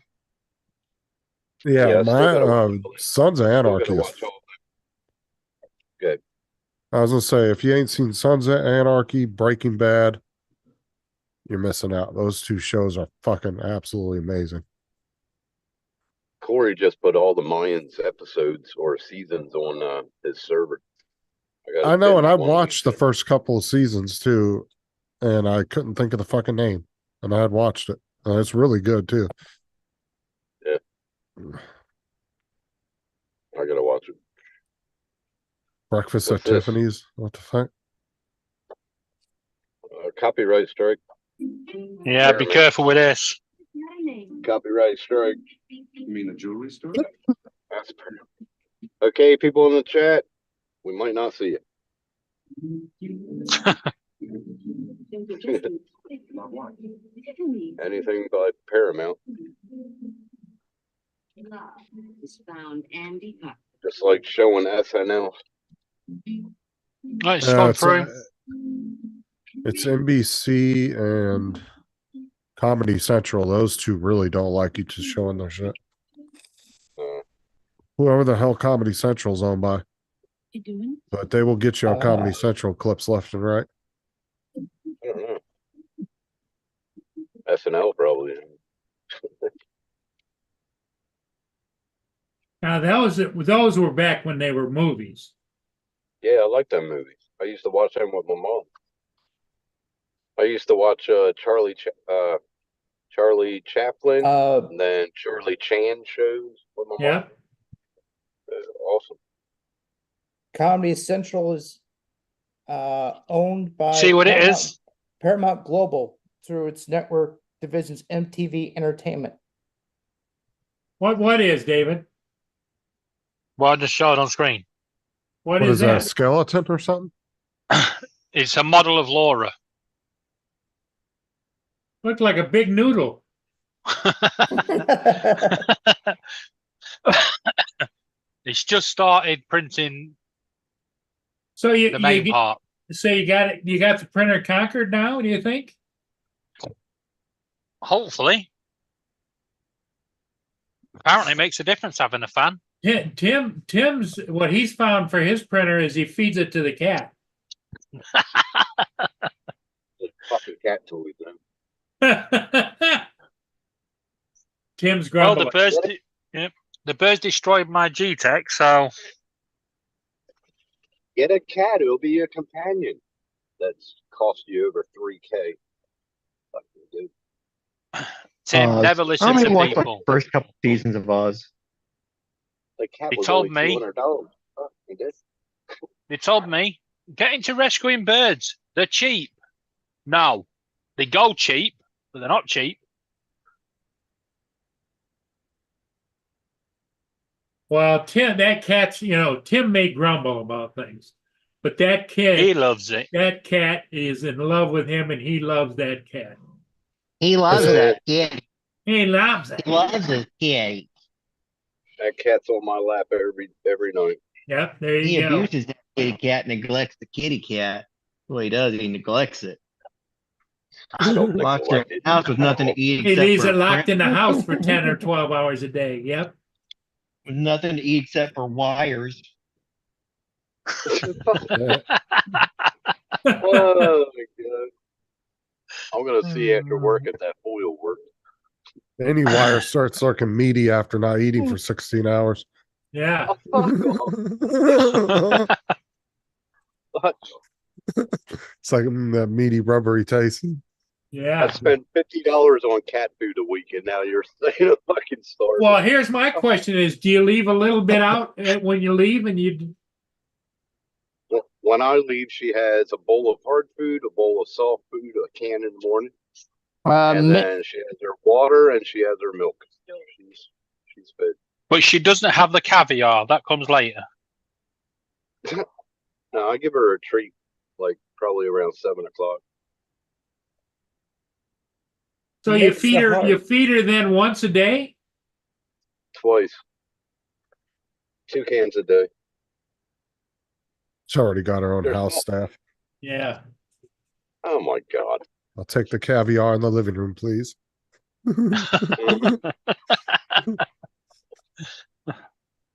Yeah, Yeah, I still my gotta watch Sons of Still Anarchy. gotta watch all of them. Good. I was gonna say, if you ain't seen Sons of Anarchy, Breaking Bad, you're missing out. Those two shows are fucking absolutely amazing. Corey just put all the Mayans episodes or seasons on his server. gotta I know, and binge I one watched the weekend. first couple of seasons too, and I couldn't think of the fucking name, and I had watched it. It's really good too. Yeah. I gotta watch it. Breakfast What's at this? Tiffany's. What the fuck? Copyright strike. Yeah, be Jeremy. careful with this. Copyright strike. You mean the jewelry store? That's perfect. Okay, people in the chat, we might not see you. Anything by Paramount. Just like showing SNL. Oh, it's gone through. It's NBC and Comedy Central. Those two really don't like you to showing their shit. Whoever the hell Comedy Central's owned by. But they will get you on Comedy Central clips left and right. I don't know. SNL probably. Now those were back when they were movies. Yeah, I like them movies. I used to watch them with my mom. I used to watch Charlie Chaplin and then Charlie Chan shows with my mom. Awesome. Comedy Central is owned by See what it is? Paramount Global through its network divisions MTV Entertainment. What is, David? Well, I just showed on screen. What is that? A that? skeleton or something? It's a model of Laura. Looked like a big noodle. It's just started printing So the main part. So you got it. You got the printer conquered now. Do you think? Hopefully. Apparently, it makes a difference having a fan. Tim's what he's found for his printer is he feeds it to the cat. Fucking cat toys, man. Tim's Well, grumbling. the birds destroyed my G-Tech, so Get a cat, it'll be your companion. That's cost you over $3K. Fucking dude. Tim never I listens only to watched like people. the first couple seasons of Oz. The cat He was told only me. $200. Oh, he did. They told me, get into rescuing birds. They're cheap. No, they go cheap, but they're not cheap. Well, Tim may grumble about things, but that kid, He loves it. that cat is in love with him, and he loves that cat. He loves that kid. He loves it. He loves his kid. That cat's on my lap every night. Yep, there He you go. abuses that kitty cat, neglects the kitty cat. Well, he does. He neglects it. I don't Locks it in the house with nothing to eat. He except leaves for it locked in the print- house for 10 or 12 hours a day. Yep. with nothing to eat except for wires. Oh my god. I'm gonna see after work if that oil works. Any wire starts looking meaty after not eating for 16 hours. Yeah. It's like that meaty, rubbery taste. Yeah. I spent $50 on cat food a week, and now you're saying a fucking starving. Well, here's my question: is do you leave a little bit out when you leave, and you? When I leave, she has a bowl of hard food, a bowl of soft food, a can in the morning, and then she has her water and she has her milk. She's fed. But she doesn't have the caviar. That comes later. No, I give her a treat, like probably around 7 o'clock. So you feed her. You feed her then once a day. Twice. 2 cans a day. She already got her own There's house no- staff. Yeah. Oh my God. I'll take the caviar in the living room, please.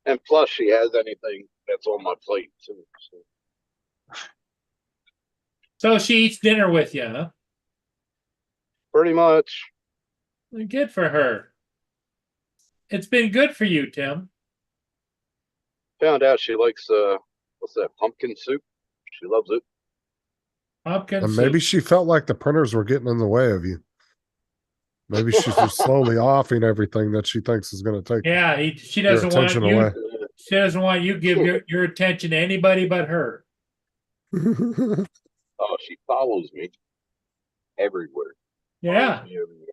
And plus, she has anything that's on my plate too. So. So she eats dinner with you, huh? Pretty much. Good for her. It's been good for you, Tim. Found out she likes what's that, pumpkin soup? She loves it. Pumpkin And soup. maybe she felt like the printers were getting in the way of you. Maybe she's just slowly offing everything that she thinks is going to take Yeah, she your doesn't want attention you. away. She doesn't want you to give your attention to anybody but her. Oh, she follows me everywhere. Yeah. Follows me everywhere.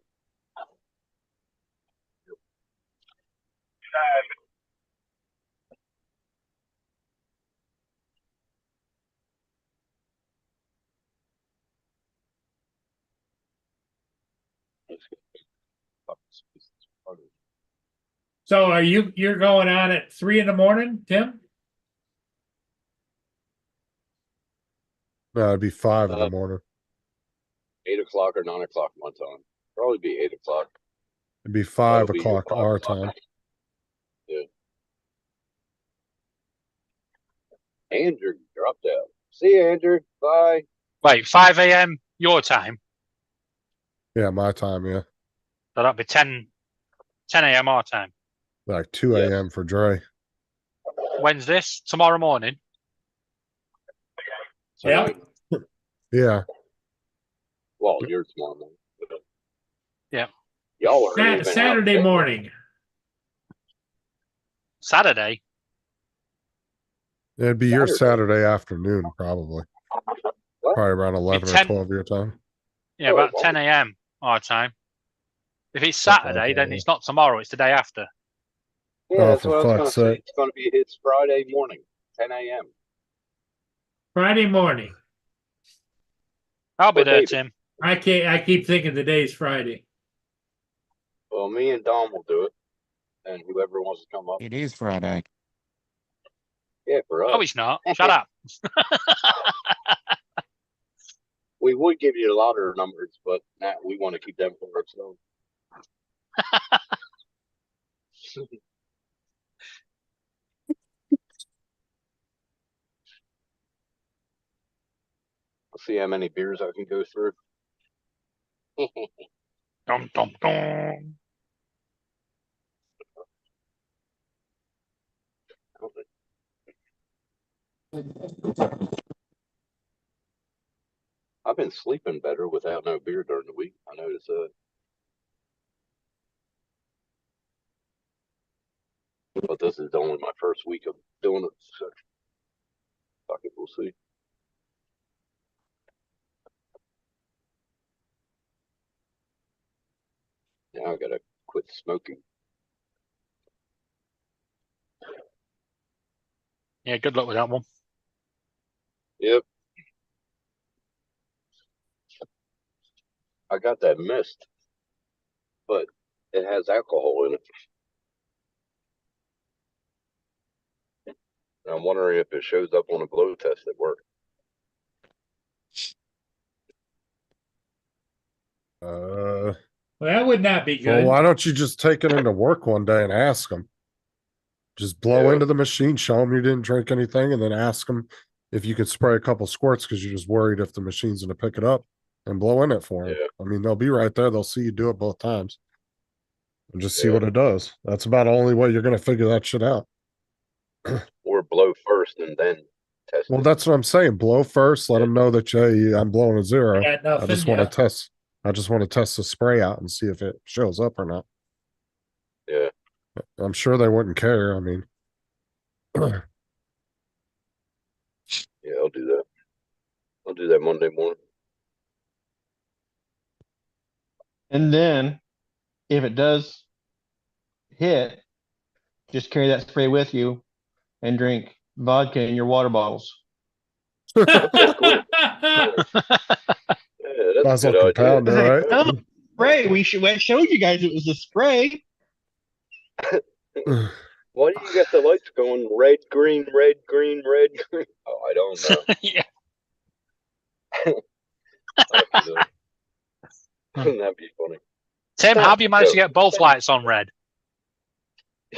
So you're going on at 3 a.m, Tim? No, it'd be 5 in the morning. 8 o'clock or 9 o'clock my time. Probably be 8 o'clock. It'd be 5 That'll be your o'clock 5 our o'clock. time. Yeah. Andrew dropped out. See you, Andrew. Bye. Wait, 5 a.m. your time? Yeah, my time, yeah. So that'd be 10 a.m. our time. Like 2 a.m. for Dre. When's this? Tomorrow morning? Yeah. Yeah. Well, you're tomorrow morning. Yeah. Y'all are even Saturday out. morning. Saturday? It'd be your Saturday afternoon, probably. What? Probably around 11 or 10 12 your time. Yeah, about 10 a.m. our time. If it's Saturday, then it's not tomorrow, it's the day after. Yeah, Oh, that's for what I was going to fuck's say. sake. It's going to be it's Friday morning, 10 a.m. Friday morning. I'll be What there, day? Tim. I keep thinking the day's Friday. Well, me and Dom will do it, and whoever wants to come up. It is Friday. Yeah, for us. No, it's not. Shut up. We would give you a lot of numbers, but nah, we want to keep them for ourselves. I'll see how many beers I can go through. Dum, dum, dum. I've been sleeping better without no beer during the week. I noticed that. But this is only my first week of doing it, so fuck it, we'll see. Now I gotta quit smoking. Yeah, good luck with that one. Yep. I got that mist, but it has alcohol in it. And I'm wondering if it shows up on a blow test at work. Well, that would not be Well, good. why don't you just take it into work one day and ask them? Just blow Yeah. into the machine, show them you didn't drink anything, and then ask them if you could spray a couple squirts because you're just worried if the machine's going to pick it up and blow in it for them. Yeah. I mean, they'll be right there. They'll see you do it both times and just see Yeah. what it does. That's about the only way you're going to figure that shit out. Or blow first and then test Well, it. that's what I'm saying. Blow first. Let them know that, hey, I'm blowing a 0. Yeah, I nothing, just want yeah. to test. I just want to test the spray out and see if it shows up or not. Yeah. I'm sure they wouldn't care. I mean, Yeah, I'll do that. I'll do that Monday morning. And then if it does hit, just carry that spray with you and drink vodka in your water bottles. Okay, cool. Yeah, might that's as a well good idea. compound it, right? No, spray. We showed you guys it was a spray. Why do you got the lights going red, green, red, green, red, green? Oh, I don't know. Yeah. Wouldn't that be funny? Tim, how have you managed to Go. get both lights on red?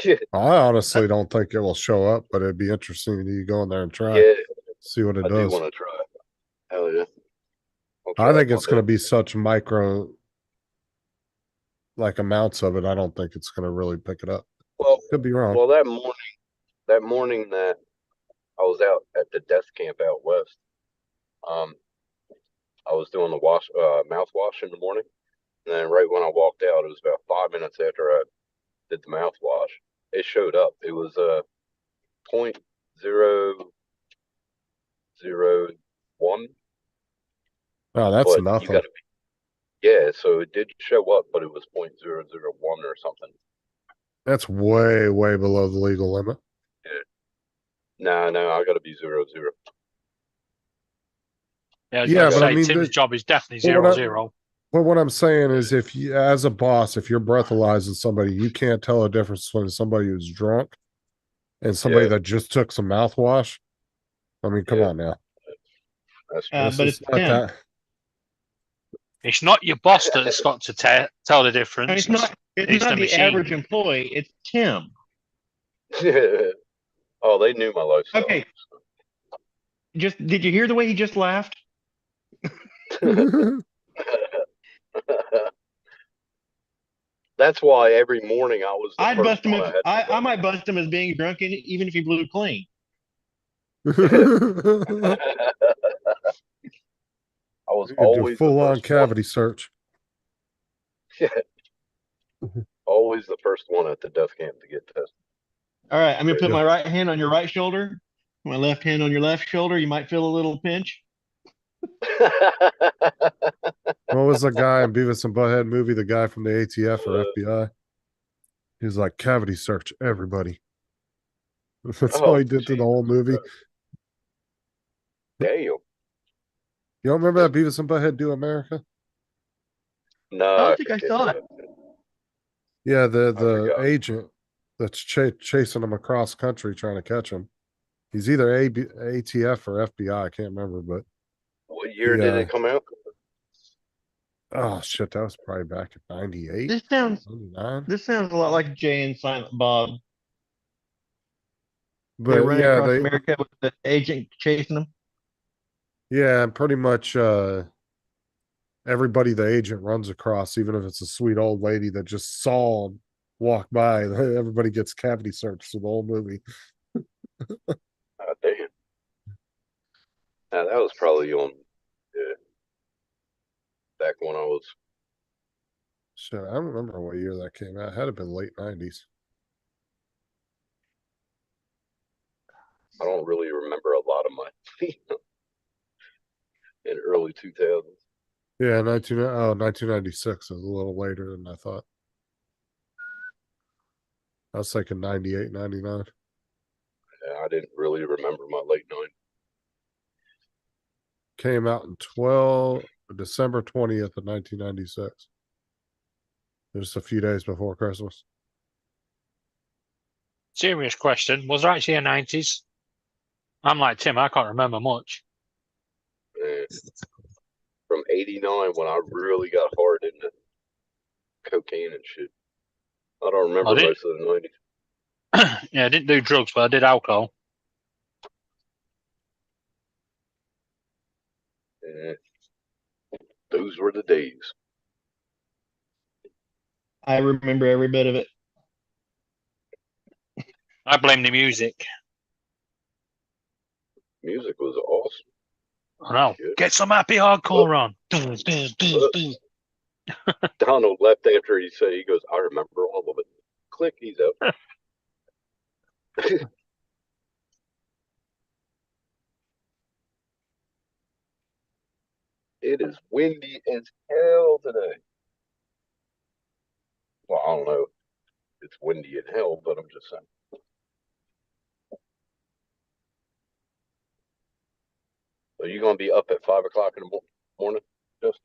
I honestly don't think it will show up, but it'd be interesting to go in there and try. Yeah, See what it I do does. want to try it. Hell yeah. I think it's going to be such micro, like amounts of it. I don't think it's going to really pick it up. Well, Could be wrong. Well, that morning that I was out at the death camp out west, I was doing the mouthwash in the morning, and then right when I walked out, it was about 5 minutes after I did the mouthwash. It showed up. It was 0.001. Oh, that's But nothing. you got to be, yeah. So it did show up, but it was 0.001 or something. That's way, way below the legal limit. Yeah. No, I got to be 0.0. Yeah, I was Yeah, gonna but say I mean, Tim's job is definitely but what 0-0. But what I'm saying is, if you, as a boss, if you're breathalyzing somebody, you can't tell a difference between somebody who's drunk and somebody Yeah. that just took some mouthwash. I mean, come Yeah. on now. That's but it's not Tim. that. It's not your boss that's got to tell the difference. And it's not It's not the the machine. average employee, it's Tim. Oh, they knew my lifestyle. Okay. Just did you hear the way he just laughed? That's why every morning I was. I'd bust him if I might bust him as being drunk, even if he blew clean. I was You could do always full on cavity search. Yeah. Always the first one at the death camp to get tested. All right, I'm gonna put my right hand on your right shoulder, my left hand on your left shoulder. You might feel a little pinch. What was the guy in Beavis and Butthead movie? The guy from the ATF or FBI? He was like, cavity search everybody. That's all he did to the whole movie. Damn. You don't remember that Beavis and Butthead Do America? No, I don't think I saw it. Yeah, the agent that's chasing him across country trying to catch him. He's either ATF or FBI. I can't remember, but What year did it come out? Oh shit, that was probably back in '98. This sounds 99. This sounds a lot like Jay and Silent Bob. But They're running yeah, across America with the agent chasing them. Yeah, and pretty much everybody the agent runs across, even if it's a sweet old lady that just saw him walk by, everybody gets cavity searched for the whole movie. Oh, damn. Now, that was probably on back when I was. Shit, I don't remember what year that came out. It had to have been late 90s. I don't really remember a lot of my in early 2000s. Yeah, 1996 is a little later than I thought. I was thinking 98, 99. Yeah, I didn't really remember my late 90s. Came out in December 20th of 1996. Just a few days before Christmas. Serious question. Was there actually a 90s? I'm like Tim, I can't remember much. From 89 when I really got hard into cocaine and shit. I don't remember most of the 90s. Yeah, I didn't do drugs, but I did alcohol. Yeah. Those were the days. I remember every bit of it. I blame the music. Music was awesome. I know. Get some happy hardcore on. Donald left after he said, he goes, I remember all of it. Click, he's out. It is windy as hell today. Well, I don't know. It's windy in hell, but I'm just saying. Are you going to be up at 5 o'clock in the morning? Just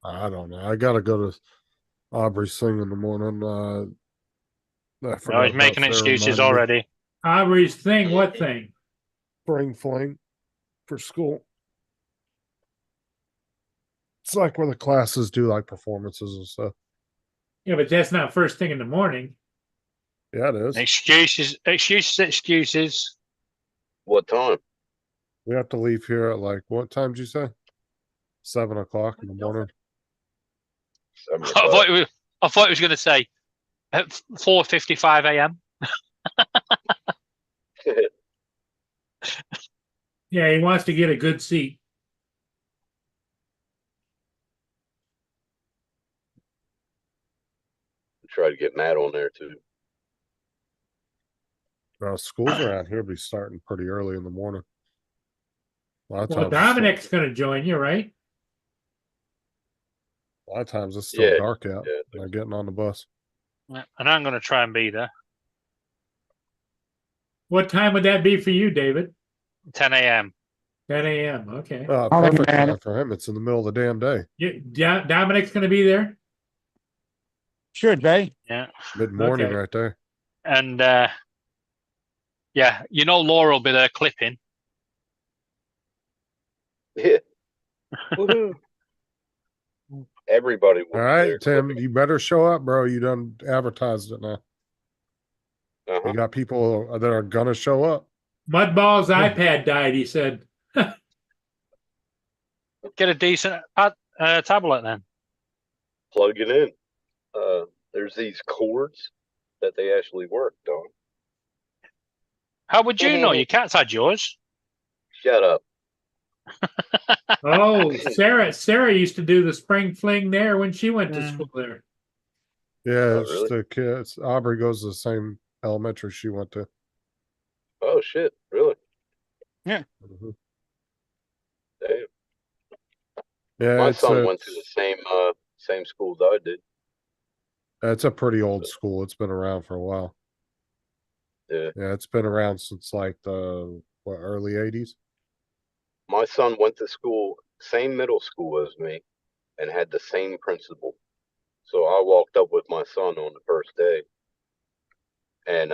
I don't know. I got to go to Aubrey's thing in the morning. I No, forgot he's making about Sarah excuses reminding me. already. Aubrey's thing, what thing? Spring fling for school. It's like where the classes do like performances and stuff. Yeah, but that's not first thing in the morning. Yeah, it is. Excuses. What time? We have to leave here at like what time did you say? 7 o'clock in the morning. 7 I o'clock. thought he was going to say at 4:55 a.m. Yeah, he wants to get a good seat. Try to get Matt on there too. Schools around here be starting pretty early in the morning. A lot of Well, times it's Dominic's going to join you, right? still Yeah, dark out. yeah. They're getting on the bus. And I'm going to try and be there. What time would that be for you, David? 10 a.m. 10 a.m. Okay. Perfect time for him. It's in the middle of the damn day. Dominic's going to be there? Should be. Yeah. Mid morning Okay. right there. And yeah, Laura will be there clipping. Yeah. Everybody will All be right, there Tim, clipping. you better show up, bro. You done advertised it now. Uh-huh. You got people that are gonna show up. Mudball's iPad died, he said. Get a decent tablet then. Plug it in. There's these cords that they actually work, Don. How would you know? Your cat's had yours. Shut up. Oh, Sarah used to do the spring fling there when she went to Mm. school there. Yeah, Oh, it's really? the kids. Aubrey goes to the same elementary she went to. Oh shit, really? Mhm. Damn. Yeah, My it's son went to the same school that I did. it's a pretty old school. It's been around for a while. Yeah. Yeah, it's been around since like the early 80s. My son went to school, same middle school as me, and had the same principal. So I walked up with my son on the first day, and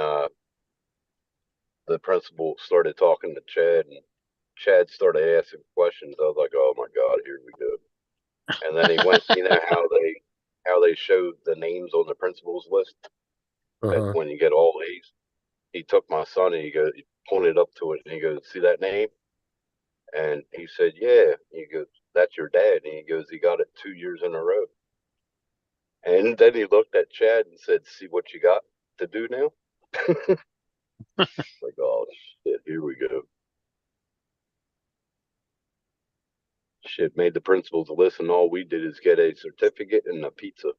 the principal started talking to Chad, and Chad started asking questions. I was like, "Oh my god, here we go!" And then he went, you know how they showed the names on the principal's list Uh-huh. when you get all A's. He took my son and he pointed up to it, and he goes, "See that name?" And he said, "Yeah." He goes, "That's your dad." And he goes, "He got it 2 years in a row." And then he looked at Chad and said, "See what you got to do now?" Like, oh shit, here we go. Shit, made the principals listen. All we did is get a certificate and a pizza.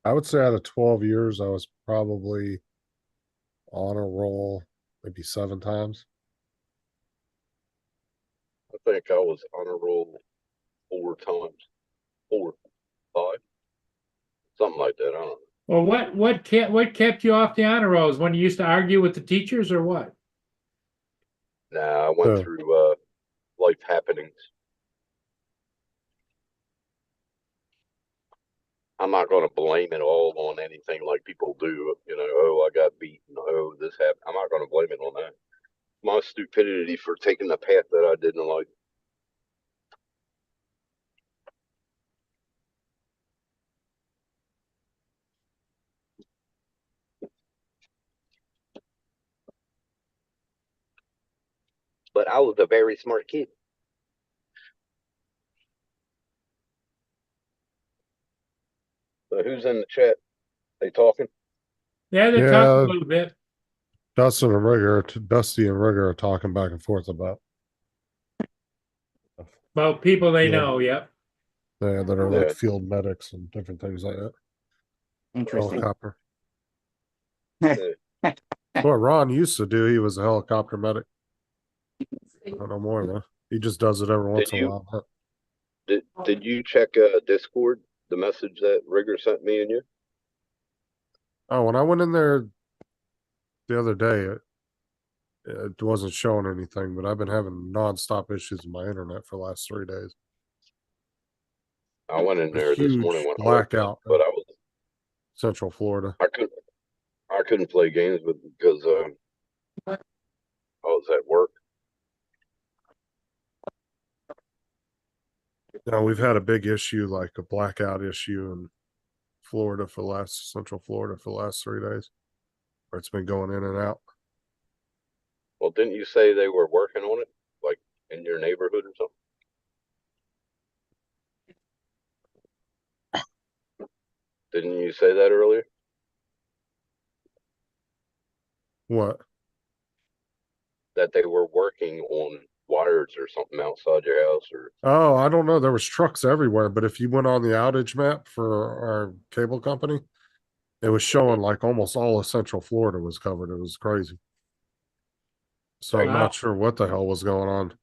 I would say out of 12 years, I was probably on a roll maybe 7 times. I think I was on a roll 4 times, 4, 5, something like that. I don't know. Well, what kept you off the honor rolls? When you used to argue with the teachers or what? Nah, I went through life happenings. I'm not going to blame it all on anything like people do. Oh, I got beaten. Oh, this happened. I'm not going to blame it on that. My stupidity for taking the path that I didn't like. But I was a very smart kid. So who's in the chat? They talking? Yeah, they're talking a little bit. Dusty and Rigger are talking back and forth about people they Yeah. know. Yep. that are Yeah. like field medics and different things like that. Interesting. Helicopter. Yeah. What Ron used to do, he was a helicopter medic. I don't know more though. He just does it every once in a while. Huh? Did you check Discord, the message that Rigger sent me and you? Oh, when I went in there the other day, It wasn't showing anything, but I've been having nonstop issues with my internet for the last 3 days. I went in A there this morning huge when I woke up, blackout but in Central Florida. I couldn't play games with because I was at work. Now we've had a big issue, like a blackout issue in Central Florida for the last 3 days, where it's been going in and out. Well, didn't you say they were working on it, like in your neighborhood or something? Didn't you say that earlier? What? That they were working on wires or something outside your house, or Oh, I don't know. There was trucks everywhere, but if you went on the outage map for our cable company, it was showing like almost all of Central Florida was covered. It was crazy. So I'm Wow. not sure what the hell was going on,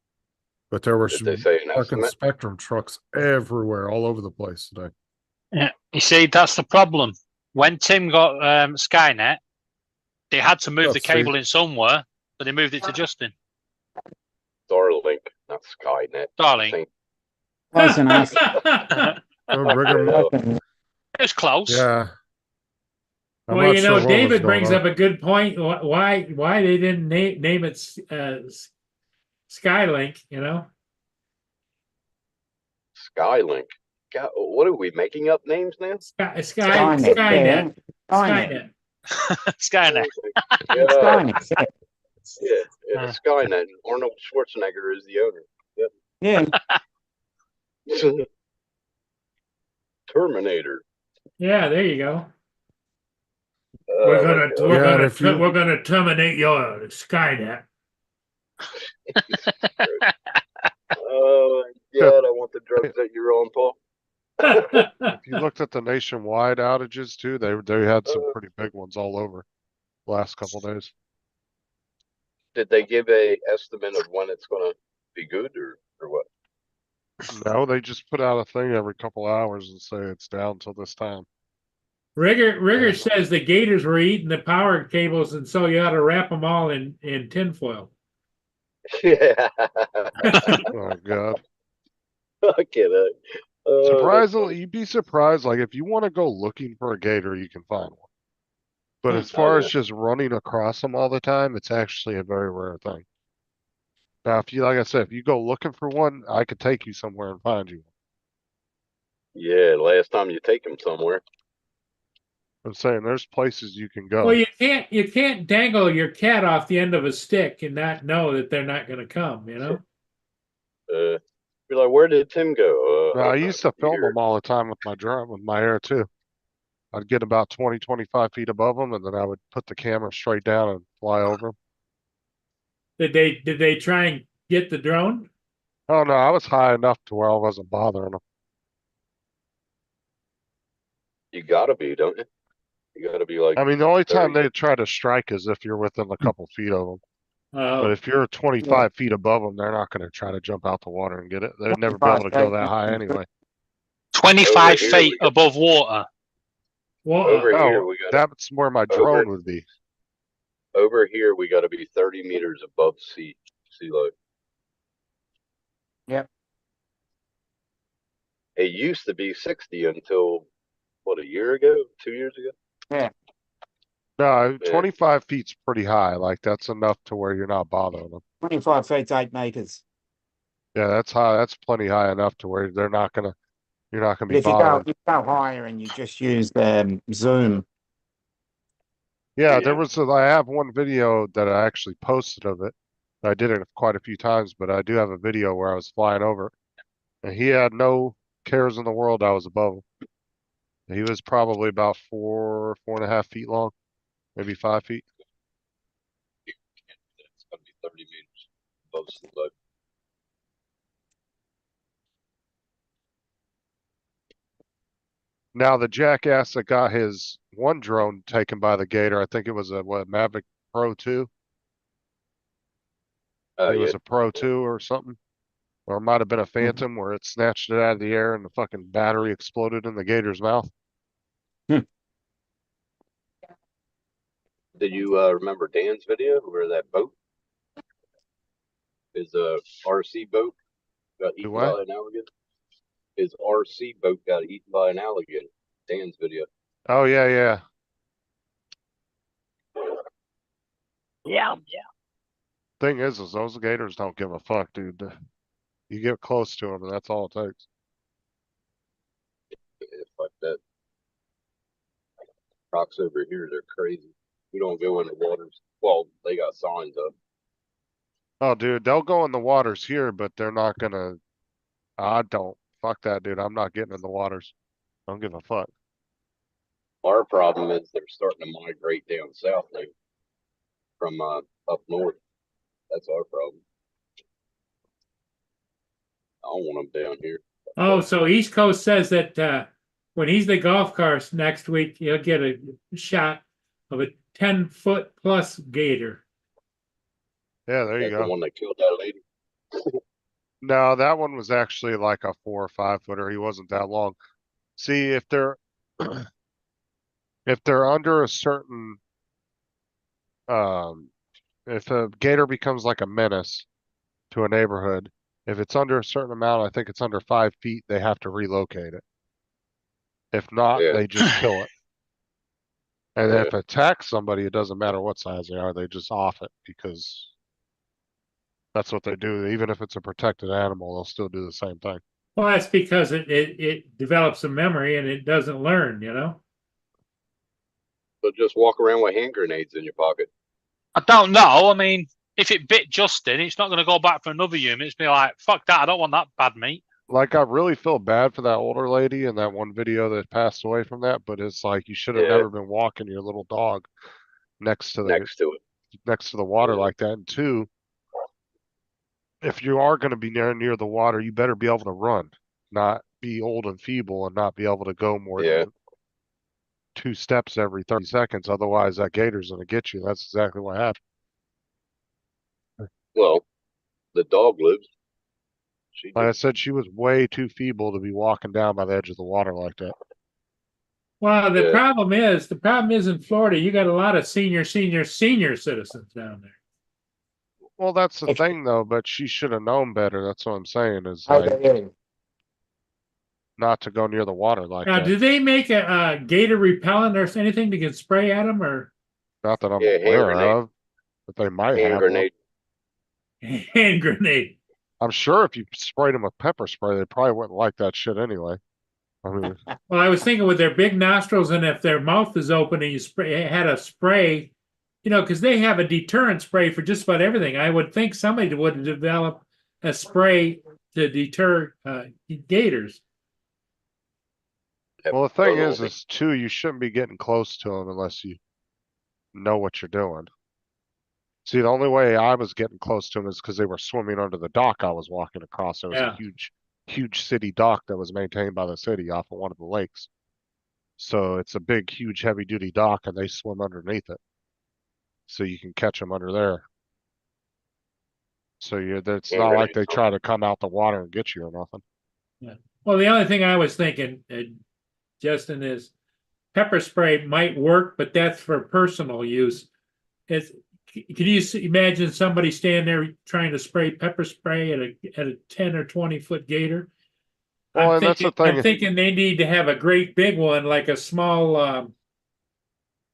but there were did they say an fucking estimate? Spectrum trucks everywhere, all over the place today. Yeah, you see, that's the problem. When Tim got Skynet, they had to move the cable in somewhere, so they moved it to Justin. Starlink, not Skynet. Starlink. Same. Close enough. It was close. Yeah. I'm Well, not you sure know, what was David going brings on. up a good point. Why they didn't name it Skylink? You know, Skylink. God, what are we making up names now? Skynet. Skynet. Skynet. Yeah, Skynet. Arnold Schwarzenegger is the owner. Yep. Yeah. Terminator. Yeah, there you go. Oh, We're gonna terminate your Skynet. Oh my God! I want the drugs that you're on, Paul. If you looked at the nationwide outages too, they had some pretty big ones all over the last couple of days. Did they give a estimate of when it's going to be good, or what? No, they just put out a thing every couple hours and say it's down till this time. Rigger says the gators were eating the power cables, and so you ought to wrap them all in tinfoil. Yeah. Oh God. Okay. Surprisingly, you'd be surprised. Like if you want to go looking for a gator, you can find one. But as far as just running across them all the time, it's actually a very rare thing. Now, if you, like I said, if you go looking for one, I could take you somewhere and find you. Yeah, last time you take them somewhere. I'm saying there's places you can go. Well, you can't dangle your cat off the end of a stick and not know that they're not going to come. You know. You're like, where did Tim go? I used to film them all the time with my drone, with my air too. I'd get about 20, 25 feet above them, and then I would put the camera straight down and fly over them. Did they try and get the drone? Oh no, I was high enough to where I wasn't bothering them. You gotta be, don't you? You gotta be like. I mean, the only time they try to strike is if you're within a couple feet of them. Oh. But if you're 25 feet above them, they're not going to try to jump out the water and get it. They'd never be able to go that high anyway. 25 feet above water. Over here, we got. That's where my drone would be. Over here, we got to be 30 meters above sea level. Yep. It used to be 60 until what, a year ago, 2 years ago? Yeah. No, 25 feet's pretty high. Like that's enough to where you're not bothering them. 25 feet's 8 meters. Yeah, that's high. That's plenty high enough to where you're not gonna be But if bothered. you go higher and you just use zoom. Yeah, I have one video that I actually posted of it. I did it quite a few times, but I do have a video where I was flying over it. And he had no cares in the world I was above him. He was probably about 4.5 feet long, maybe 5 feet. It's got to be 30 meters above sea level. Now the jackass that got his one drone taken by the gator, I think it was a Mavic Pro 2. It was a Pro 2 or something. Or it might have been a Phantom where it snatched it out of the air and the fucking battery exploded in the gator's mouth. Did you remember Dan's video where that boat His RC boat got eaten what? by an alligator. His RC boat got eaten by an alligator. Dan's video. Oh yeah, yeah. Yeah. Thing is those gators don't give a fuck, dude. You get close to them, and that's all it takes. Yeah, fuck that. Rocks over here, they're crazy. We don't go in the waters. Well, they got signs up. Oh, dude, they'll go in the waters here, but they're not gonna. I don't. Fuck that, dude. I'm not getting in the waters. Don't give a fuck. Our problem is they're starting to migrate down south now from up north. That's our problem. I don't want them down here. Oh, so East Coast says that when he's the golf course next week, he'll get a shot of a 10-foot plus gator. Yeah, there you That's the go. one that killed that lady. No, that one was actually like a 4 or 5 footer. He wasn't that long. See, if they're if they're under a certain if a gator becomes like a menace to a neighborhood, if it's under a certain amount, I think it's under 5 feet, they have to relocate it. If not, Yeah. they just kill it. And Yeah. if it attacks somebody, it doesn't matter what size they are, they just off it because that's what they do. Even if it's a protected animal, they'll still do the same thing. Well, that's because it develops a memory and it doesn't learn, you know? So just walk around with hand grenades in your pocket. I don't know. I mean, if it bit Justin, it's not going to go back for another human. It's be like, fuck that. I don't want that bad meat. Like, I really feel bad for that older lady in that one video that passed away from that, but it's like you should have Yeah. never been walking your little dog next to the water Yeah. like that. And two, if you are going to be near the water, you better be able to run, not be old and feeble and not be able to go more Yeah. than 2 steps every 30 seconds. Otherwise, that gator's going to get you. That's exactly what happened. Well, the dog lives. She Like I said, she was way too feeble to be walking down by the edge of the water like that. Well, the Yeah. problem is in Florida, you got a lot of senior citizens down there. Well, that's the thing though, but she should have known better. That's what I'm saying is like not to go near the water like Now, that. do they make a gator repellent or anything they can spray at them or Not that I'm Yeah, hand aware grenade. of, but they might Hand have grenade. hand grenade? I'm sure if you sprayed them with pepper spray, they probably wouldn't like that shit anyway. I mean, Well, I was thinking with their big nostrils and if their mouth is open and you had a spray, you know, because they have a deterrent spray for just about everything. I would think somebody would develop a spray to deter gators. well, the thing is too, you shouldn't be getting close to them unless you know what you're doing. See, the only way I was getting close to them is because they were swimming under the dock I was walking across. There was Yeah. a huge city dock that was maintained by the city off of one of the lakes. So it's a big, huge, heavy duty dock and they swim underneath it. So you can catch them under there. So it's Yeah, not right. like they try to come out the water and get you or nothing. Yeah. Well, the only thing I was thinking, Justin, is pepper spray might work, but that's for personal use. Can you imagine somebody standing there trying to spray pepper spray at a 10 or 20-foot gator? Well, and that's the thing. I'm thinking they need to have a great big one, like a small,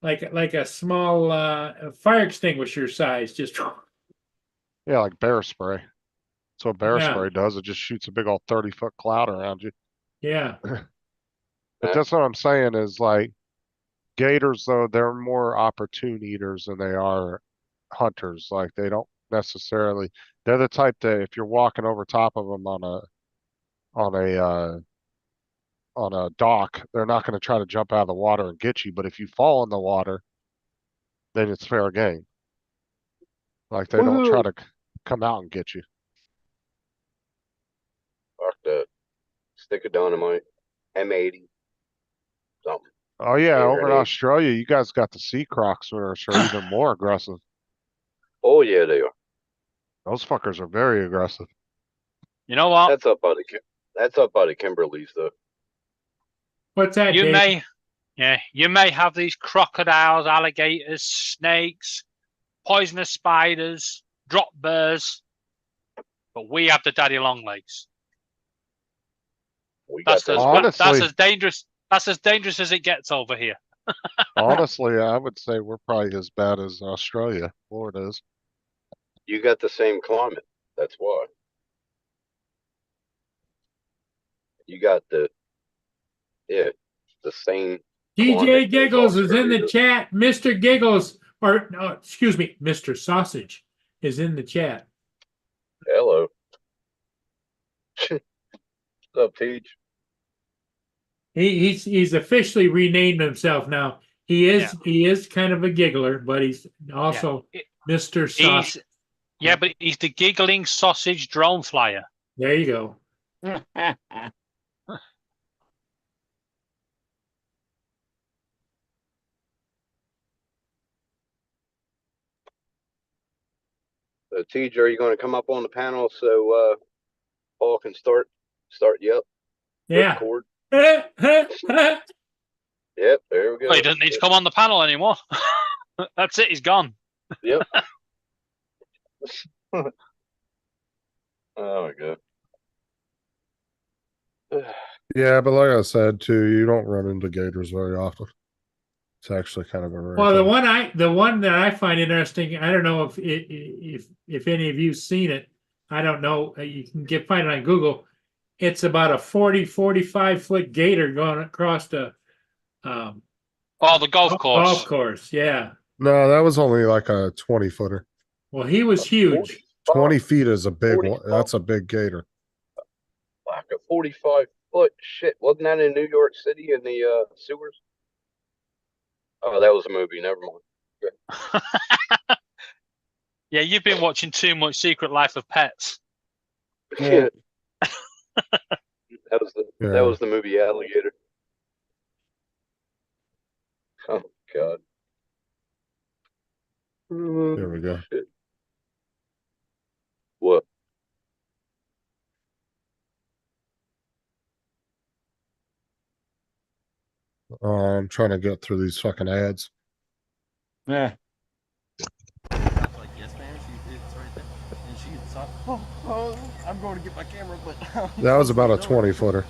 like a small fire extinguisher size. Just Yeah, like bear spray. That's what bear Yeah. spray does. It just shoots a big old 30-foot cloud around you. yeah. But that's what I'm saying is like gators, though, they're more opportune eaters than they are hunters. Like they don't necessarily, they're the type that if you're walking over top of them on a dock, they're not going to try to jump out of the water and get you. But if you fall in the water, then it's fair game. Like they don't try to come out and get you. Fuck that. Stick of dynamite. M80. Something. Oh yeah, Hand over in grenade. Australia, you guys got the sea crocs, which are even more aggressive. Oh yeah, they are. Those fuckers are very aggressive. You know what? That's up by the Kimberleys though. What's that, You Dave? you may have these crocodiles, alligators, snakes, poisonous spiders, drop bears. but we have the daddy long legs. We got That's the, as, that's Honestly- as dangerous. That's as dangerous as it gets over here. Honestly, I would say we're probably as bad as Australia, Florida is. you got the same climate. That's why. You got the same. DJ climate as Giggles is in the Australia. chat. Mr. Giggles, or no, excuse me, Mr. Sausage is in the chat. Hello. What's up, Teach? He's officially renamed himself now. He is kind of a giggler, but he's also Mr. Sausage. Yeah, but he's the giggling sausage drone flyer. There you go. So, TJ, are you going to come up on the panel so Paul can start you up? Yeah. Record? Yep, Yep, there we go. Well, he doesn't need to come on the panel anymore. That's it. He's gone. Yep. Oh my god. Yeah, but like I said too, you don't run into gators very often. It's actually kind of a rare Well, thing. the one that I find interesting, I don't know if any of you've seen it. I don't know. You can find it on Google. It's about a 45 foot gator going across the the golf course. Golf course, yeah. No, that was only like a 20 footer. Well, he was huge. 20 feet is a big one. 45. That's a big gator. Like a 45-foot shit. Wasn't that in New York City in the sewers? Oh, that was a movie. Never mind. Yeah, you've been watching too much Secret Life of Pets. Yeah. That was the movie Alligator. Oh god. There we go. Shit. What? I'm trying to get through these fucking ads. Yeah. I'm going to get my camera, but That was about a 20 footer.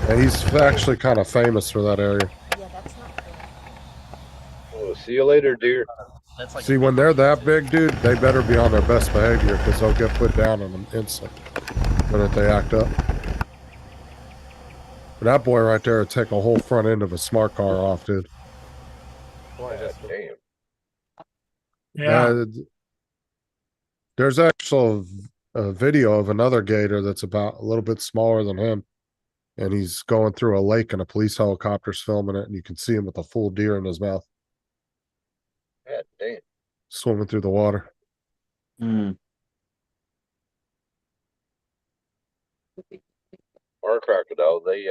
And he's actually kind of famous for that area. Oh, see you later, dear. See, when they're that big, dude, they better be on their best behavior because they'll get put down in an instant. But if they act up. But that boy right there would take a whole front end of a smart car off, dude. Damn. Yeah. There's actual a video of another gator that's about a little bit smaller than him. And he's going through a lake and a police helicopter's filming it. And you can see him with a full deer in his mouth. God damn. Swimming through the water. Our crocodile, they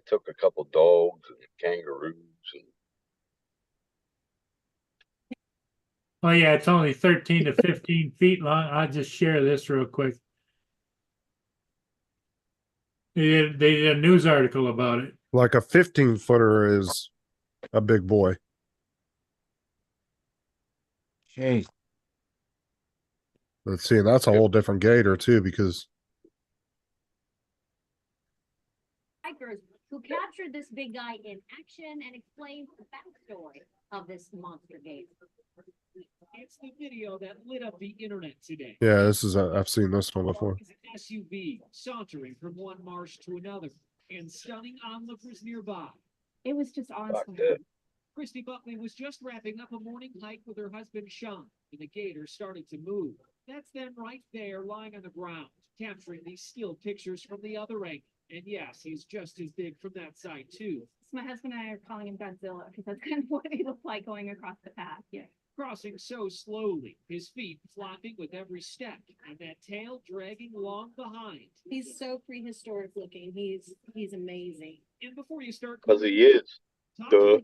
took a couple dogs and kangaroos and Oh yeah, it's only 13 to 15 feet long. I'll just share this real quick. They did a news article about it. Like a 15 footer is a big boy. Jeez. Let's see, and that's a whole different gator too, because Hikers who captured this big guy in action and explained the backstory of this monster gator. It's the video that lit up the internet today. yeah, this is I've seen this one before. It's an SUV sauntering from one marsh to another and stunning onlookers nearby. It was just awesome. Christy Buckley was just wrapping up a morning hike with her husband Sean, and the gator started to move. That's them right there lying on the ground, capturing these still pictures from the other angle. And yes, he's just as big from that side too. My husband and I are calling him Godzilla because that's kind of what he looked like going across the path. Yeah. Crossing so slowly, his feet flopping with every step, and that tail dragging along behind. He's so prehistoric looking. He's amazing. And before you start, because he is. Duh.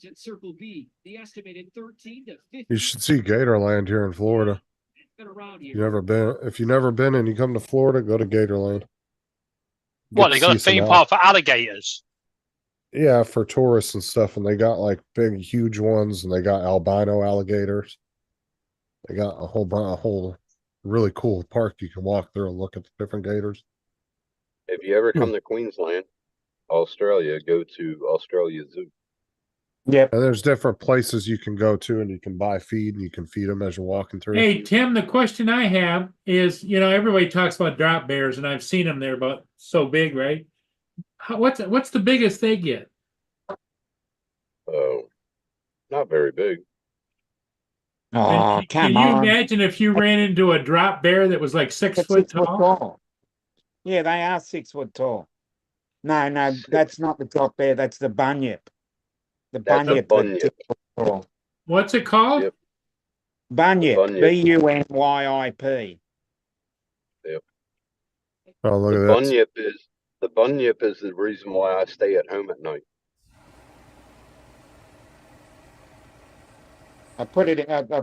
At Circle B, the estimated 13 to 15. You should see Gatorland here in Florida. Been around You here. never been? If you've never been and you come to Florida, go to Gatorland. What, Get they to got a see some theme park for alligators? Yeah, for tourists and stuff, and they got like big, huge ones, and they got albino alligators. They got a whole really cool park you can walk through and look at the different gators. If you ever come to Queensland, Australia, go to Australia Zoo. Yep. And there's different places you can go to, and you can buy feed, and you can feed them as you're walking through. Hey, Tim, the question I have is, everybody talks about drop bears, and I've seen them. They're about so big, right? What's the biggest they get? Oh, not very big. Oh, And come can you on. imagine if you ran into a drop bear that was like 6 That's foot 6 foot tall? tall. Yeah, they are 6 foot tall. No, that's not the drop bear. That's the bunyip. The That's a bunyip. bunyip. 6 foot tall. What's it called? Yep. Bunyip. Bunyip. Bunyip. Yep. Oh, look The at that. bunyip is the reason why I stay at home at night. I've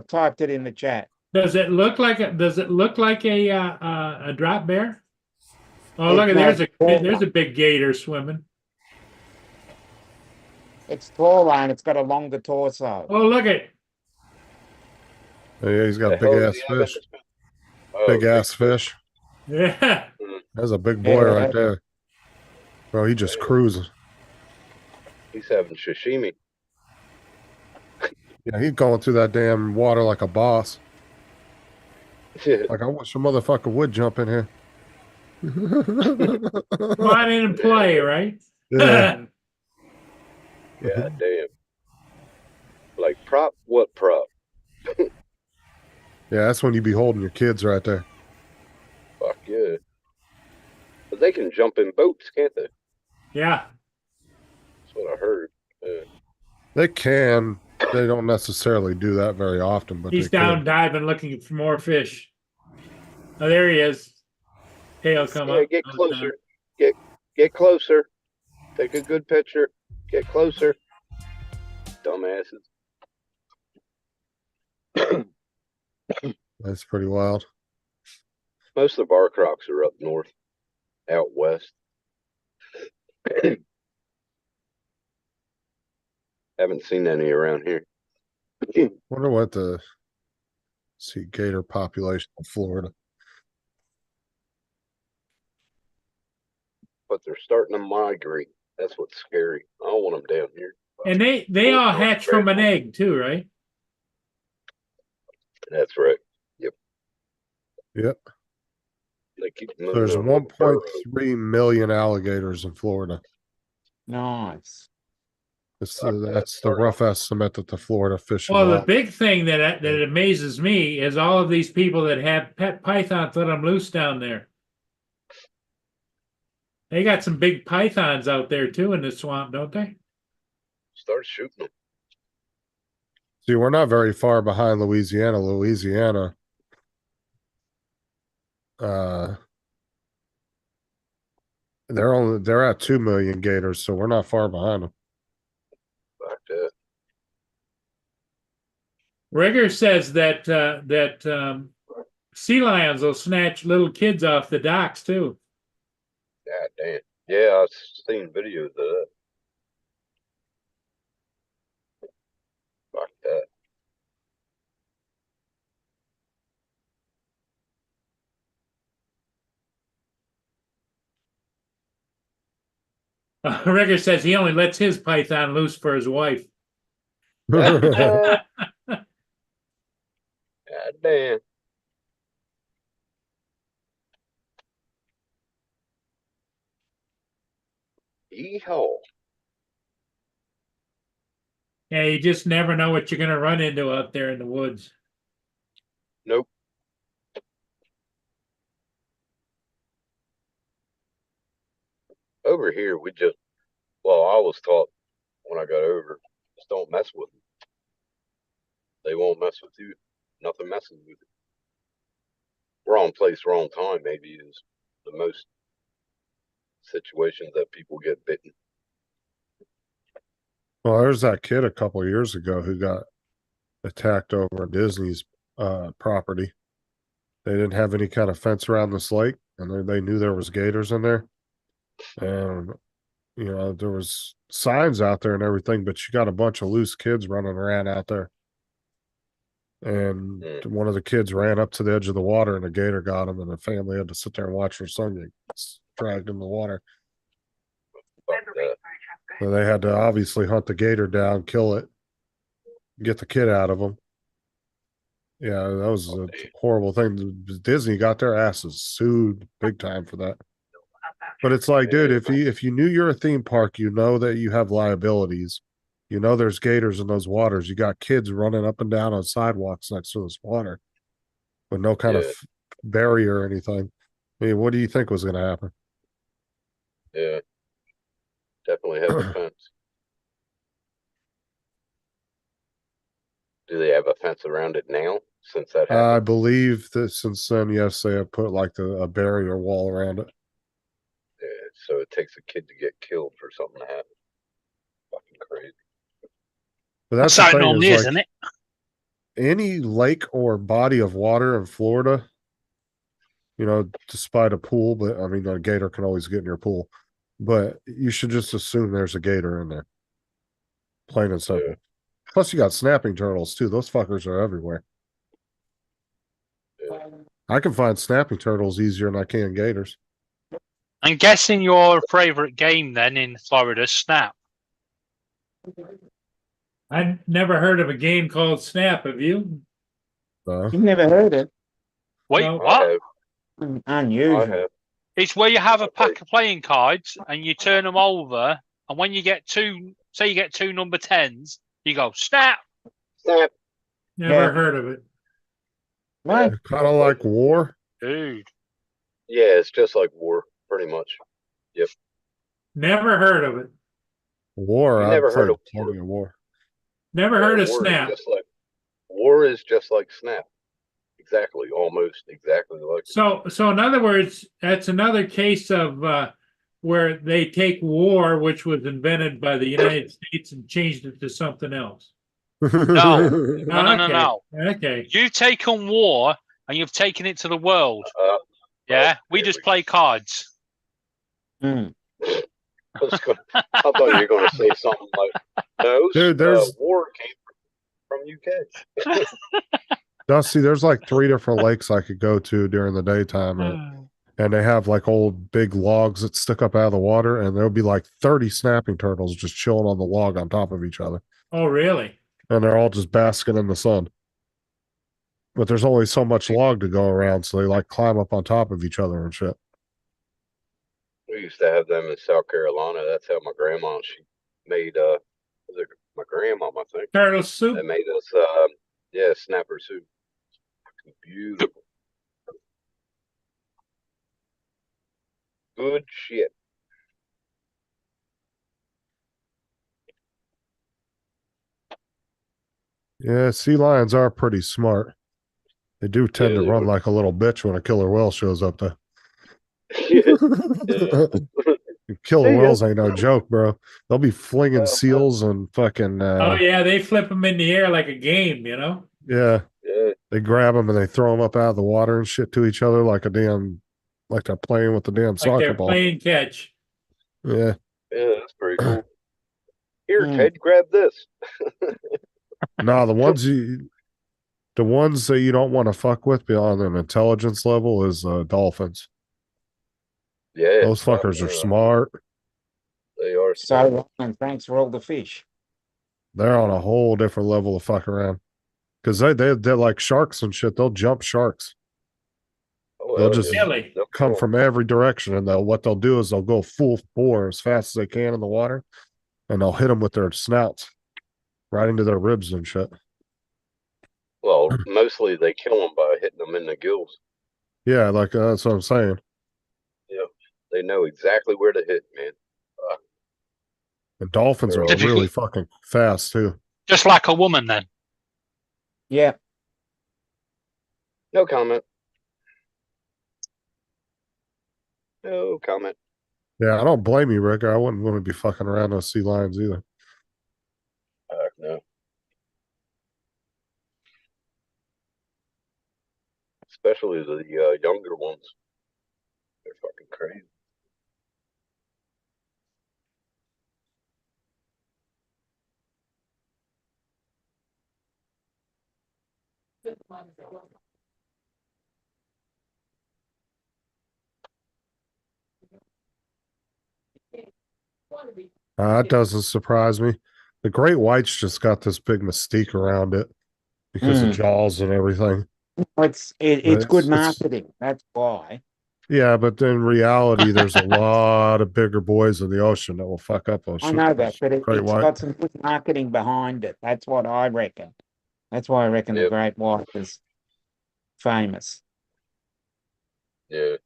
typed it in the chat. Does it look like a drop bear? Oh, It's look at not there's a big gator swimming. It's taller and it's got a longer torso. Oh, look at Yeah, he's got The big hell ass does he have in fish. his mouth? Oh, Big ass fish. yeah. That's a big boy Yeah. right there. Bro, he just cruising. He's having sashimi. Yeah, he's going through that damn water like a boss. Yeah. Like, I wish a motherfucker would jump in here. Come on in and play, right? Yeah. God damn. Like prop? What prop? Yeah, that's when you be holding your kids right there. Fuck yeah. But they can jump in boats, can't they? Yeah. That's what I heard. Yeah. They can. They don't necessarily do that very often, but He's they down can. diving looking for more fish. Oh, there he is. He'll come Yeah, up. get closer. Get closer. Take a good picture. Get closer. Dumbasses. That's pretty wild. Most of our crocs are up north, out west. Haven't seen any around here. Wonder what the gator population in Florida. But they're starting to migrate. That's what's scary. I don't want them down here. And they all hatch from an egg too, right? That's right. Yep. Yep. They keep There's moving them with burrows. 1.3 million alligators in Florida. Nice. That's the rough estimate that the Florida Fish and Well, the Wildlife- big thing that amazes me is all of these people that have pet pythons let them loose down there. They got some big pythons out there too in the swamp, don't they? Start shooting them. See, we're not very far behind Louisiana. They're at 2 million gators, so we're not far behind them. Fuck that. Rigger says that sea lions will snatch little kids off the docks too. God damn. Yeah, I've seen videos of that. Fuck that. Rigger says he only lets his python loose for his wife. God damn. Yeehaw. Yeah, you just never know what you're gonna run into out there in the woods. Nope. Over here, I was taught when I got over, just don't mess with them. They won't mess with you. Nothing messes with you. Wrong place, wrong time, maybe is the most situations that people get bitten. Well, there's that kid a couple of years ago who got attacked over Disney's property. They didn't have any kind of fence around this lake, and they knew there was gators in there. And there was signs out there and everything, but you got a bunch of loose kids running around out there. And Mm. one of the kids ran up to the edge of the water, and a gator got him, and the family had to sit there and watch their son get dragged in the water. Fuck that. So they had to obviously hunt the gator down, kill it, get the kid out of him. Yeah, that was a horrible thing. Disney got their asses sued big time for that. But it's like, dude, if you knew you're a theme park, you know that you have liabilities. You know there's gators in those waters. You got kids running up and down on sidewalks next to this water with no kind of barrier or anything. I mean, what do you think was going to happen? Yeah. Definitely have a fence. Do they have a fence around it now since that happened? I believe that since then, yes, they have put like a barrier wall around it. Yeah, so it takes a kid to get killed for something to happen. Fucking crazy. But that's how the it thing normally is, is, isn't like, it? any lake or body of water in Florida, you know, despite a pool, but I mean, a gator can always get in your pool, but you should just assume there's a gator in there. Plain and simple. Yeah. Plus, you got snapping turtles too. Those fuckers are everywhere. Yeah. I can find snapping turtles easier than I can gators. I'm guessing your favorite game then in Florida is Snap. I've never heard of a game called Snap. Have you? You've never heard it? Wait, No. what? Unusual. It's where you have a pack of playing cards and you turn them over, and when you get two, say you get two number 10s, you go snap. Snap. Never heard of it. Kind of like war. Dude. Yeah, it's just like war, pretty much. Yep. Never heard of it. War. You I've never heard played of plenty of war. Never heard of War is Snap. just like war is just like Snap. Exactly, almost exactly like. So in other words, that's another case of where they take war, which was invented by the United States, and changed it to something else. No, no. Okay. You've taken war and you've taken it to the world. Yeah, we just play cards. I thought you were going to say something like, "No, Dude, there's war came from UK." Dusty. There's like 3 different lakes I could go to during the daytime, and they have like old big logs that stick up out of the water, and there'll be like 30 snapping turtles just chilling on the log on top of each other, Oh, really? and they're all just basking in the sun. But there's only so much log to go around, so they like climb up on top of each other and shit. We used to have them in South Carolina. That's how my grandma, she made was it my grandma, I think. Turtle soup. They made us snapper soup. Beautiful. Good shit. Yeah, sea lions are pretty smart. They do tend Yeah, to they run would. like a little bitch when a killer whale shows up to killer See ya. whales ain't no joke, bro. They'll be flinging seals and fucking Oh yeah, they flip them in the air like a game, you know. yeah. Yeah. They grab them and they throw them up out of the water and shit to each other like they're playing with the damn Like soccer they're ball. playing catch. Yeah. Yeah, that's pretty cool. Here, Ted, grab this. Nah, the ones that you don't want to fuck with beyond an intelligence level is dolphins. Yeah, Those fuckers are smart. They are. So, and thanks for all the fish. They're on a whole different level of fuck around. Because they're like sharks and shit. They'll jump sharks. Oh, They'll hell just yeah. Really? come from every direction, and what they'll do is they'll go full bore as fast as they can in the water, and they'll hit them with their snouts right into their ribs and shit. Well, mostly they kill them by hitting them in the gills. Yeah, like that's what I'm saying. Yeah, they know exactly where to hit, man. And dolphins are They're all- really fucking fast too. Just like a woman then. Yeah. No comment. No comment. Yeah, I don't blame you, Rick. I wouldn't want to be fucking around those sea lions either. No. Especially the younger ones. They're fucking crazy. That doesn't surprise me. The great whites just got this big mystique around it because of Jaws and everything. It's good It's- marketing. That's why. Yeah, but in reality, there's a lot of bigger boys in the ocean that will fuck up I know that, but great it's white. got some good marketing behind it. That's what I reckon. That's why I reckon the great white is famous. Yeah.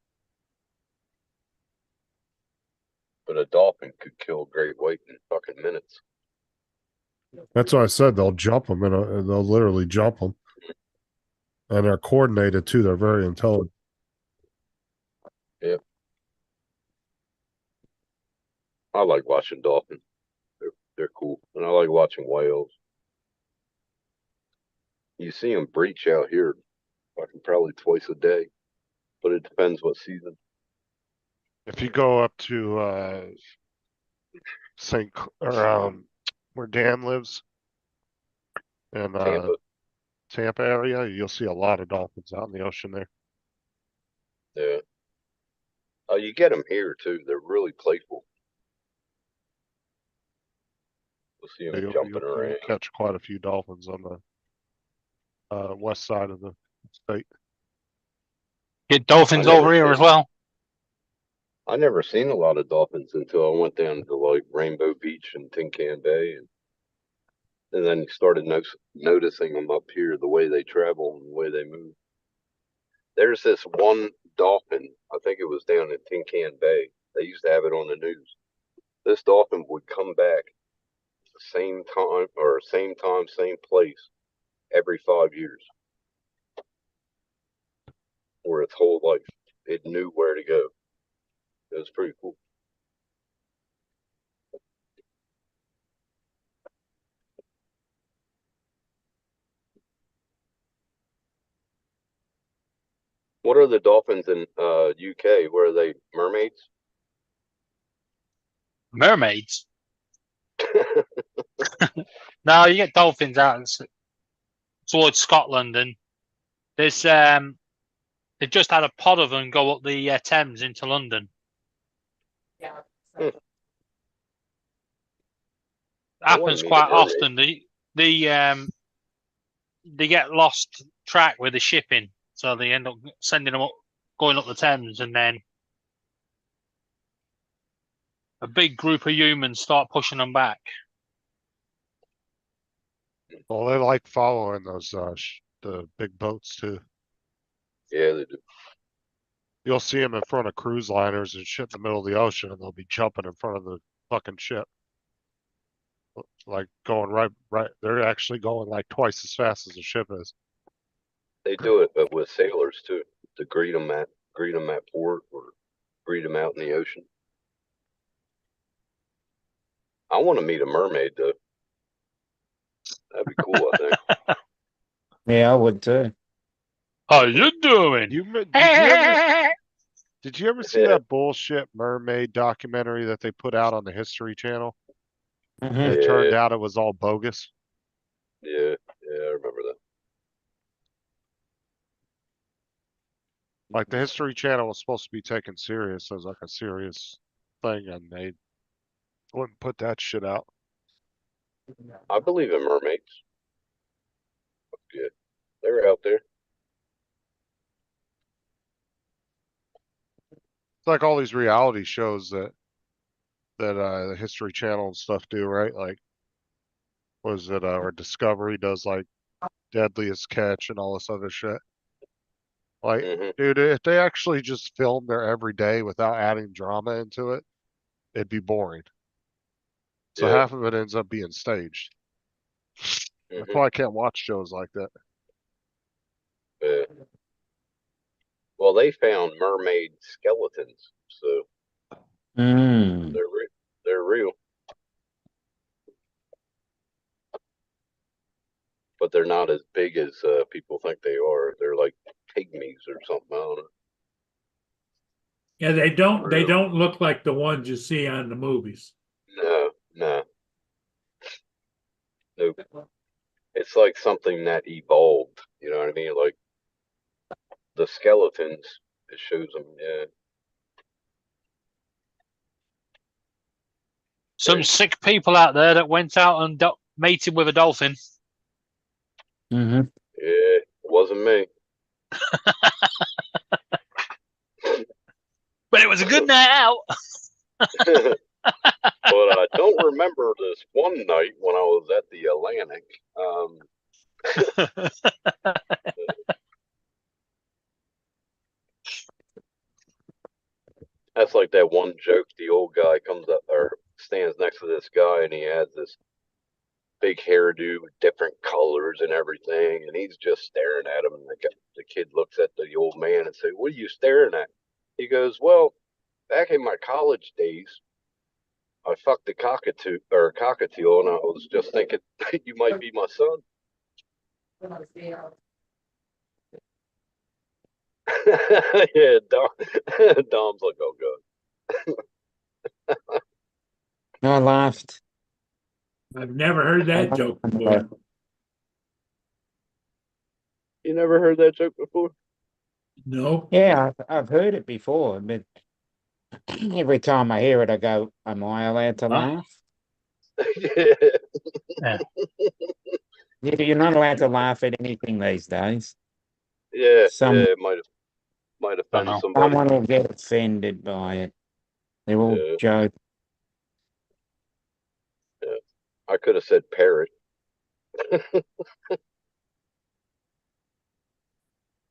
But a dolphin could kill a great white in fucking minutes. That's why I said they'll jump them and they'll literally jump them. And they're coordinated too. They're very intelligent. Yep. I like watching dolphins. They're cool. And I like watching whales. You see them breach out here fucking probably twice a day. But it depends what season. If you go up to where Dan lives in Tampa area, you'll see a lot of dolphins out in the ocean there. Yeah. Oh, you get them here too. They're really playful. You'll see them jumping around. You'll catch quite a few dolphins on the west side of the state. Get dolphins over here as well. I never seen a lot of dolphins until I went down to like Rainbow Beach and Tin Can Bay, and then started noticing them up here, the way they travel and the way they move. There's this one dolphin, I think it was down in Tin Can Bay. They used to have it on the news. This dolphin would come back the same time, same place every 5 years. For its whole life. It knew where to go. It was pretty cool. What are the dolphins in UK? Where are they? Mermaids? Mermaids? No, you get dolphins out towards Scotland, and there's they just had a pod of them go up the Thames into London. Happens quite often. They get lost track with the shipping, so they end up sending them up, going up the Thames, and then a big group of humans start pushing them back. Well, they like following those the big boats too. Yeah, they do. You'll see them in front of cruise liners and shit in the middle of the ocean, and they'll be jumping in front of the fucking ship, like going right. They're actually going like twice as fast as the ship is. They do it, but with sailors too, to greet them at port or greet them out in the ocean. I want to meet a mermaid though. That'd be cool, I think. Yeah, I would too. How you doing? Did you ever see that bullshit mermaid documentary that they put out on the History Channel? It turned out it was all bogus. Yeah, I remember that. Like the History Channel was supposed to be taken serious as like a serious thing, and they wouldn't put that shit out. I believe in mermaids. That's good. They're out there. It's like all these reality shows that the History Channel and stuff do, right? Like, was it or Discovery does like Deadliest Catch and all this other shit. Like, dude, if they actually just filmed their everyday without adding drama into it, it'd be boring. So half of it ends up being staged. That's why I can't watch shows like that. Well, they found mermaid skeletons, so they're real. But they're not as big as people think they are. They're like pygmies or something. I don't know. Yeah, they don't look like the ones you see on the movies. No. Nope. It's like something that evolved You know what I mean? Like the skeletons, it shows them. Yeah. Some sick people out there that went out and mated with a dolphin. Mm-hmm. Yeah, it wasn't me. But it was a good night out. But I don't remember this one night when I was at the Atlantic. That's like that one joke. The old guy comes up or stands next to this guy, and he has this big hairdo with different colors and everything, and he's just staring at him. And the kid looks at the old man and says, "What are you staring at?" He goes, "Well, back in my college days, I fucked a cockatoo, and I was just thinking you might be my son." Yeah, Dom's like, "Oh god." I laughed. I've never heard that joke before. You never heard that joke before? No. Yeah, I've heard it before, but every time I hear it, I go, "Am I allowed to laugh?" Yeah. You're not allowed to laugh at anything these days. Yeah, Some- yeah, it might offend somebody. Someone will get offended by it. They're all Yeah. jokes. Yeah. I could have said parrot.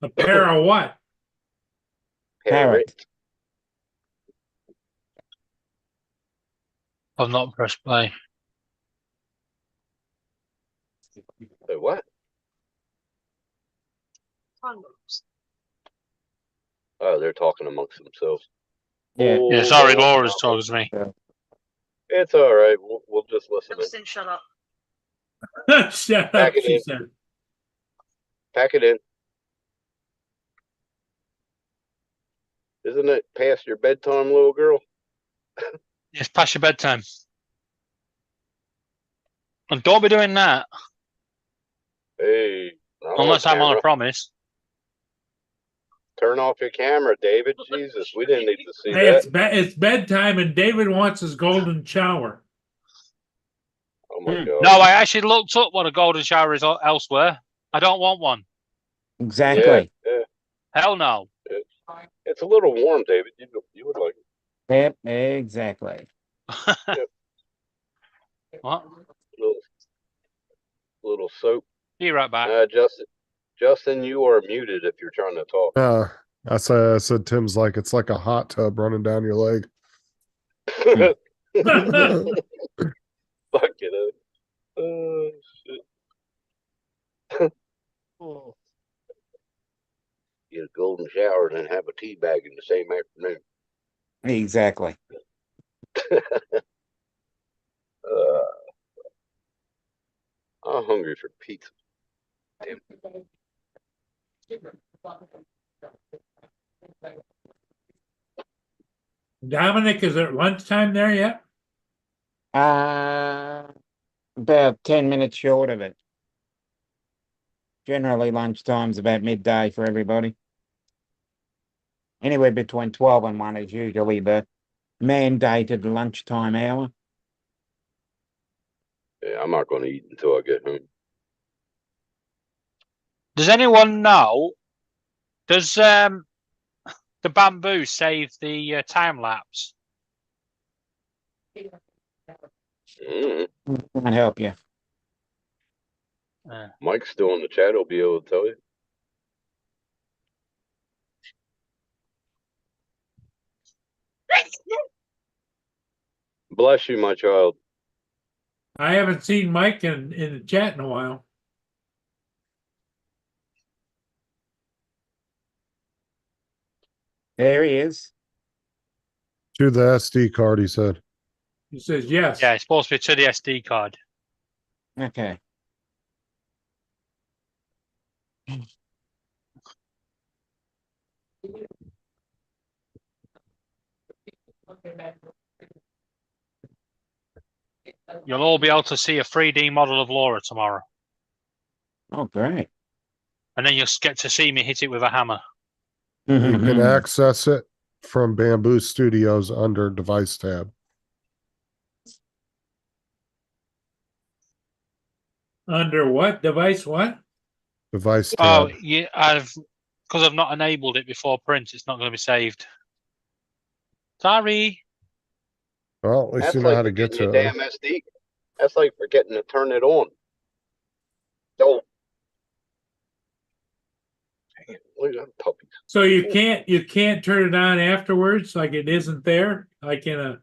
A pair of what? Parrot. I've not pressed play. Say what? Oh, they're talking amongst themselves. Yeah. Yeah, sorry, Laura's talking to me. It's all right. We'll just listen. Shut up. Shut Pack up, it she in. said. Pack it in. Isn't it past your bedtime, little girl? It's past your bedtime. And don't be doing that Hey. not unless I'm on camera. a promise. Turn off your camera, David. Jesus, we didn't need to see Hey, that. it's bedtime, and David wants his golden shower. Oh my god. No, I actually looked up what a golden shower is elsewhere. I don't want one. Exactly. Yeah. Hell no. It's a little warm, David. You would like it. Yep, exactly. What? Little soap. Be right back. Justin, you are muted if you're trying to talk. I said Tim's like it's like a hot tub running down your leg. Fuck it up. Oh shit. Get a golden shower and then have a tea bag in the same afternoon. Exactly. I'm hungry for pizza. Damn. Dominic, is it lunchtime there yet? About 10 minutes short of it. Generally, lunchtime's about midday for everybody. Anywhere between 12 and 1 is usually the mandated lunchtime hour. Yeah, I'm not going to eat until I get home. Does anyone know? Does the bamboo save the time lapse? Mm. Can't help you. Mike's still in the chat. He'll be able to tell you. Bless you, my child. I haven't seen Mike in the chat in a while. There he is. To the SD card, he said. He says yes. Yeah, it's supposed to be to the SD card. Okay. You'll all be able to see a 3D model of Laura tomorrow. Oh, great. and then you'll get to see me hit it with a hammer. You Mm-hmm. can access it from Bamboo Studios under device tab. Under what device? What? Device Oh, tab. yeah, because I've not enabled it before print, it's not going to be saved. Sorry. Well, at least That's you know like how to get forgetting to your it. damn SD. That's like forgetting to turn it on. Don't. Dang it, look at them puppies. So you can't turn it on afterwards, like it isn't there, like in a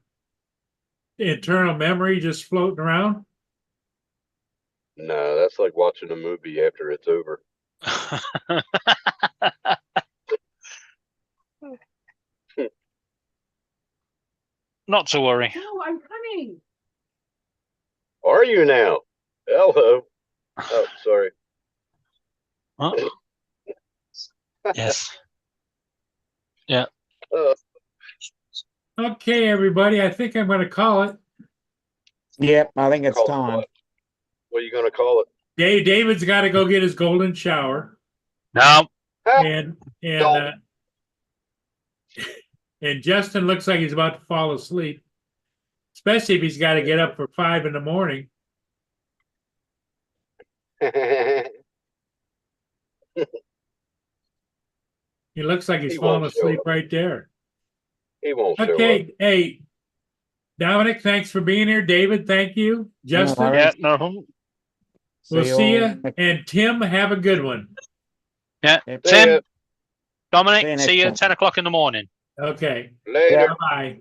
internal memory just floating around. No, that's like watching a movie after it's over. Not to worry. No, I'm coming. Are you now? Hello. Oh, sorry. Huh? Yes. Yeah. Okay, everybody, I think I'm going to call it. Yep, I think it's Call it time. What are you gonna call it? David's got to go get his golden shower, No. and and Justin looks like he's about to fall asleep, especially if he's got to get up for 5 in the morning. He looks like he's He falling won't show asleep up. right there. He won't show up. Okay, hey, Dominic, thanks for being here. David, thank you. Justin, Yeah, no problem. we'll see all you. And Tim, have a good one. Yeah. Yep. Tim, ya. Dominic, See you see you next at time. 10 o'clock in the morning. Okay, Later. bye-bye.